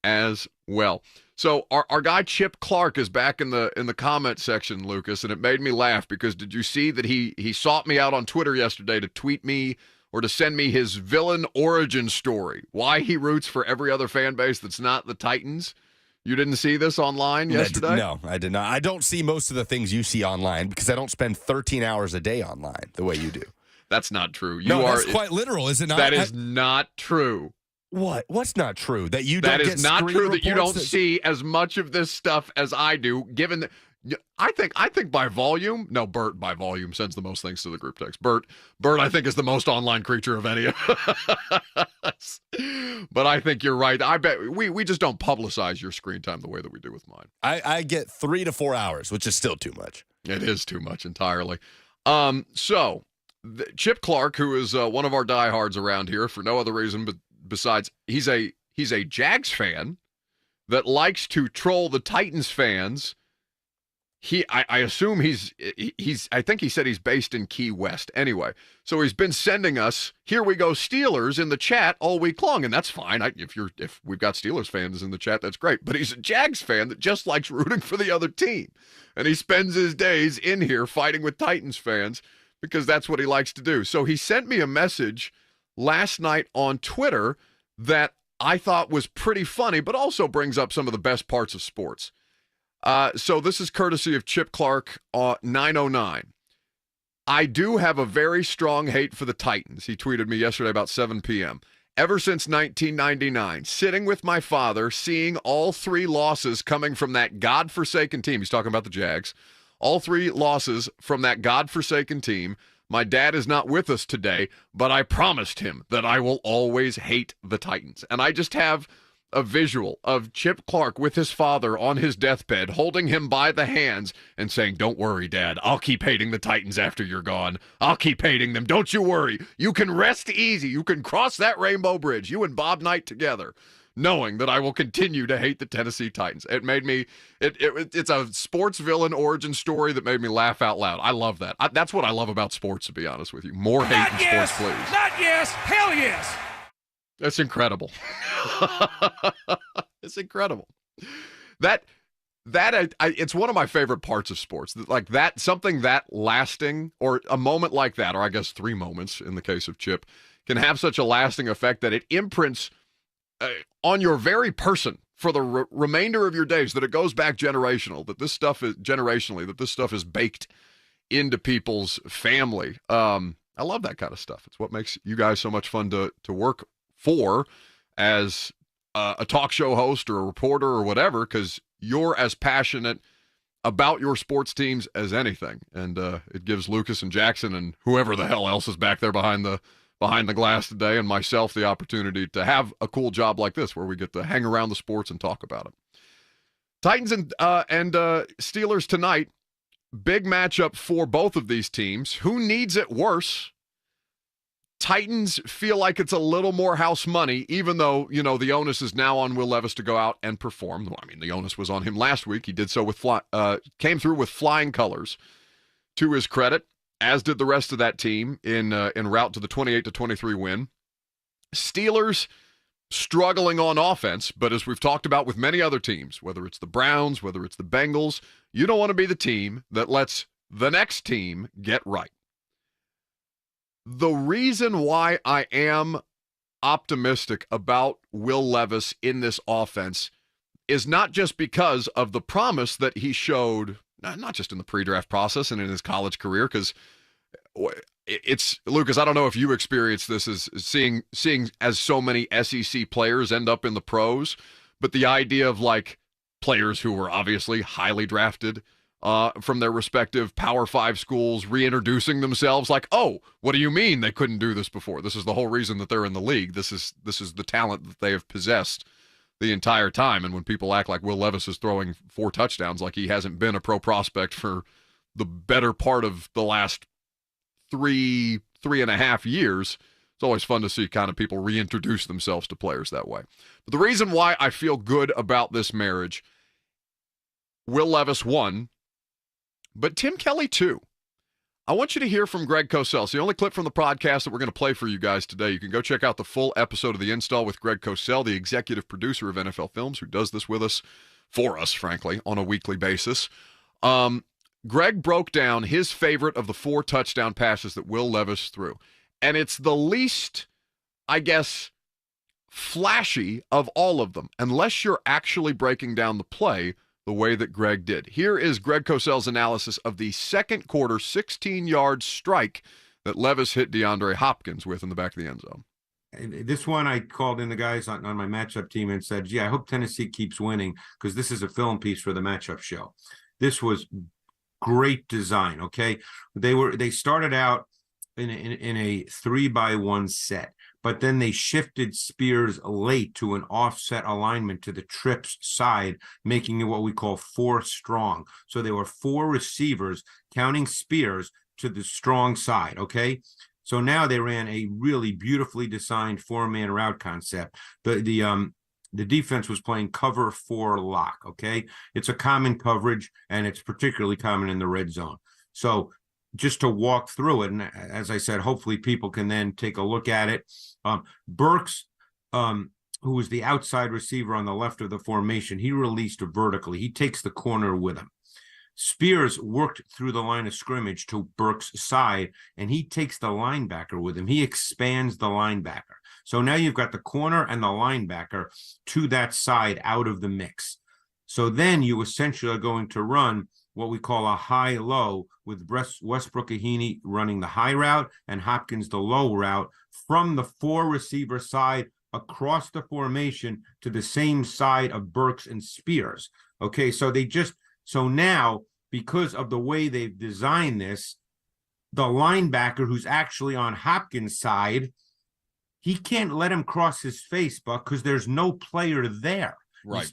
as well. So our guy Chip Clark is back in the comment section, Lucas, and it made me laugh because did you see that he sought me out on Twitter yesterday to tweet me or to send me his villain origin story, why he roots for every other fan base that's not the Titans? You didn't see this online yesterday? No, I did not. I don't see most of the things you see online because I don't spend 13 hours a day online the way you do. That's not true. That's quite literal, is it not? That is not true. What? What's not true? That you don't That get is not true that you don't that... see as much of this stuff as I do, given that I think by volume, no, Bert by volume sends the most things to the group text. Bert, I think is the most online creature of any of us. But I think you're right. I bet we just don't publicize your screen time the way that we do with mine. I get 3 to 4 hours, which is still too much. It is too much entirely. Chip Clark, who is one of our diehards around here for no other reason but besides he's a Jags fan that likes to troll the Titans fans. I assume I think he said he's based in Key West anyway. So he's been sending us "Here we go Steelers" in the chat all week long, and that's fine. If we've got Steelers fans in the chat, that's great. But he's a Jags fan that just likes rooting for the other team, and he spends his days in here fighting with Titans fans because that's what he likes to do. So he sent me a message last night on Twitter that I thought was pretty funny, but also brings up some of the best parts of sports. So this is courtesy of Chip Clark 909. I do have a very strong hate for the Titans. He tweeted me yesterday about 7 p.m. Ever since 1999, sitting with my father, seeing all 3 losses coming from that godforsaken team. He's talking about the Jags. All 3 losses from that godforsaken team. My dad is not with us today, but I promised him that I will always hate the Titans. And I just have a visual of Chip Clark with his father on his deathbed, holding him by the hands and saying, "Don't worry, Dad. I'll keep hating the Titans after you're gone. I'll keep hating them. Don't you worry. You can rest easy. You can cross that rainbow bridge, you and Bob Knight together, knowing that I will continue to hate the Tennessee Titans." It made me, it's a sports villain origin story that made me laugh out loud. I love that. That's what I love about sports, to be honest with you. More hate in sports, please. Not yes, hell yes. That's incredible. It's incredible. That it's one of my favorite parts of sports. Like that, something that lasting, or a moment like that, or I guess 3 moments in the case of Chip, can have such a lasting effect that it imprints on your very person for the remainder of your days. That it goes back generational. That this stuff is generationally. That this stuff is baked into people's family. I love that kind of stuff. It's what makes you guys so much fun to work for as a talk show host or a reporter or whatever, because you're as passionate about your sports teams as anything. And it gives Lucas and Jackson and whoever the hell else is back there behind the glass today, and myself, the opportunity to have a cool job like this where we get to hang around the sports and talk about it. Titans and Steelers tonight. Big matchup for both of these teams. Who needs it worse? Titans feel like it's a little more house money, even though, the onus is now on Will Levis to go out and perform. I mean, the onus was on him last week. He did so came through with flying colors, to his credit, as did the rest of that team in route to the 28-23 win. Steelers struggling on offense, but as we've talked about with many other teams, whether it's the Browns, whether it's the Bengals, you don't want to be the team that lets the next team get right. The reason why I am optimistic about Will Levis in this offense is not just because of the promise that he showed, not just in the pre-draft process and in his college career, because it's, Lucas, I don't know if you experienced this as seeing as so many SEC players end up in the pros, but the idea of like players who were obviously highly drafted from their respective Power 5 schools reintroducing themselves like, oh, what do you mean they couldn't do this before? This is the whole reason that they're in the league. This is the talent that they have possessed the entire time. And when people act like Will Levis is throwing 4 touchdowns like he hasn't been a pro prospect for the better part of the last 3.5 years, it's always fun to see kind of people reintroduce themselves to players that way. But the reason why I feel good about this marriage, Will Levis won, but Tim Kelly too. I want you to hear from Greg Cosell. It's the only clip from the podcast that we're going to play for you guys today. You can go check out the full episode of The Install with Greg Cosell, the executive producer of NFL Films, who does this with us, for us, frankly, on a weekly basis. Greg broke down his favorite of the 4 touchdown passes that Will Levis threw. And it's the least, I guess, flashy of all of them, unless you're actually breaking down the play the way that Greg did. Here is Greg Cosell's analysis of the second quarter 16-yard strike that Levis hit DeAndre Hopkins with in the back of the end zone. This one, I called in the guys on my matchup team and said, I hope Tennessee keeps winning because this is a film piece for the matchup show. This was great design, okay? They started out in a 3-by-1 set, but then they shifted Spears late to an offset alignment to the trips side, making it what we call 4 strong. So there were 4 receivers counting Spears to the strong side, okay? So now they ran a really beautifully designed 4-man route concept. The defense was playing cover 4 lock, okay? It's a common coverage, and it's particularly common in the red zone. So just to walk through it, and as I said, hopefully people can then take a look at it. Burks, who was the outside receiver on the left of the formation, he released vertically. He takes the corner with him. Spears worked through the line of scrimmage to Burks' side, and he takes the linebacker with him. He expands the linebacker. So now you've got the corner and the linebacker to that side out of the mix. So then you essentially are going to run what we call a high-low with Westbrook-Ahini running the high route and Hopkins the low route from the 4-receiver side across the formation to the same side of Burks and Spears. Okay, so now, because of the way they've designed this, the linebacker who's actually on Hopkins' side, he can't let him cross his face, Buck, because there's no player there. Right.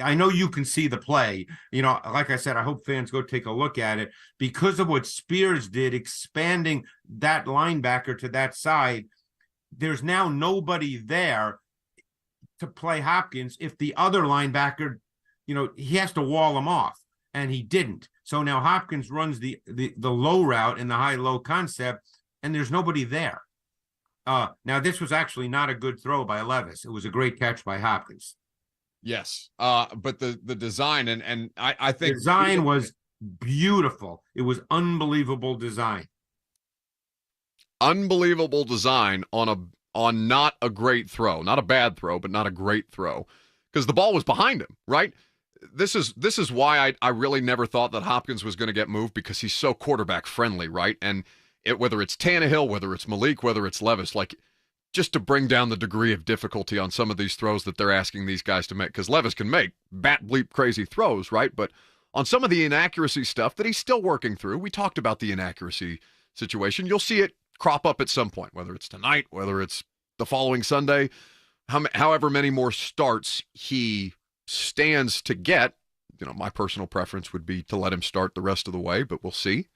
I know you can see the play. Like I said, I hope fans go take a look at it. Because of what Spears did, expanding that linebacker to that side, there's now nobody there to play Hopkins. If the other linebacker, he has to wall him off, and he didn't. So now Hopkins runs the low route in the high-low concept, and there's nobody there. Now, this was actually not a good throw by Levis. It was a great catch by Hopkins. Yes. But the design and I think Design was beautiful. It was unbelievable design. unbelievable design on not a great throw, not a bad throw, but not a great throw, because the ball was behind him, right? This is why I really never thought that Hopkins was going to get moved, because he's so quarterback friendly, right? And whether it's Tannehill, whether it's Malik, whether it's Levis, like, just to bring down the degree of difficulty on some of these throws that they're asking these guys to make, because Levis can make bat bleep crazy throws, right? But on some of the inaccuracy stuff that he's still working through, we talked about the inaccuracy situation. You'll see it crop up at some point, whether it's tonight, whether it's the following Sunday, however many more starts he stands to get. My personal preference would be to let him start the rest of the way, but we'll see.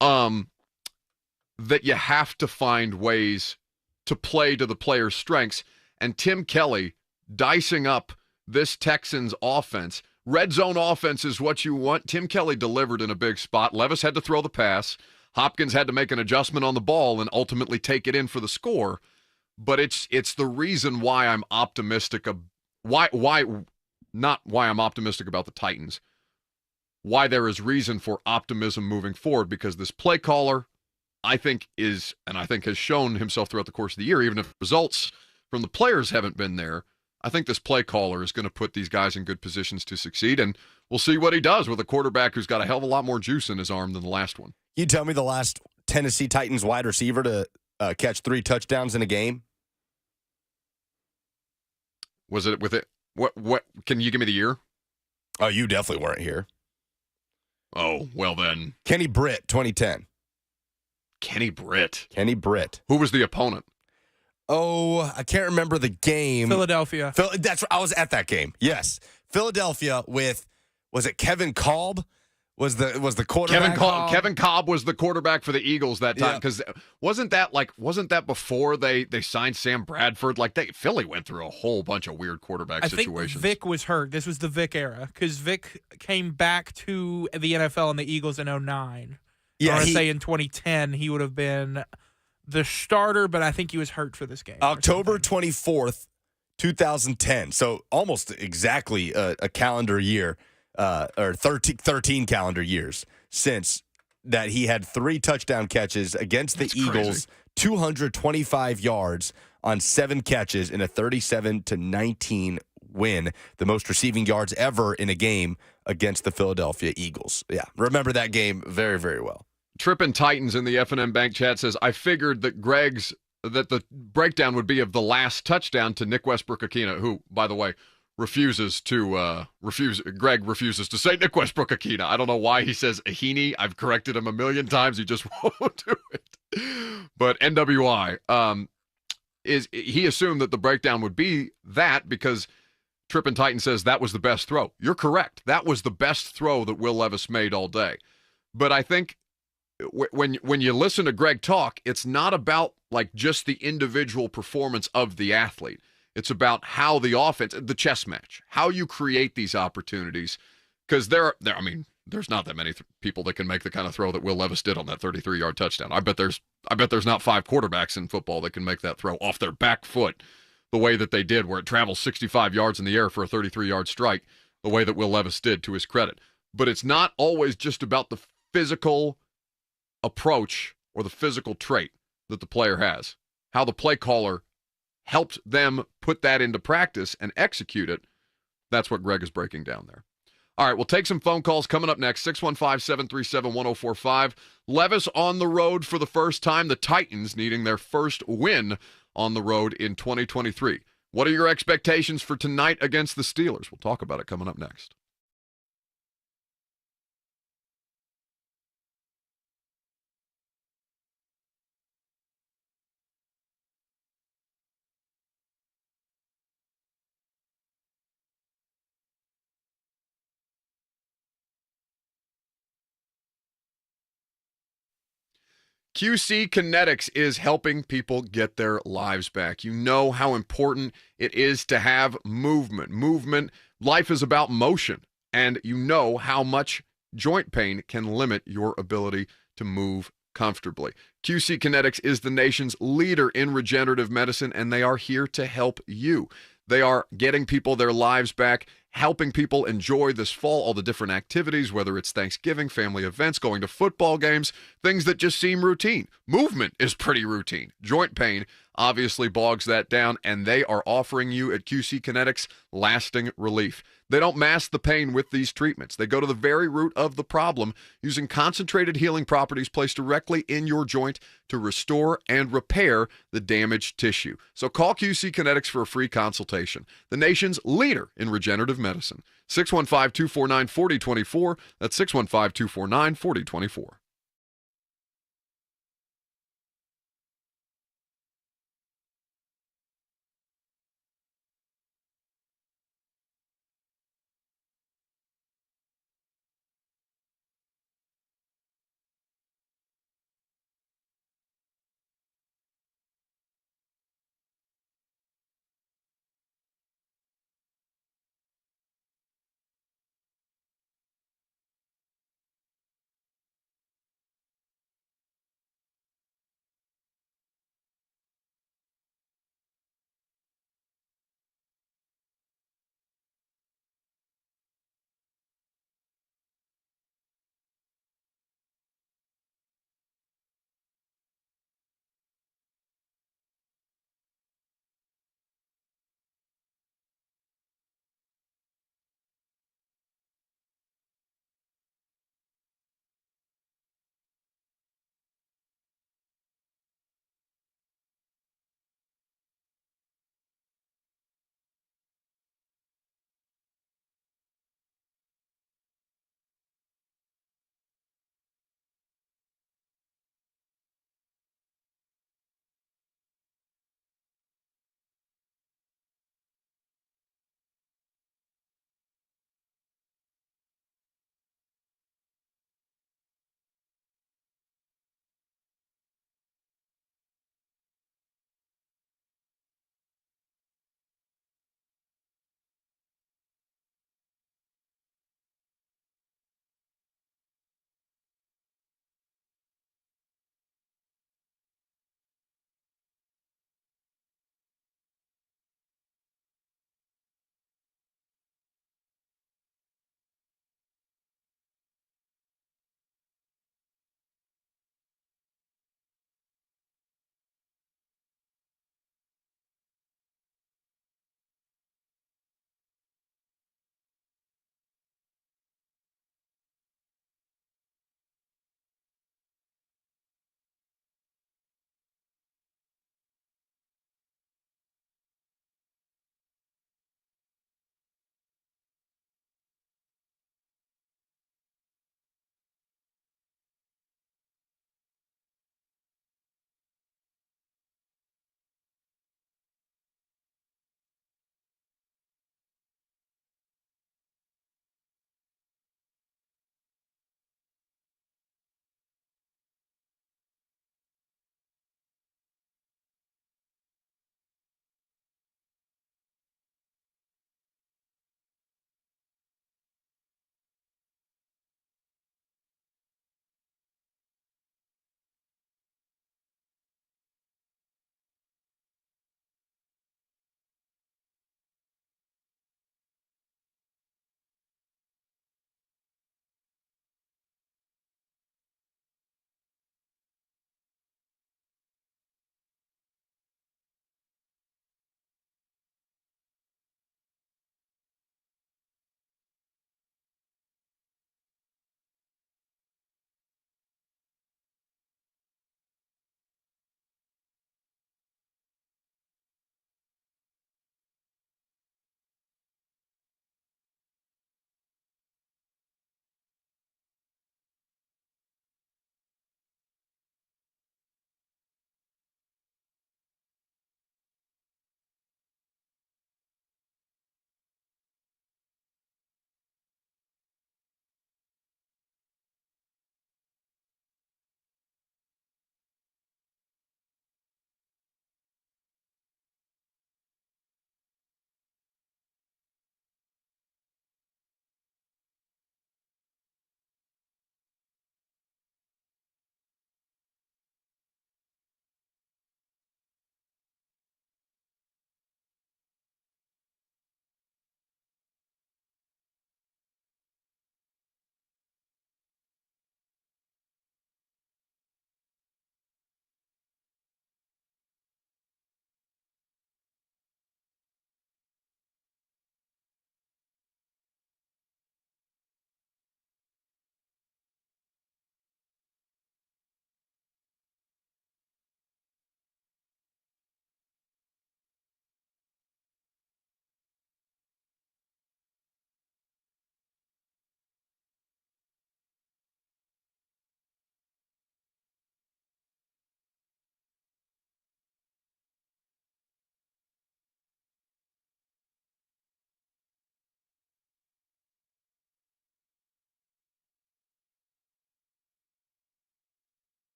That you have to find ways to play to the player's strengths, and Tim Kelly dicing up this Texans offense. Red zone offense is what you want. Tim Kelly delivered in a big spot. Levis had to throw the pass. Hopkins had to make an adjustment on the ball and ultimately take it in for the score. But it's the reason why I'm optimistic not why I'm optimistic about the Titans. Why there is reason for optimism moving forward, because this play caller, I think has shown himself throughout the course of the year, even if results from the players haven't been there. I think this play caller is going to put these guys in good positions to succeed, and we'll see what he does with a quarterback who's got a hell of a lot more juice in his arm than the last one. You tell me the last Tennessee Titans wide receiver to catch 3 touchdowns in a game? Was it with it? What? Can you give me the year? Oh, you definitely weren't here. Oh, well then. Kenny Britt, 2010. Kenny Britt. Who was the opponent? Oh, I can't remember the game. Philadelphia. I was at that game. Yes. Philadelphia with, was it Kevin Kolb? Was the quarterback? Kevin Kolb was the quarterback for the Eagles that time, because wasn't that before they signed Sam Bradford? Philly went through a whole bunch of weird quarterback situations. I think Vic was hurt. This was the Vic era, because Vic came back to the NFL and the Eagles in 2009. Yeah, I want to say in 2010 he would have been the starter, but I think he was hurt for this game. October 24th, 2010. So almost exactly a calendar year. Or 13 calendar years since that he had 3 touchdown catches against the Eagles, 225 yards on 7 catches in a 37-19 win, the most receiving yards ever in a game against the Philadelphia Eagles. Yeah, remember that game very, very well. Trippin' Titans in the F&M Bank chat says, I figured that that the breakdown would be of the last touchdown to Nick Westbrook-Akina, who, by the way, Greg refuses to say Nick Westbrook-Akina. I don't know why he says Ahini. I've corrected him a million times. He just won't do it. But NWI, he assumed that the breakdown would be that because Trippin' Titan says that was the best throw. You're correct. That was the best throw that Will Levis made all day. But I think when you listen to Greg talk, it's not about just the individual performance of the athlete. It's about how the offense, the chess match, how you create these opportunities. Because there's not that many people that can make the kind of throw that Will Levis did on that 33-yard touchdown. I bet there's not 5 quarterbacks in football that can make that throw off their back foot the way that they did, where it travels 65 yards in the air for a 33-yard strike, the way that Will Levis did, to his credit. But it's not always just about the physical approach or the physical trait that the player has. How the play caller helped them put that into practice and execute it. That's what Greg is breaking down there. All right, we'll take some phone calls coming up next. 615-737-1045. Levis on the road for the first time. The Titans needing their first win on the road in 2023. What are your expectations for tonight against the Steelers? We'll talk about it coming up next. QC Kinetics is helping people get their lives back. You know how important it is to have movement. Life is about motion, and you know how much joint pain can limit your ability to move comfortably. QC Kinetics is the nation's leader in regenerative medicine, and they are here to help you. They are getting people their lives back, helping people enjoy this fall, all the different activities, whether it's Thanksgiving, family events, going to football games, things that just seem routine. Movement is pretty routine. Joint pain obviously bogs that down, and they are offering you at QC Kinetics lasting relief. They don't mask the pain with these treatments. They go to the very root of the problem using concentrated healing properties placed directly in your joint to restore and repair the damaged tissue. So call QC Kinetics for a free consultation. The nation's leader in regenerative medicine. 615-249-4024. That's 615-249-4024.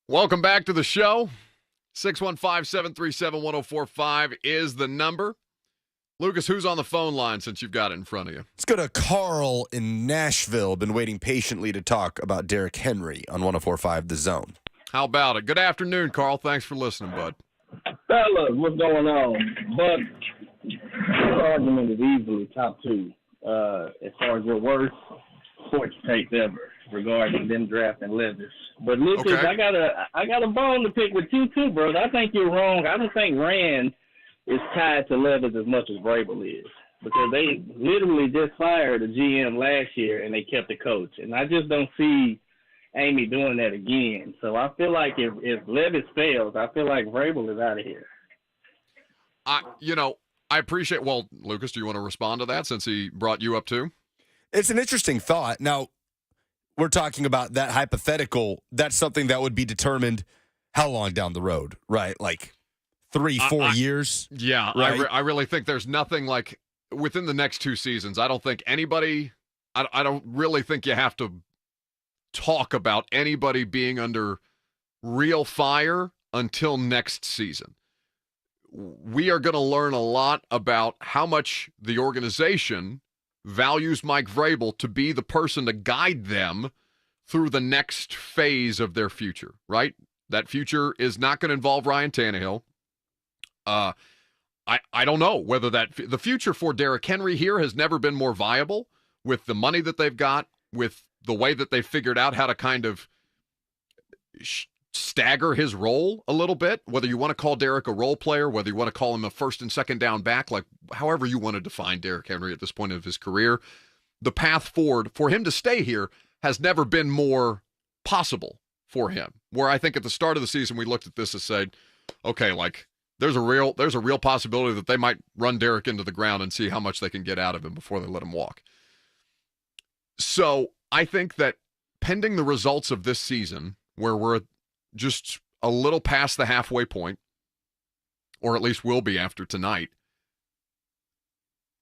Welcome back to the show. 615-737-1045 is the number. Lucas, who's on the phone line since you've got it in front of you? Let's go to Carl in Nashville. Been waiting patiently to talk about Derrick Henry on 104.5 The Zone. How about it? Good afternoon, Carl. Thanks for listening, bud. Fellas, what's going on? But this argument is easily top two as far as your worst sports takes ever regarding them drafting Levis. But Lucas, Okay. I got a bone to pick with you too, brother. I think you're wrong. I don't think Rand is tied to Levis as much as Vrabel is, because they literally just fired a GM last year and they kept the coach, and I just don't see Amy doing that again. So I feel like if Levis fails, I feel like Vrabel is out of here. I appreciate. Well, Lucas, do you want to respond to that since he brought you up too? It's an interesting thought. Now, we're talking about that hypothetical. That's something that would be determined how long down the road, right? Like 3-4 years? Yeah, right? I really think there's nothing like within the next 2 seasons. I don't think anybody, I don't really think you have to talk about anybody being under real fire until next season. We are going to learn a lot about how much the organization values Mike Vrabel to be the person to guide them through the next phase of their future, right? That future is not going to involve Ryan Tannehill. I don't know whether the future for Derrick Henry here has never been more viable with the money that they've got, with the way that they figured out how to kind of stagger his role a little bit, whether you want to call Derrick a role player, whether you want to call him a first and second down back, like however you want to define Derrick Henry at this point of his career, the path forward for him to stay here has never been more possible for him. Where I think at the start of the season, we looked at this and said, okay, like there's a real possibility that they might run Derrick into the ground and see how much they can get out of him before they let him walk. So I think that pending the results of this season, where we're just a little past the halfway point, or at least will be after tonight,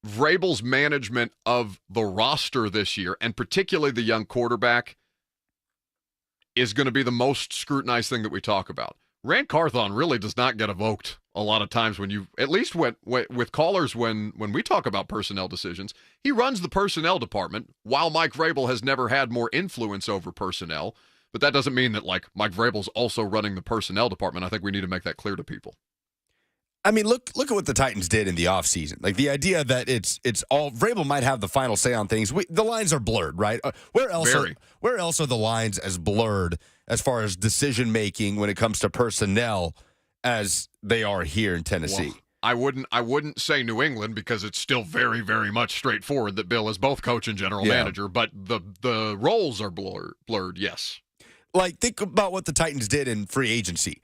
Vrabel's management of the roster this year, and particularly the young quarterback, is going to be the most scrutinized thing that we talk about. Rand Carthon really does not get evoked a lot of times when you, at least with callers when we talk about personnel decisions. He runs the personnel department, while Mike Vrabel has never had more influence over personnel. But that doesn't mean that, like, Mike Vrabel's also running the personnel department. I think we need to make that clear to people. I mean, look at what the Titans did in the offseason. Like, the idea that it's all Vrabel might have the final say on things. The lines are blurred, right? Where else are the lines as blurred as far as decision making when it comes to personnel as they are here in Tennessee? Well, I wouldn't say New England, because it's still very, very much straightforward that Bill is both coach and general manager, but the roles are blurred, yes. Like, think about what the Titans did in free agency.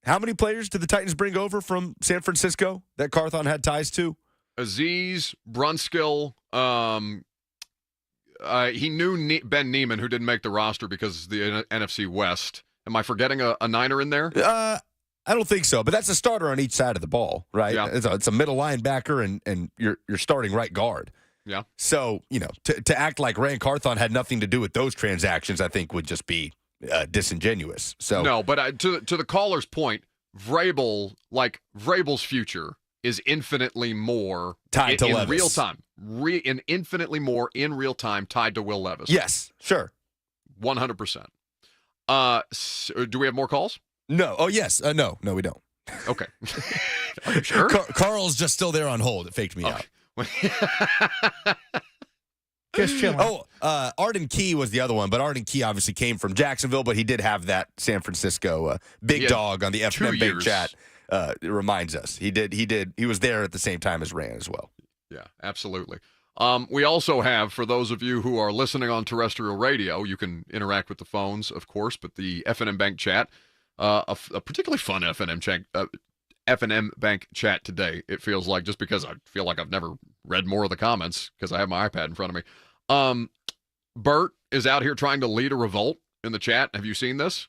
How many players did the Titans bring over from San Francisco that Carthon had ties to? Aziz, Brunskill. He knew Ben Neiman, who didn't make the roster because of the NFC West. Am I forgetting a Niner in there? I don't think so, but that's a starter on each side of the ball, right? Yeah. It's a middle linebacker and you're starting right guard. Yeah. So, to act like Rand Carthon had nothing to do with those transactions, I think would just be disingenuous. So no, but to the caller's point, Vrabel's future is infinitely more tied to in Levis. Real time, and infinitely more in real time tied to Will Levis. Yes, sure, 100%. Do we have more calls? No. Oh yes. No, we don't. Okay. Are you sure? Carl's just still there on hold. It faked me out. Just chilling. Arden Key was the other one, but Arden Key obviously came from Jacksonville, but he did have that San Francisco big dog on the FNM Bank chat. It reminds us he was there at the same time as Rand as well. Yeah, absolutely. We also have, for those of you who are listening on terrestrial radio, you can interact with the phones, of course, but the FNM Bank chat, a particularly fun FNM Bank chat today, it feels like, just because I feel like I've never read more of the comments because I have my iPad in front of me. Bert is out here trying to lead a revolt in the chat. Have you seen this?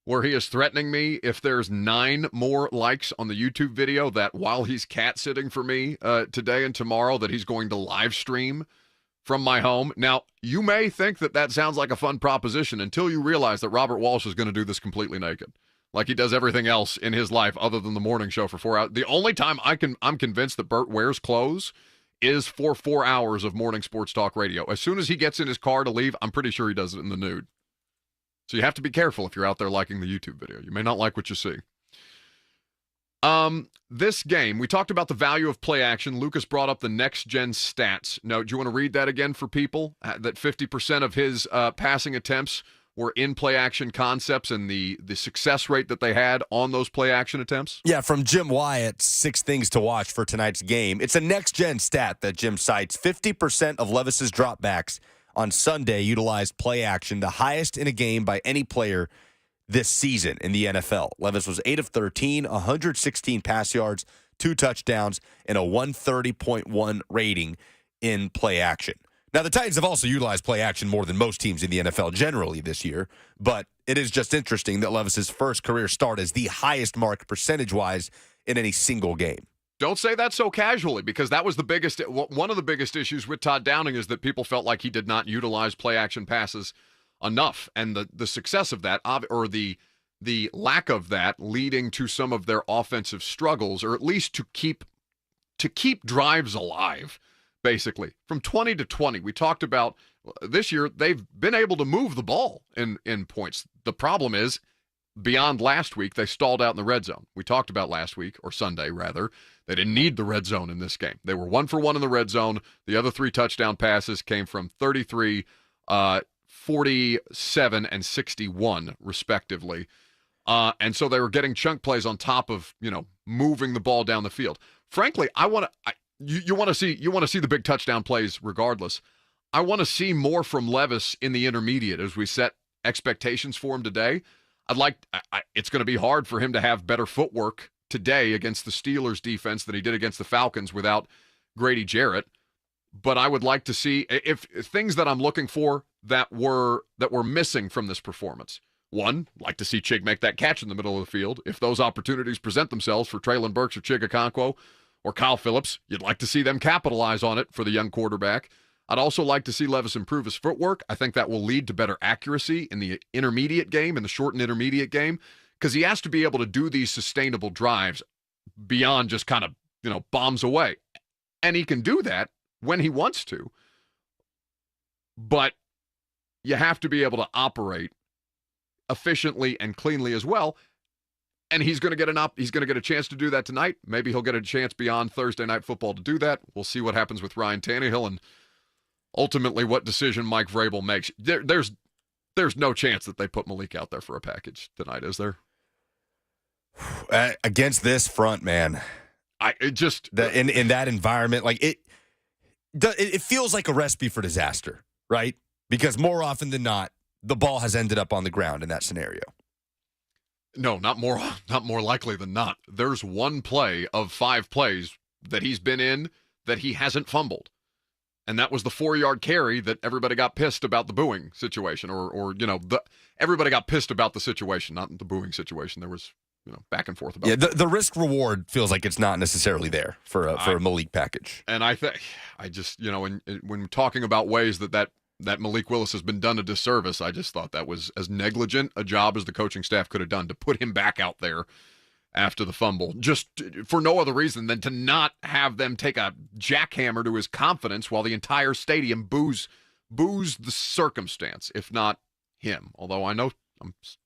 Where he is threatening me if there's 9 more likes on the YouTube video, that while he's cat sitting for me today and tomorrow, that he's going to live stream from my home. Now, you may think that that sounds like a fun proposition until you realize that Robert Walsh is going to do this completely naked, like he does everything else in his life other than the morning show for 4 hours. The only time I'm convinced that Bert wears clothes is for 4 hours of morning sports talk radio. As soon as he gets in his car to leave, I'm pretty sure he does it in the nude. So you have to be careful if you're out there liking the YouTube video. You may not like what you see. This game, we talked about the value of play action. Lucas brought up the next-gen stats. Now, do you want to read that again for people? That 50% of his passing attempts were in play action concepts and the success rate that they had on those play action attempts? Yeah, from Jim Wyatt, 6 things to watch for tonight's game. It's a next-gen stat that Jim cites. 50% of Levis's dropbacks on Sunday utilized play action, the highest in a game by any player this season in the NFL. Levis was 8 of 13, 116 pass yards, 2 touchdowns, and a 130.1 rating in play action. Now, the Titans have also utilized play action more than most teams in the NFL generally this year, but it is just interesting that Levis's first career start is the highest mark percentage-wise in any single game. Don't say that so casually, because that was one of the biggest issues with Todd Downing is that people felt like he did not utilize play action passes enough, and the success of that, or the lack of that, leading to some of their offensive struggles, or at least to keep drives alive, basically. From 20 to 20, we talked about this year, they've been able to move the ball in points. The problem is, beyond last week, they stalled out in the red zone. We talked about last week, or Sunday, rather. They didn't need the red zone in this game. They were 1 for 1 in the red zone. The other 3 touchdown passes came from 33, 47 and 61, respectively. And so they were getting chunk plays on top of, moving the ball down the field. Frankly, you want to see the big touchdown plays regardless. I want to see more from Levis in the intermediate as we set expectations for him today. It's going to be hard for him to have better footwork today against the Steelers defense than he did against the Falcons without Grady Jarrett. But I would like to see if things that I'm looking for that were missing from this performance. One, like to see Chig make that catch in the middle of the field. If those opportunities present themselves for Treylon Burks or Chig Okonkwo or Kyle Phillips, you'd like to see them capitalize on it for the young quarterback. I'd also like to see Levis improve his footwork. I think that will lead to better accuracy in the intermediate game, in the short and intermediate game, because he has to be able to do these sustainable drives beyond just kind of, bombs away. And he can do that when he wants to. But you have to be able to operate efficiently and cleanly as well. And he's going to get a chance to do that tonight. Maybe he'll get a chance beyond Thursday Night Football to do that. We'll see what happens with Ryan Tannehill and ultimately what decision Mike Vrabel makes. There's no chance that they put Malik out there for a package tonight, is there? Against this front, man. In that environment, like it feels like a recipe for disaster, right? Because more often than not, the ball has ended up on the ground in that scenario. No, not more likely than not. There's one play of 5 plays that he's been in that he hasn't fumbled. And that was the 4-yard carry that everybody got pissed about the booing situation, everybody got pissed about the situation, not the booing situation. There was, back and forth about it. Yeah, the risk reward feels like it's not necessarily there for a Malik package. And when talking about ways that Malik Willis has been done a disservice, I just thought that was as negligent a job as the coaching staff could have done to put him back out there after the fumble, just for no other reason than to not have them take a jackhammer to his confidence while the entire stadium boos the circumstance, if not him. Although I'm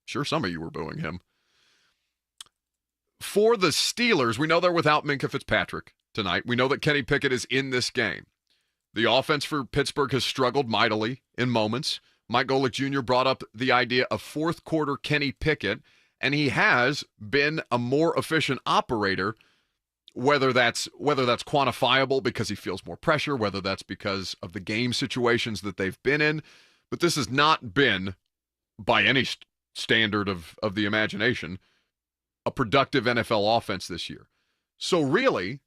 sure some of you were booing him. For the Steelers, we know they're without Minkah Fitzpatrick tonight. We know that Kenny Pickett is in this game. The offense for Pittsburgh has struggled mightily in moments. Mike Golick Jr. brought up the idea of fourth quarter Kenny Pickett, and he has been a more efficient operator, whether that's quantifiable because he feels more pressure, whether that's because of the game situations that they've been in. But this has not been, by any standard of the imagination, a productive NFL offense this year. So really,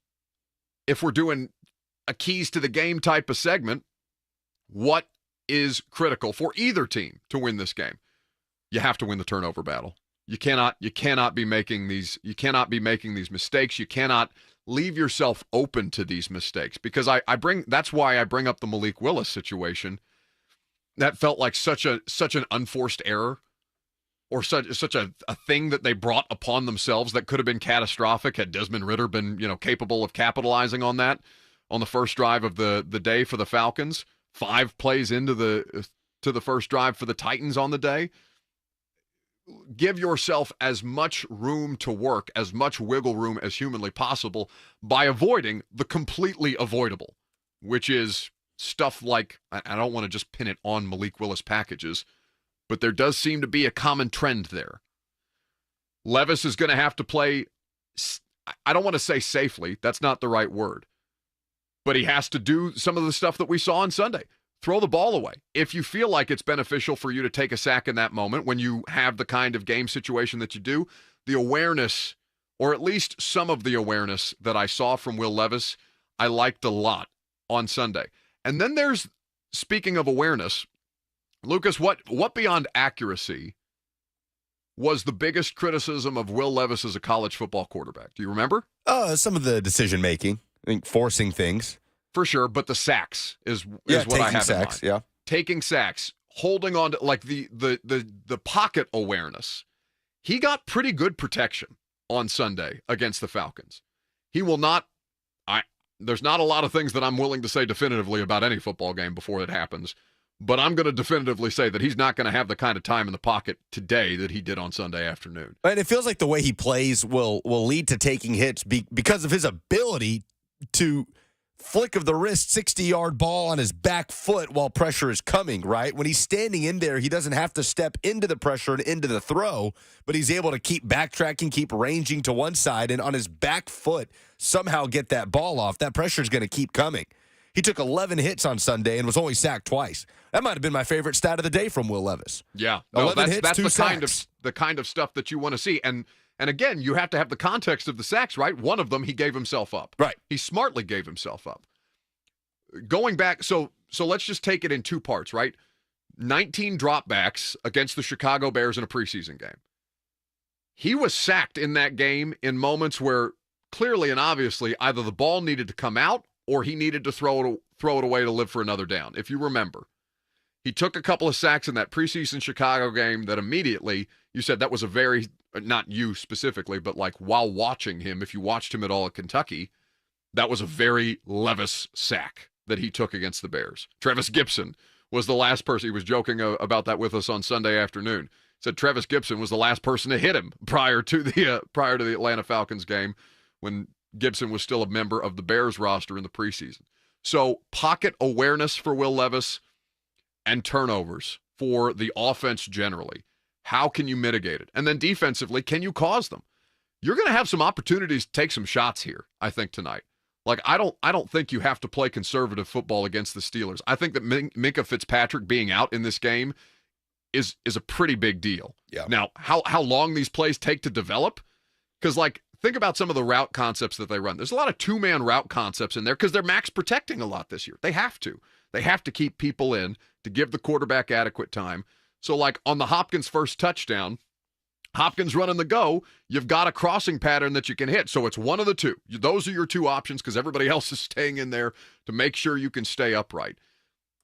if we're doing a keys to the game type of segment, what is critical for either team to win this game? You have to win the turnover battle. You cannot be making these mistakes. You cannot leave yourself open to these mistakes, because that's why I bring up the Malik Willis situation. That felt like such an unforced error, or such a thing that they brought upon themselves that could have been catastrophic had Desmond Ridder been, capable of capitalizing on that on the first drive of the day for the Falcons, 5 plays into the first drive for the Titans on the day. Give yourself as much room to work, as much wiggle room as humanly possible by avoiding the completely avoidable, which is stuff like, I don't want to just pin it on Malik Willis packages, but there does seem to be a common trend there. Levis is going to have to play, I don't want to say safely, that's not the right word, but he has to do some of the stuff that we saw on Sunday. Throw the ball away. If you feel like it's beneficial for you to take a sack in that moment when you have the kind of game situation that you do, the awareness, or at least some of the awareness that I saw from Will Levis, I liked a lot on Sunday. And then there's, speaking of awareness, Lucas, what beyond accuracy was the biggest criticism of Will Levis as a college football quarterback? Do you remember? Some of the decision-making, I think forcing things. For sure, but the sacks is what I have sacks, in mind. Yeah, taking sacks, holding on to, like, the pocket awareness. He got pretty good protection on Sunday against the Falcons. He will not. There's not a lot of things that I'm willing to say definitively about any football game before it happens, but I'm going to definitively say that he's not going to have the kind of time in the pocket today that he did on Sunday afternoon. And it feels like the way he plays will lead to taking hits because of his ability to flick of the wrist, 60-yard ball on his back foot while pressure is coming, right? When he's standing in there, he doesn't have to step into the pressure and into the throw, but he's able to keep backtracking, keep ranging to one side, and on his back foot somehow get that ball off. That pressure is going to keep coming. He took 11 hits on Sunday and was only sacked twice. That might have been my favorite stat of the day from Will Levis. Yeah. 11 hits, that's 2 the kind of stuff that you want to see. And again, you have to have the context of the sacks, right? One of them, he gave himself up. Right. He smartly gave himself up. Going back, so let's just take it in 2 parts, right? 19 dropbacks against the Chicago Bears in a preseason game. He was sacked in that game in moments where clearly and obviously either the ball needed to come out or he needed to throw it away to live for another down. If you remember, he took a couple of sacks in that preseason Chicago game that immediately, you said that was a very, not you specifically, but like while watching him, if you watched him at all at Kentucky, that was a very Levis sack that he took against the Bears. Trevis Gibson was the last person. He was joking about that with us on Sunday afternoon. Said Trevis Gibson was the last person to hit him prior to the Atlanta Falcons game when Gibson was still a member of the Bears roster in the preseason. So pocket awareness for Will Levis and turnovers for the offense generally. How can you mitigate it? And then defensively, can you cause them? You're going to have some opportunities to take some shots here, I think, tonight. Like, I don't think you have to play conservative football against the Steelers. I think that Minkah Fitzpatrick being out in this game is a pretty big deal. Yeah. Now, how long these plays take to develop? Because, like, think about some of the route concepts that they run. There's a lot of 2-man route concepts in there because they're max protecting a lot this year. They have to. They have to keep people in to give the quarterback adequate time. So, like, on the Hopkins first touchdown, Hopkins running the go, you've got a crossing pattern that you can hit. So it's one of the two. Those are your 2 options because everybody else is staying in there to make sure you can stay upright.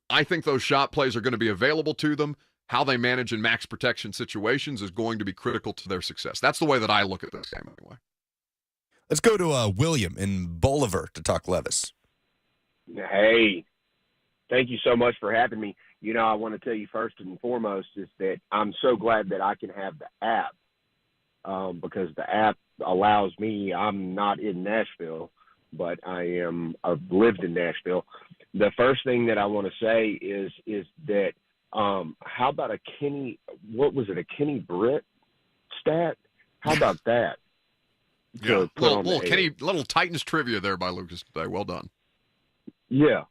I think those shot plays are going to be available to them. How they manage in max protection situations is going to be critical to their success. That's the way that I look at this game anyway. Let's go to William in Bolivar to talk Levis. Hey, thank you so much for having me. You know, I want to tell you first and foremost is that I'm so glad that I can have the app because the app allows me, I'm not in Nashville, but I've lived in Nashville. The first thing that I want to say is that how about a Kenny Britt stat? How about that? Yeah, little Titans trivia there by Lucas today. Well done. Yeah.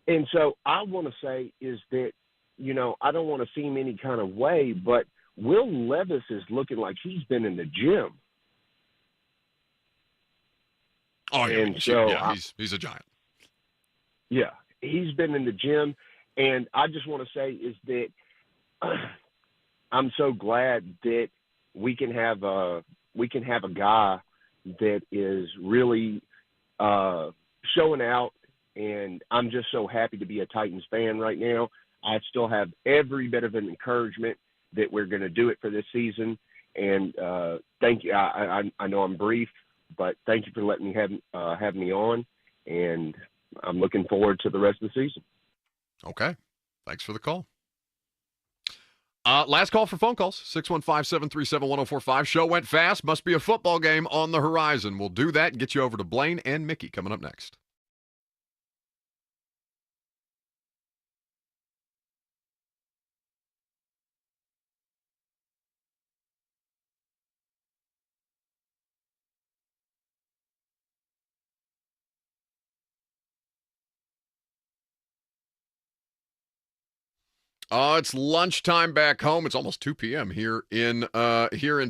And so I want to say is that, you know, I don't want to seem any kind of way, but Will Levis is looking like he's been in the gym. Oh, yeah. And so he's a giant. Yeah, he's been in the gym. And I just want to say is that I'm so glad that we can have a guy that is really showing out, and I'm just so happy to be a Titans fan right now. I still have every bit of an encouragement that we're going to do it for this season. And thank you. I know I'm brief, but thank you for letting me have me on, and I'm looking forward to the rest of the season. Okay. Thanks for the call. Last call for phone calls, 615-737-1045. Show went fast. Must be a football game on the horizon. We'll do that and get you over to Blaine and Mickey coming up next. It's lunchtime back home. It's almost 2 p.m. here in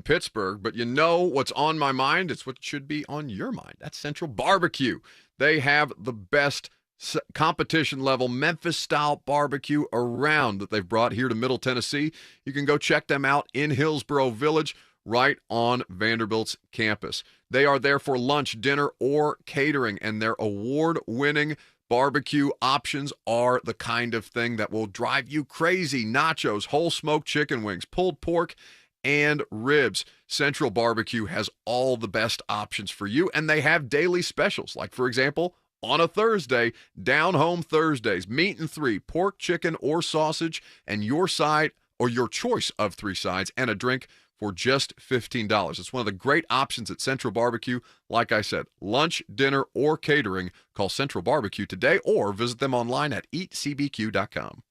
Pittsburgh. But you know what's on my mind? It's what should be on your mind. That's Central Barbecue. They have the best competition-level Memphis-style barbecue around that they've brought here to Middle Tennessee. You can go check them out in Hillsboro Village, right on Vanderbilt's campus. They are there for lunch, dinner, or catering, and their award-winning barbecue options are the kind of thing that will drive you crazy. Nachos, whole smoked chicken wings, pulled pork, and ribs. Central Barbecue has all the best options for you, and they have daily specials. Like, for example, on a Thursday, Down Home Thursdays, meat and 3, pork, chicken, or sausage, and your side or your choice of 3 sides and a drink for just $15. It's one of the great options at Central Barbecue. Like I said, lunch, dinner, or catering. Call Central Barbecue today or visit them online at eatcbq.com.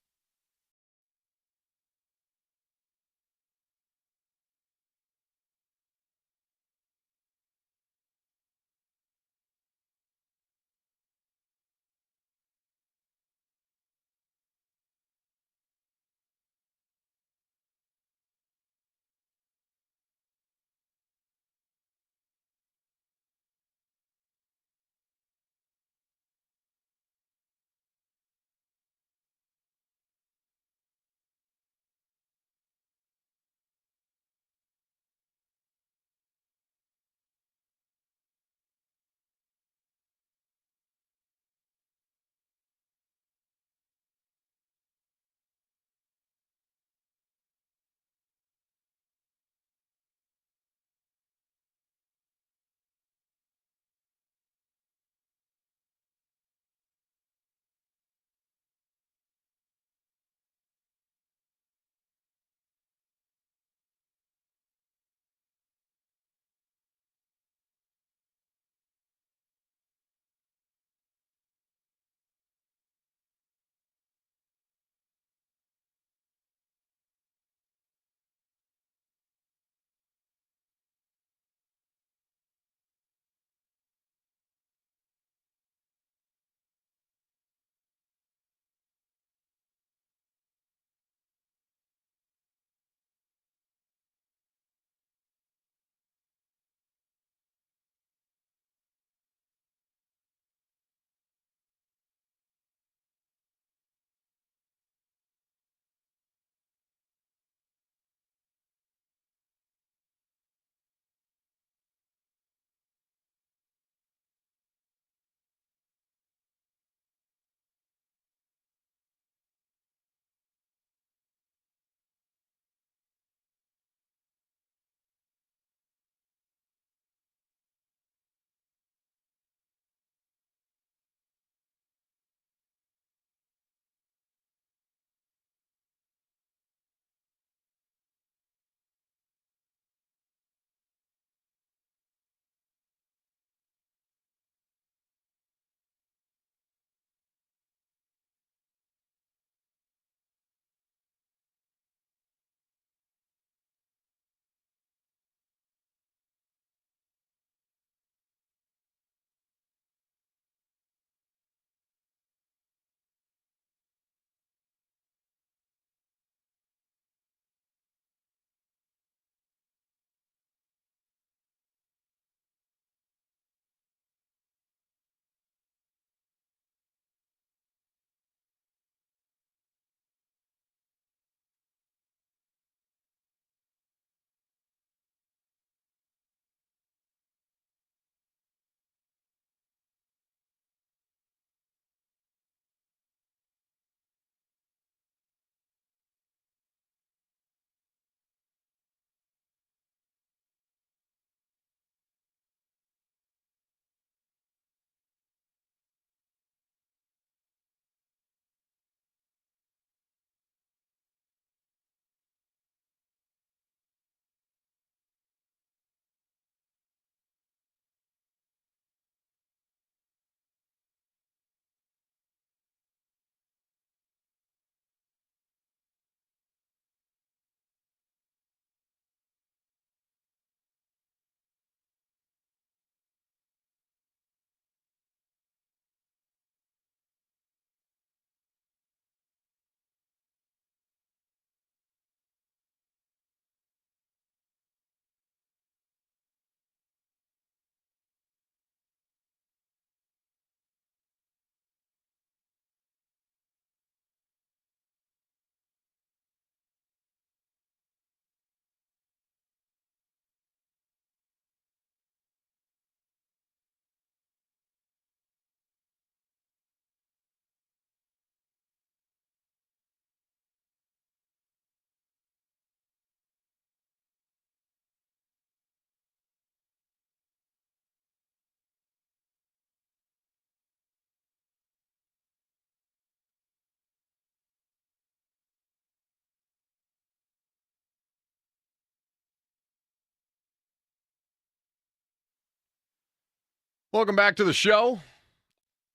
Welcome back to the show.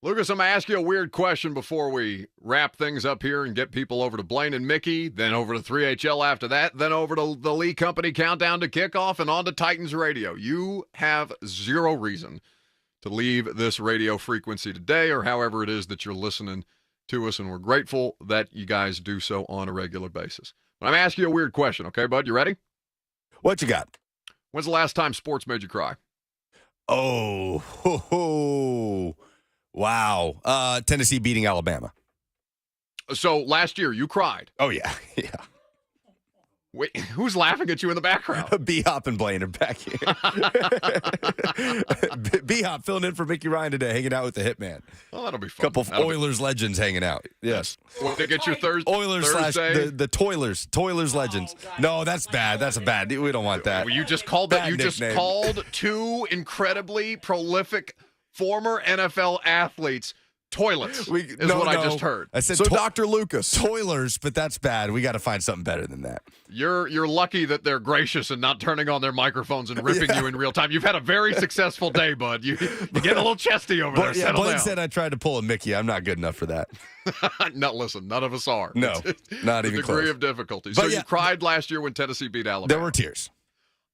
Lucas, I'm going to ask you a weird question before we wrap things up here and get people over to Blaine and Mickey, then over to 3HL after that, then over to the Lee Company countdown to kickoff and on to Titans Radio. You have zero reason to leave this radio frequency today or however it is that you're listening to us, and we're grateful that you guys do so on a regular basis. But I'm asking you a weird question, okay, bud? You ready? What you got? When's the last time sports made you cry? Oh, wow. Tennessee beating Alabama. So last year you cried. Oh, yeah. Wait, who's laughing at you in the background? B-Hop and Blaine are back here. B-Hop filling in for Mickey Ryan today, hanging out with the Hitman. Well, that'll be fun. Couple of Oilers legends hanging out. Yes. Well, they get your Oilers Thursday? / the Toilers legends. No, that's bad. That's a bad. We don't want that. Well, you just called that. You nickname. Just called two incredibly prolific former NFL athletes toilets. I just heard. I said so, Dr. Lucas. Toilers, but that's bad. We got to find something better than that. You're lucky that they're gracious and not turning on their microphones and ripping you in real time. You've had a very successful day, bud. You get a little chesty over there. Settle Blaine down. said I tried to pull a Mickey. I'm not good enough for that. No, listen, none of us are. No, not even close. Degree of difficulty. So you cried last year when Tennessee beat Alabama. There were tears.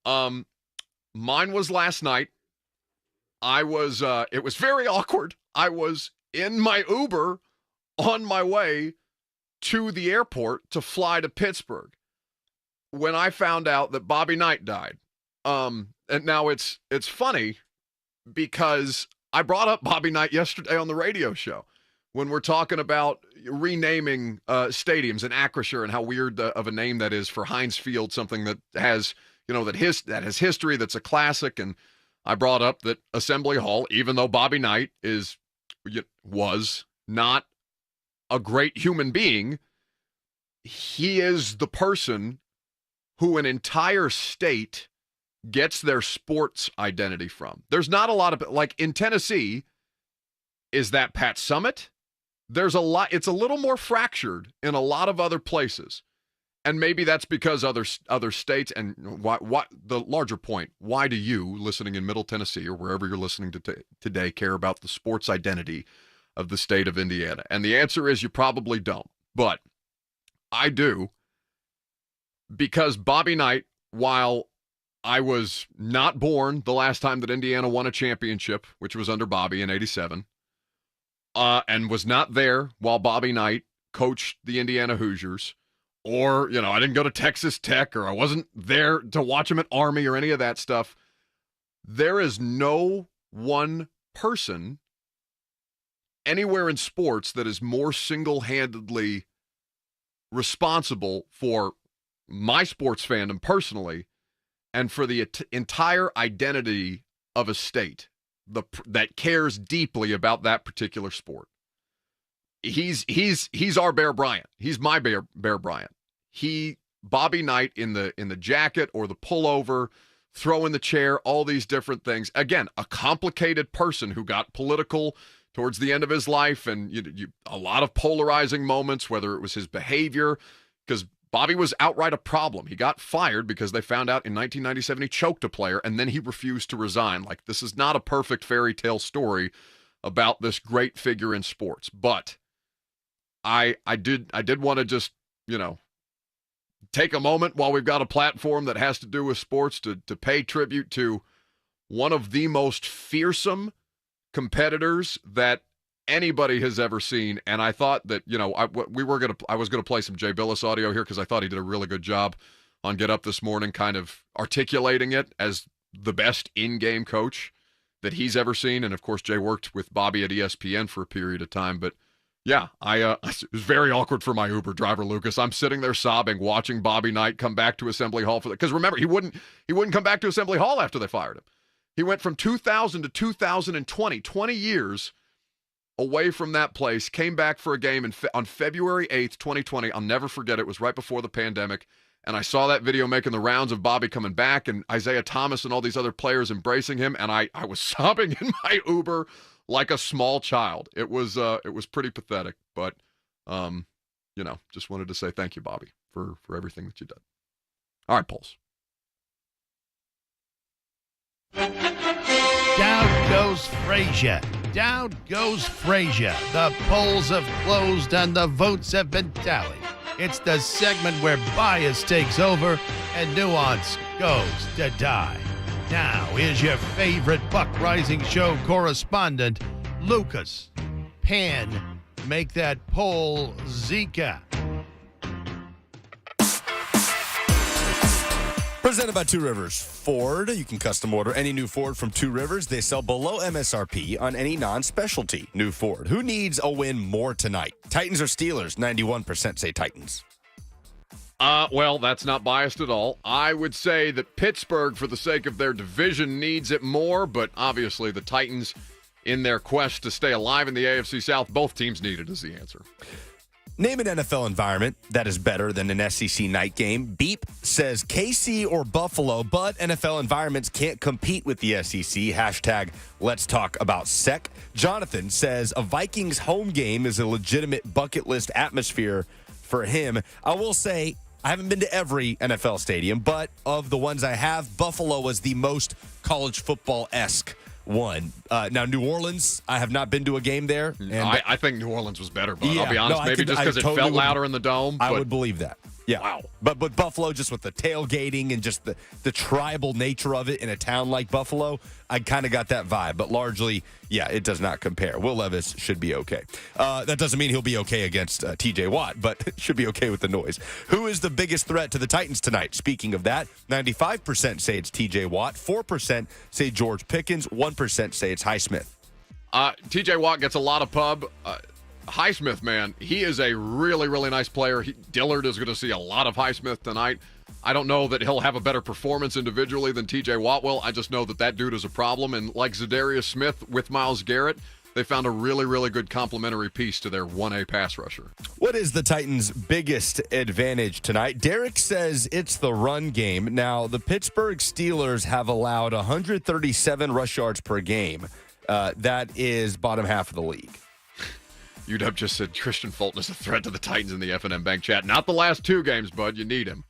Mine was last night. It was very awkward. I was in my Uber on my way to the airport to fly to Pittsburgh when I found out that Bobby Knight died. And now it's funny because I brought up Bobby Knight yesterday on the radio show when we're talking about renaming stadiums in Acrisure and how weird of a name that is for Heinz Field, something that has, that has history, that's a classic. And I brought up that Assembly Hall, even though Bobby Knight was not a great human being, he is the person who an entire state gets their sports identity from. There's not a lot of, like in Tennessee, is that Pat Summitt? There's a lot, it's a little more fractured in a lot of other places. And maybe that's because other states, and why the larger point, why do you, listening in Middle Tennessee or wherever you're listening to today, care about the sports identity of the state of Indiana? And the answer is you probably don't. But I do, because Bobby Knight, while I was not born the last time that Indiana won a championship, which was under Bobby in '87, and was not there while Bobby Knight coached the Indiana Hoosiers, or, I didn't go to Texas Tech, or I wasn't there to watch him at Army or any of that stuff. There is no one person anywhere in sports that is more single-handedly responsible for my sports fandom personally and for the entire identity of a state that cares deeply about that particular sport. He's our Bear Bryant. He's my Bear Bryant. Bobby Knight in the jacket or the pullover, throw in the chair, all these different things. Again, a complicated person who got political towards the end of his life, and a lot of polarizing moments, whether it was his behavior, because Bobby was outright a problem. He got fired because they found out in 1997 he choked a player, and then he refused to resign. Like, this is not a perfect fairy tale story about this great figure in sports. But I did want to just, take a moment while we've got a platform that has to do with sports to pay tribute to one of the most fearsome competitors that anybody has ever seen. And I thought that, I was going to play some Jay Billis audio here because I thought he did a really good job on Get Up this morning, kind of articulating it as the best in-game coach that he's ever seen. And of course, Jay worked with Bobby at ESPN for a period of time, but yeah, it was very awkward for my Uber driver, Lucas. I'm sitting there sobbing, watching Bobby Knight come back to Assembly Hall because remember, he wouldn't come back to Assembly Hall after they fired him. He went from 2000 to 2020, 20 years away from that place, came back for a game on February 8th, 2020. I'll never forget it. It was right before the pandemic. And I saw that video making the rounds of Bobby coming back and Isaiah Thomas and all these other players embracing him. And I was sobbing in my Uber like a small child. It was pretty pathetic, but, just wanted to say thank you, Bobby, for everything that you did. All right, Pulse. Down goes Frazier. Down goes Frazier. The polls have closed and the votes have been tallied. It's the segment where bias takes over and nuance goes to die. Now, here's your favorite Buck Rising Show correspondent, Lucas. Pan, make that poll Zika. Presented by Two Rivers Ford. You can custom order any new Ford from Two Rivers. They sell below MSRP on any non-specialty new Ford. Who needs a win more tonight? Titans or Steelers? 91% say Titans. Well, that's not biased at all. I would say that Pittsburgh, for the sake of their division, needs it more, but obviously the Titans, in their quest to stay alive in the AFC South, both teams need it is the answer. Name an NFL environment that is better than an SEC night game. Beep says KC or Buffalo, but NFL environments can't compete with the SEC. Hashtag let's talk about SEC. Jonathan says a Vikings home game is a legitimate bucket list atmosphere for him. I will say I haven't been to every NFL stadium, but of the ones I have, Buffalo was the most college football-esque one. Now, New Orleans, I have not been to a game there. And I think New Orleans was better, but Yeah, I'll be honest, no, maybe just because it felt louder in the dome. I would believe that. Yeah. Wow. But Buffalo, just with the tailgating and just the tribal nature of it in a town like Buffalo, I kind of got that vibe. But largely, yeah, it does not compare. Will Levis should be okay. That doesn't mean he'll be okay against TJ Watt, but should be okay with the noise. Who is the biggest threat to the Titans tonight? Speaking of that, 95% say it's TJ Watt, 4% say George Pickens, 1% say it's Highsmith. TJ Watt gets a lot of pub. Highsmith, man, he is a really, really nice player. Dillard is going to see a lot of Highsmith tonight. I don't know that he'll have a better performance individually than TJ Watt will. I just know that dude is a problem. And like Zadarius Smith with Myles Garrett, they found a really, really good complementary piece to their 1A pass rusher. What is the Titans' biggest advantage tonight? Derek says it's the run game. Now, the Pittsburgh Steelers have allowed 137 rush yards per game. That is bottom half of the league. UW just said Christian Fulton is a threat to the Titans in the F&M Bank chat. Not the last two games, bud. You need him.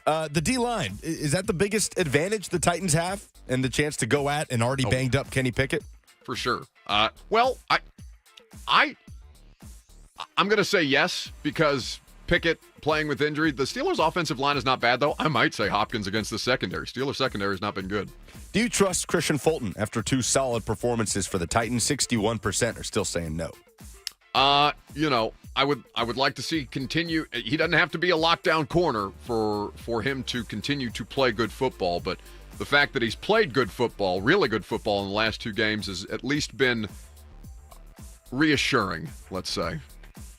The D-line, is that the biggest advantage the Titans have and the chance to go at an already banged up Kenny Pickett? For sure. Well, I'm going to say yes because Pickett playing with injury. The Steelers' offensive line is not bad, though. I might say Hopkins against the secondary. Steelers' secondary has not been good. Do you trust Christian Fulton after two solid performances for the Titans? 61% are still saying no. I would like to see continue. He doesn't have to be a lockdown corner for him to continue to play good football, but the fact that he's played good football, really good football in the last two games has at least been reassuring, let's say.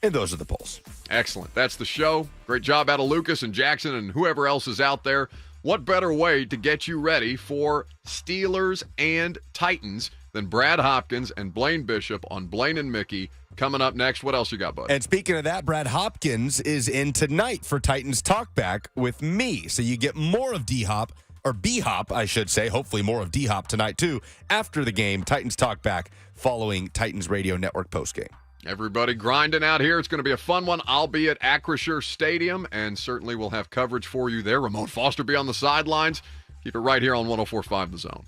And those are the polls. Excellent. That's the show. Great job out of Lucas and Jackson and whoever else is out there. What better way to get you ready for Steelers and Titans than Brad Hopkins and Blaine Bishop on Blaine and Mickey? Coming up next, what else you got, bud? And speaking of that, Brad Hopkins is in tonight for Titans Talkback with me. So you get more of D-Hop, or B-Hop, I should say. Hopefully more of D-Hop tonight, too. After the game, Titans Talkback following Titans Radio Network postgame. Everybody grinding out here. It's going to be a fun one. I'll be at Acrisure Stadium, and certainly we'll have coverage for you there. Ramon Foster be on the sidelines. Keep it right here on 104.5 The Zone.